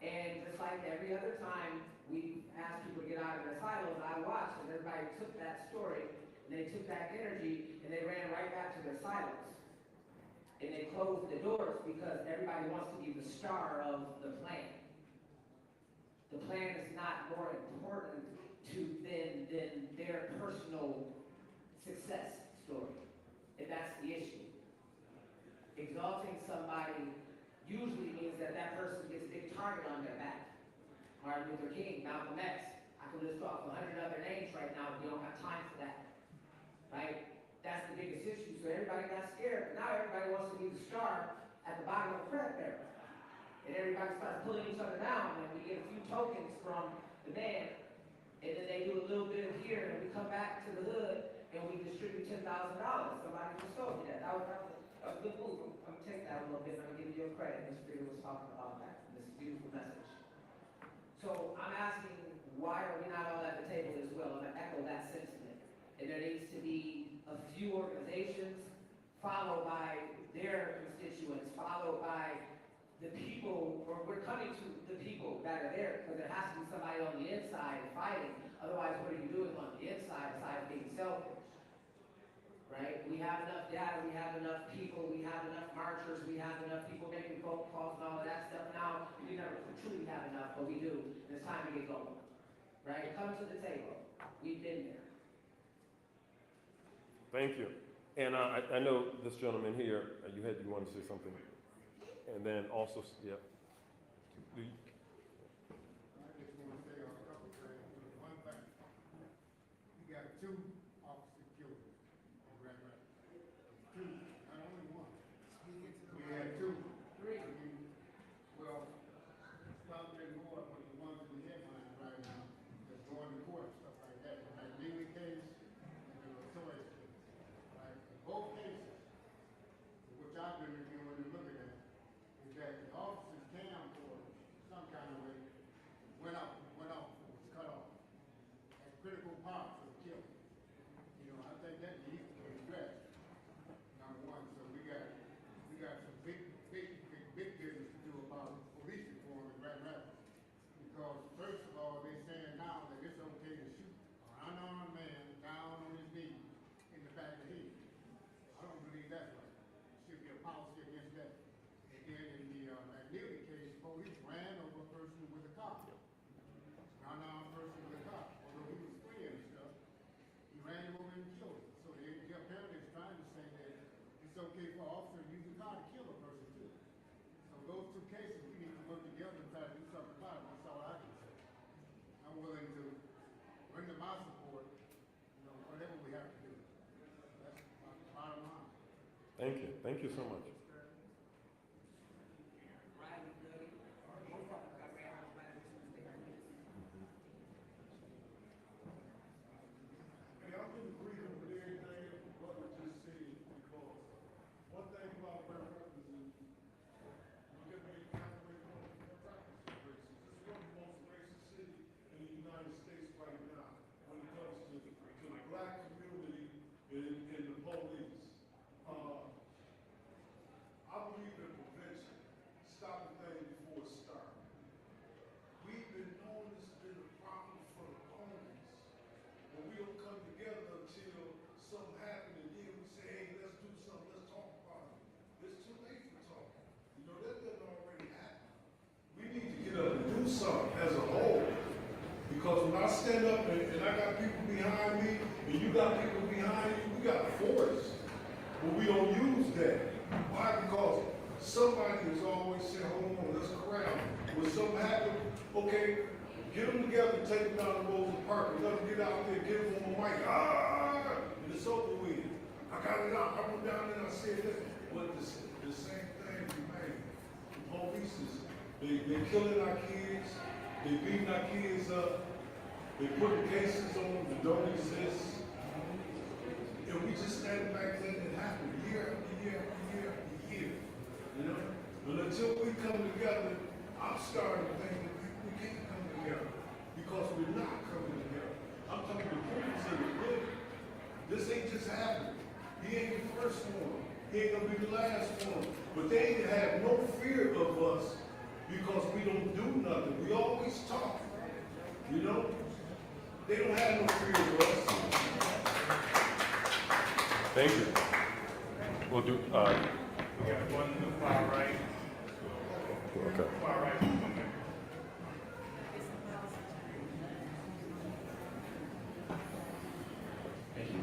And just like every other time we asked people to get out of their silos, I watched and everybody took that story and they took that energy and they ran right back to their silos. And they closed the doors because everybody wants to be the star of the plan. The plan is not more important than their personal success story. And that's the issue. Exalting somebody usually means that that person gets a big target on their back. Martin Luther King, Malcolm X. I could list off 100 other names right now, but we don't have time for that. Right? That's the biggest issue. So everybody got scared, but now everybody wants to be the star at the bottom of the credit barrel. And everybody starts pulling each other down, and we get a few tokens from the man, and then they do a little bit of here, and we come back to the hood, and we distribute $10,000. Somebody just told me that. That was a good move. I'm gonna take that a little bit, and I'm gonna give you a credit. Ms. Freeman was talking about that, this beautiful message. So I'm asking, why are we not all at the table as well? And I echo that sentiment. And there needs to be a few organizations, followed by their constituents, followed by the people, or we're coming to the people that are there, because there has to be somebody on the inside fighting. Otherwise, what are you doing on the inside aside of being selfish? Right? We have enough data, we have enough people, we have enough marchers, we have enough people making phone calls and all of that stuff. Now, we never truly have enough, but we do. And it's time to get going. Right? Come to the table. We've been there. Thank you. And I know this gentleman here, you wanted to say something. And then also, yeah. I just want to say a couple things. One thing, we got 2 officers killed in Grand Rapids. 2, not only 1. We had 2. 3. Well, probably more than the ones in the headlines right now that's going to court and stuff like that. Like the Lyoya case and the Lyoya case. Right? In both cases, which I've been reviewing and looking at, is that the officers' camcorder, some kind of way, went off, was cut off at critical parts of the killing. You know, I think that needs to be addressed. Number one, so we got some big business to do about police reform in Grand Rapids. Because first of all, they're saying now that it's okay to shoot an unarmed man down on his knee in the back of the head. I don't believe that's right. There should be a policy against that. And then in the Lyoya case, police ran over a person with a car. An unarmed person with a car. Although he was free and stuff, he ran him over and killed him. So they apparently is trying to say that it's okay for an officer to use a car to kill a person too. So those 2 cases, we need to work together and try to do something about it. That's all I can say. I'm willing to bring to my support, you know, whatever we have to do. That's my bottom line. Thank you. Thank you so much. And I'm in agreement with everything what we just said, because one thing about Grand Rapids is you can make calculate one of the practice races. It's one of the most racist cities in the United States right now when it comes to the black community and the police. I believe in prevention, stopping things before it starts. We've been knowing this has been a problem for the homies. But we don't come together until something happens, and then we say, hey, let's do something, let's talk about it. It's too late for talking. You know, that doesn't already happen. We need to get up and do something as a whole. Because when I stand up and I got people behind me, and you got people behind you, we got a force. But we don't use that. Why? Because somebody has always said, hold on, let's corral. When something happens, okay, get them together, take them down the Rosa Park, and let them get out there, get them on the mic, and it's over with. I got it out, I went down there and I said this. But the same thing remains. The police they killing our kids, they beating our kids up, they putting cases on them that don't exist. And we just stand back letting it happen year after year after year after year. You know? But until we come together, I'm starting to think that we can't come together because we're not coming together. I'm talking to the police in the building. This ain't just happening. He ain't the first one. He ain't gonna be the last one. But they have no fear of us because we don't do nothing. We always talk, you know? They don't have no fear of us. Thank you. We'll do, We got one to the far right. okay. Far right. Thank you.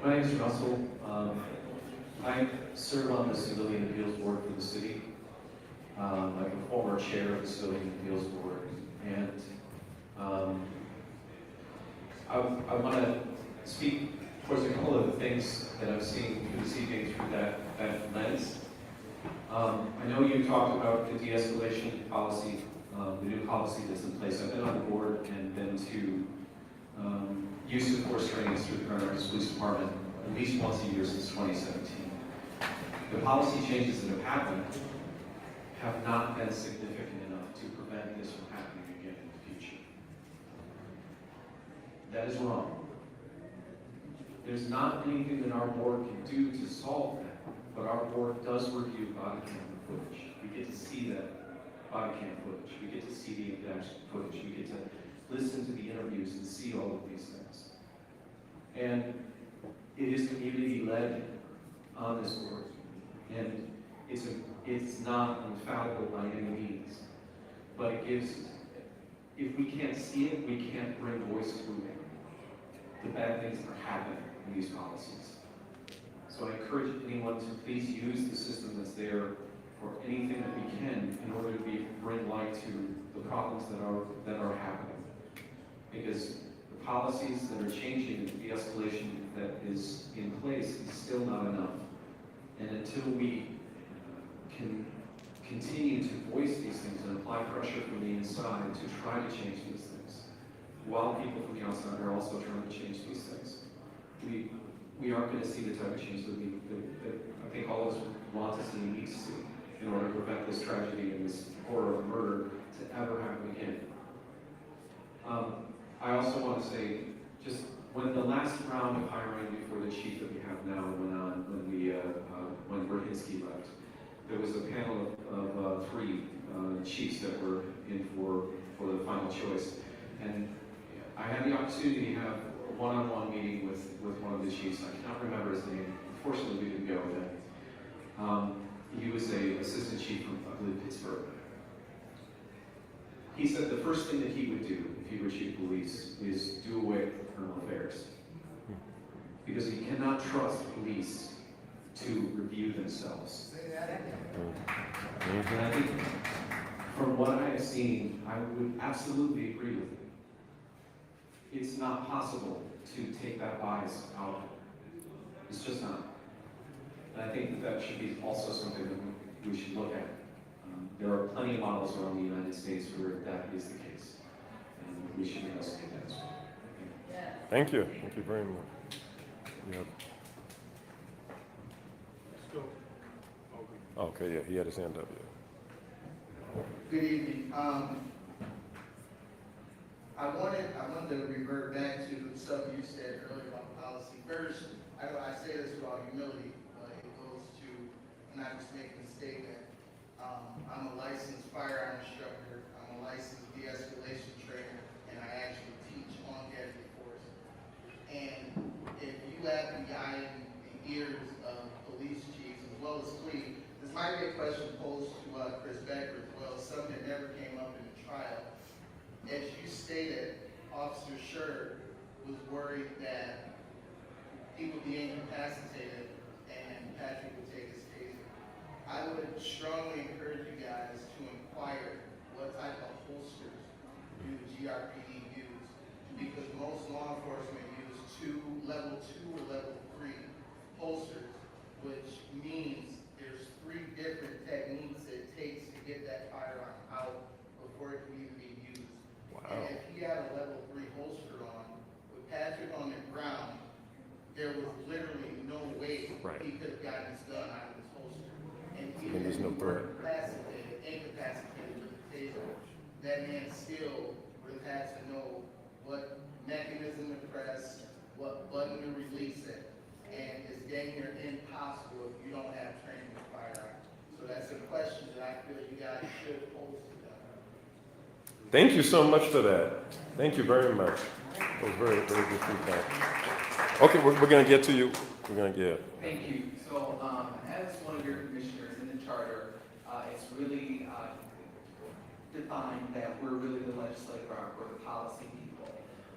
My name is Russell. I serve on the Civilian Appeals Board for the city. I'm a former chair of the Civilian Appeals Board. And I want to speak towards a couple of the things that I've seen through this evening through that lens. I know you talked about the de-escalation policy, the new policy that's in place. I've been on the board and been to use of force trainings through the Grand Rapids Police Department at least once a year since 2017. The policy changes that have happened have not been significant enough to prevent this from happening again in the future. That is wrong. There's not anything that our board can do to solve that, but our board does review body camera footage. We get to see that body cam footage. We get to see the in-depth footage. We get to listen to the interviews and see all of these things. And it is community-led on this board. And it's not infallible by any means. But it gives, if we can't see it, we can't bring voice to it. The bad things that are happening in these policies. So I encourage anyone to please use the system that's there for anything that we can in order to bring light to the problems that are happening. Because the policies that are changing and the de-escalation that is in place is still not enough. And until we can continue to voice these things and apply pressure from the inside to try to change these things, while people from the outside are also trying to change these things, we aren't going to see the type of change that I think all of us want to see and need to see in order to prevent this tragedy and this horror of murder to ever happen again. I also want to say, just when the last round of hiring before the chief that we have now went on, when Brzezinski left, there was a panel of three chiefs that were in for the final choice. And I had the opportunity to have a one-on-one meeting with one of the chiefs. I cannot remember his name. Unfortunately, we didn't go with him. He was an assistant chief from, I believe, Pittsburgh. He said the first thing that he would do if he were chief of police is do away with criminal affairs. Because he cannot trust police to review themselves. And I think from what I have seen, I would absolutely agree with him. It's not possible to take that bias out of it. It's just not. And I think that should be also something that we should look at. There are plenty of models around the United States where that is the case. And we should investigate that as well. Thank you. Thank you very much. Yep. Let's go. Okay, yeah, he had his hand up, yeah. Good evening. I wanted to revert back to something you said earlier about policy. First, I say this with all humility, but it goes to, and I just making a statement. I'm a licensed firearm instructor. I'm a licensed de-escalation trainer, and I actually teach on deadly force. And if you have the eye and the ears of police chiefs as well as police, this might be a question posed to Chris Becker as well, something that never came up in the trial. As you stated, Officer Schurr was worried that he would be incapacitated and Patrick would take his taser. I would strongly encourage you guys to inquire what type of holsters do the GRPD use, because most law enforcement use level 2 or level 3 holsters, which means there's 3 different techniques it takes to get that firearm out before it can even be used. Wow. And if he had a level 3 holster on, with Patrick on the ground, there was literally no way he could have gotten his gun out of his holster. And even if he were incapacitated with the taser, that man still would have had to know what mechanism to press, what button to release it, and is dang near impossible if you don't have training with firearms. So that's a question that I feel you guys should pose to them. Thank you so much for that. Thank you very much. That was very, very good feedback. Okay, we're going to get to you. We're going to get. Thank you. So, as one of your commissioners in the charter, it's really defined that we're really the legislative arm, we're the policy people.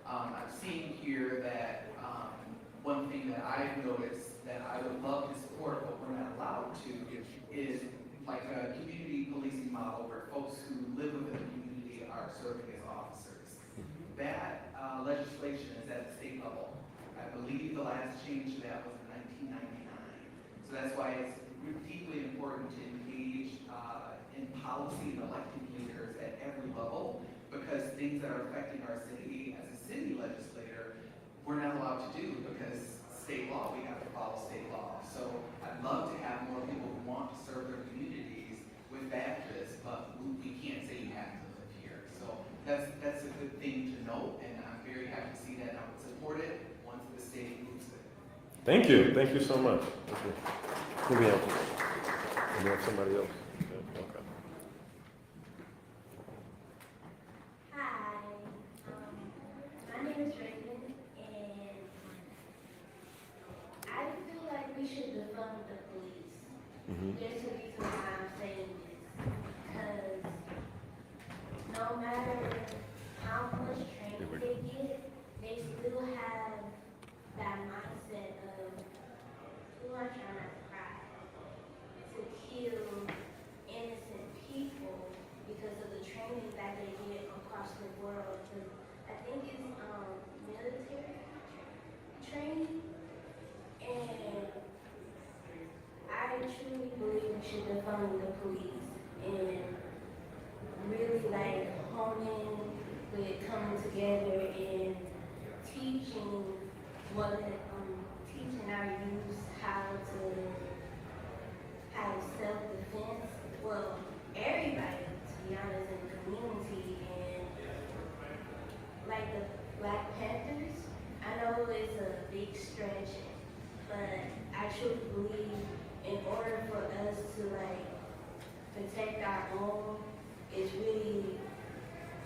I've seen here that one thing that I've noticed that I would love to support, but we're not allowed to, is like a community policing model where folks who live within the community are serving as officers. That legislation is at the state level. I believe the last change to that was in 1999. So that's why it's deeply important to engage in policy and elected leaders at every level, because things that are affecting our city as a city legislator, we're not allowed to do because state law, we have to follow state law. So I'd love to have more people who want to serve their communities with badges, but we can't say you have to live here. So that's a good thing to note, and I'm very happy to see that, and I would support it once the state moves it. Thank you. Thank you so much. Thank you. Who we have? Do we have somebody else? Yeah, okay. Hi, my name is Raven, and I feel like we should defund the police. There's a reason why I'm saying this, because no matter how much training they get, they still have that mindset of, who are trying not to cry, to kill innocent people because of the training that they get across the world. Because I think it's military training, and I truly believe we should defund the police and really like hone in with coming together and teaching teaching our youth how to have self-defense. Well, everybody, to be honest, in the community, and like the Black Panthers, I know it's a big stretch, but I truly believe in order for us to like protect our own, is really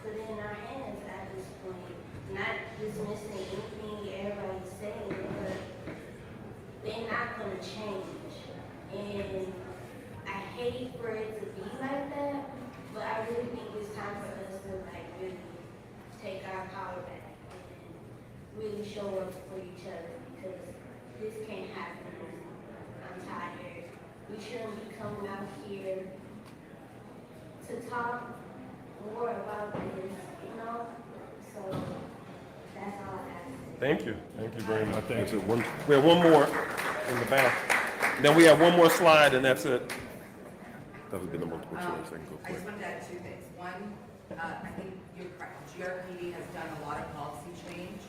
put in our hands at this point. Not dismissing anything everybody's saying, but they're not gonna change. And I hate for it to be like that, but I really think it's time for us to like really take our power back and really show up for each other, because this can't happen. I'm tired. We shouldn't be coming out here to talk more about this, you know? So that's all I have to say. Thank you. Thank you very much. That's it. We have one more in the back. Then we have one more slide, and that's it. That would be the multiple choice. I can go I quick. just wanted to add two things. One, I think you're correct. GRPD has done a lot of policy change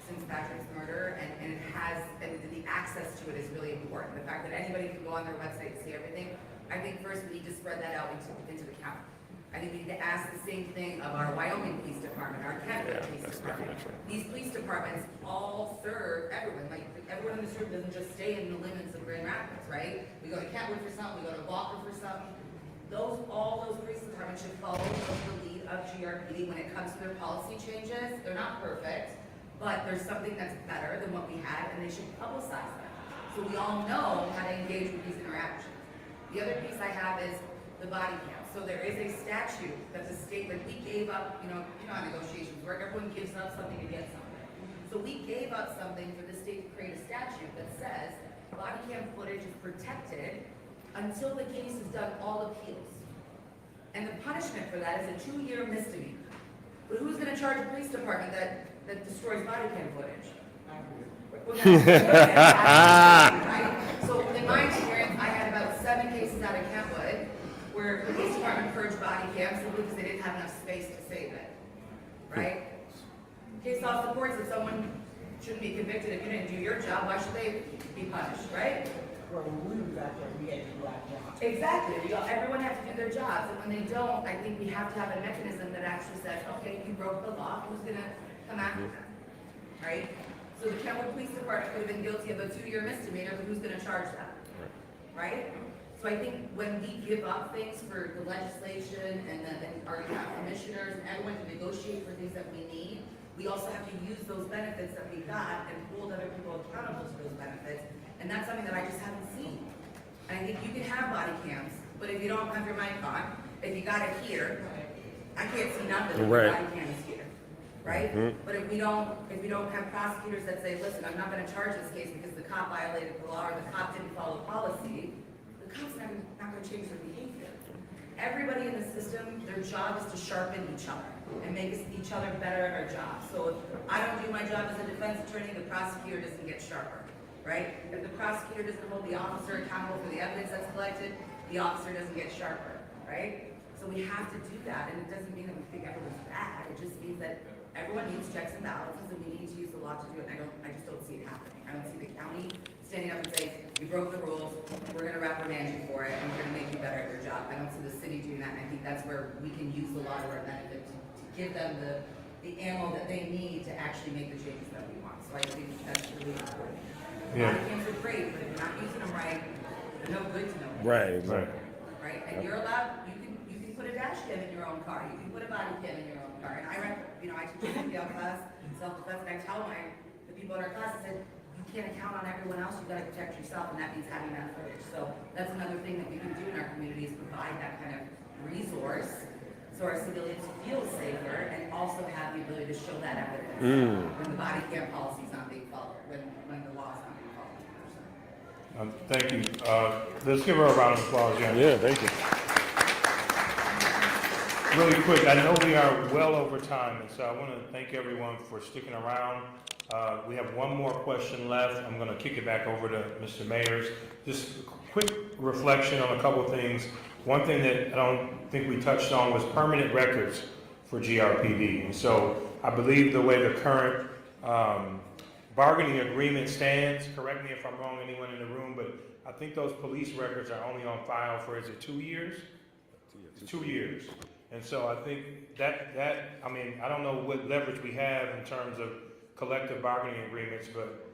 since Patrick's murder, and it has, and the access to it is really important. The fact that anybody can go on their website and see everything, I think first we need to spread that out into the county. I think we need to ask the same thing of our Wyoming Police Department, our Kentwood Police Department. These police departments all serve everyone. Like, everyone in this room doesn't just stay in the limits of Grand Rapids, right? We go to Kentwood for something, we go to Walker for something. All those police departments should follow the lead of GRPD when it comes to their policy changes. They're not perfect, but there's something that's better than what we had, and they should publicize them, so we all know how to engage with these interactions. The other piece I have is the body cam. So there is a statute that the state, like we gave up, you know how negotiations work, everyone gives up something to get something. So we gave up something for the state to create a statute that says body cam footage is protected until the case has done all appeals. And the punishment for that is a 2-year misdemeanor. But who's gonna charge a police department that destroys body cam footage? Right? So in my experience, I had about 7 cases out of Kentwood where the police department purged body cams simply because they didn't have enough space to save it, right? Case law supports that someone shouldn't be convicted if you didn't do your job. Why should they be punished, right? Well, when we was out there, we had to do our job. Exactly. Everyone has to do their jobs, and when they don't, I think we have to have a mechanism that actually says, okay, you broke the law, who's gonna come after them, right? So the Kentwood Police Department could have been guilty of a 2-year misdemeanor, but who's gonna charge that? Right? So I think when we give up things for the legislation and our commissioners and everyone to negotiate for things that we need, we also have to use those benefits that we got and hold other people accountable to those benefits. And that's something that I just haven't seen. And I think you can have body cams, but if you don't have your mic on, if you got it here, I can't see nothing if your body cam is here, right? But if we don't have prosecutors that say, listen, I'm not gonna charge this case because the cop violated the law or the cop didn't follow policy, the cop's not gonna change their behavior. Everybody in the system, their job is to sharpen each other and make each other better at our job. So if I don't do my job as a defense attorney, the prosecutor doesn't get sharper, right? If the prosecutor doesn't hold the officer accountable for the evidence that's collected, the officer doesn't get sharper, right? So we have to do that, and it doesn't mean that we think everyone's bad. It just means that everyone needs checks and balances, and we need to use the law to do it. And I just don't see it happening. I don't see the county standing up and saying, you broke the rules, we're gonna reprimand you for it, and we're gonna make you better at your job. I don't see the city doing that, and I think that's where we can use the law to our benefit to give them the ammo that they need to actually make the changes that we want. So I think that's really important. Body cams are great, but if you're not using them right, they're no good to nobody. Right? And you're allowed, you can put a dash cam in your own car, you can put a body cam in your own car. And I teach a CPL class, self-defense, and I tell the people in our class, I said, you can't count on everyone else, you gotta protect yourself, and that means having that footage. So that's another thing that we can do in our community is provide that kind of resource so our civilians feel safer and also have the ability to show that evidence when the body cam policy is not being followed, when the law is not being followed. Thank you. Let's give her a round of applause. Yeah, thank you. Really quick, I know we are well over time, and so I want to thank everyone for sticking around. We have one more question left. I'm going to kick it back over to Mr. Mayers. Just a quick reflection on a couple of things. One thing that I don't think we touched on was permanent records for GRPD. And so I believe the way the current bargaining agreement stands, correct me if I'm wrong, anyone in the room, but I think those police records are only on file for, is it 2 years? 2 years. And so I think that I mean, I don't know what leverage we have in terms of collective bargaining agreements, but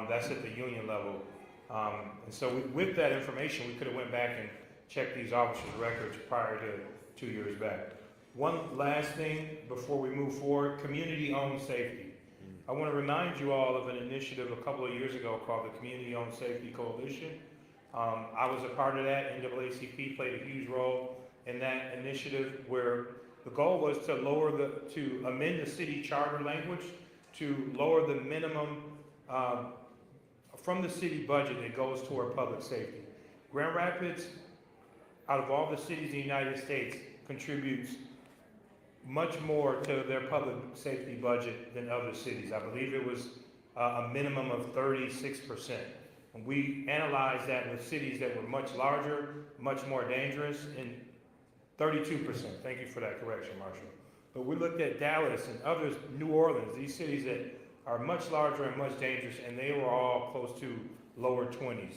that's at the union level. And so with that information, we could have went back and checked these officers' records prior to 2 years back. One last thing before we move forward, community-owned safety. I want to remind you all of an initiative a couple of years ago called the Community-Owned Safety Coalition. I was a part of that. NAACP played a huge role in that initiative, where the goal was to amend the city charter language to lower the minimum from the city budget that goes toward public safety. Grand Rapids, out of all the cities in the United States, contributes much more to their public safety budget than other cities. I believe it was a minimum of 36%. And we analyzed that with cities that were much larger, much more dangerous, and 32%. Thank you for that correction, Marshall. But we looked at Dallas and others, New Orleans, these cities that are much larger and much dangerous, and they were all close to lower 20s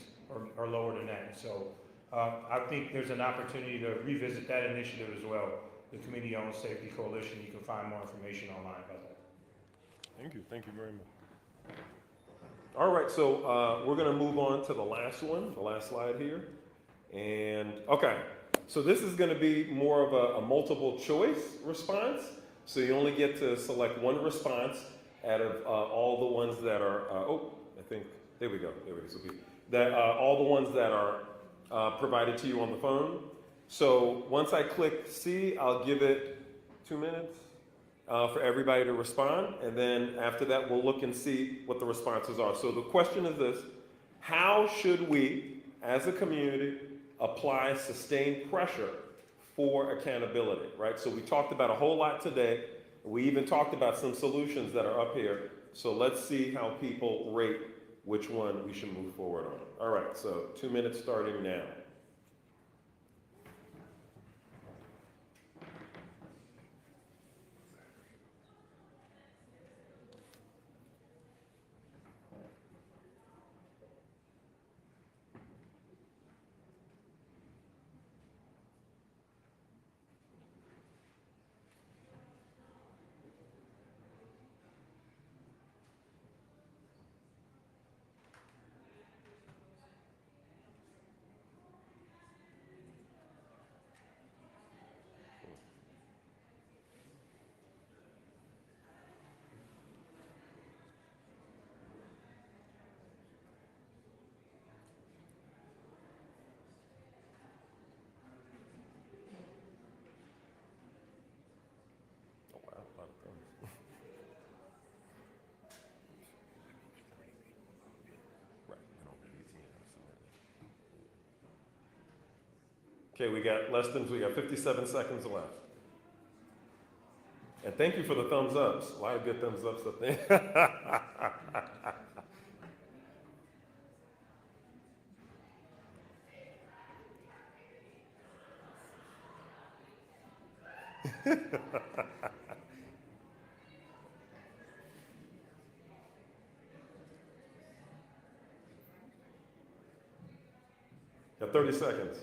or lower than that. So I think there's an opportunity to revisit that initiative as well, the Community-Owned Safety Coalition. You can find more information online about that. Thank you very much. All right, so we're gonna move on to the last one, the last slide here. And, okay, so this is gonna be more of a multiple choice response. So you only get to select one response out of all the ones that are, there we go. So all the ones that are provided to you on the phone. So once I click C, I'll give it 2 minutes for everybody to respond. And then after that, we'll look and see what the responses are. So the question is this: how should we, as a community, apply sustained pressure for accountability, right? So we talked about a whole lot today. We even talked about some solutions that are up here. So let's see how people rate which one we should move forward on. All right, so 2 minutes starting now. Okay, we got 57 seconds left. And thank you for the thumbs ups. A lot of good thumbs ups up there. Got 30 seconds.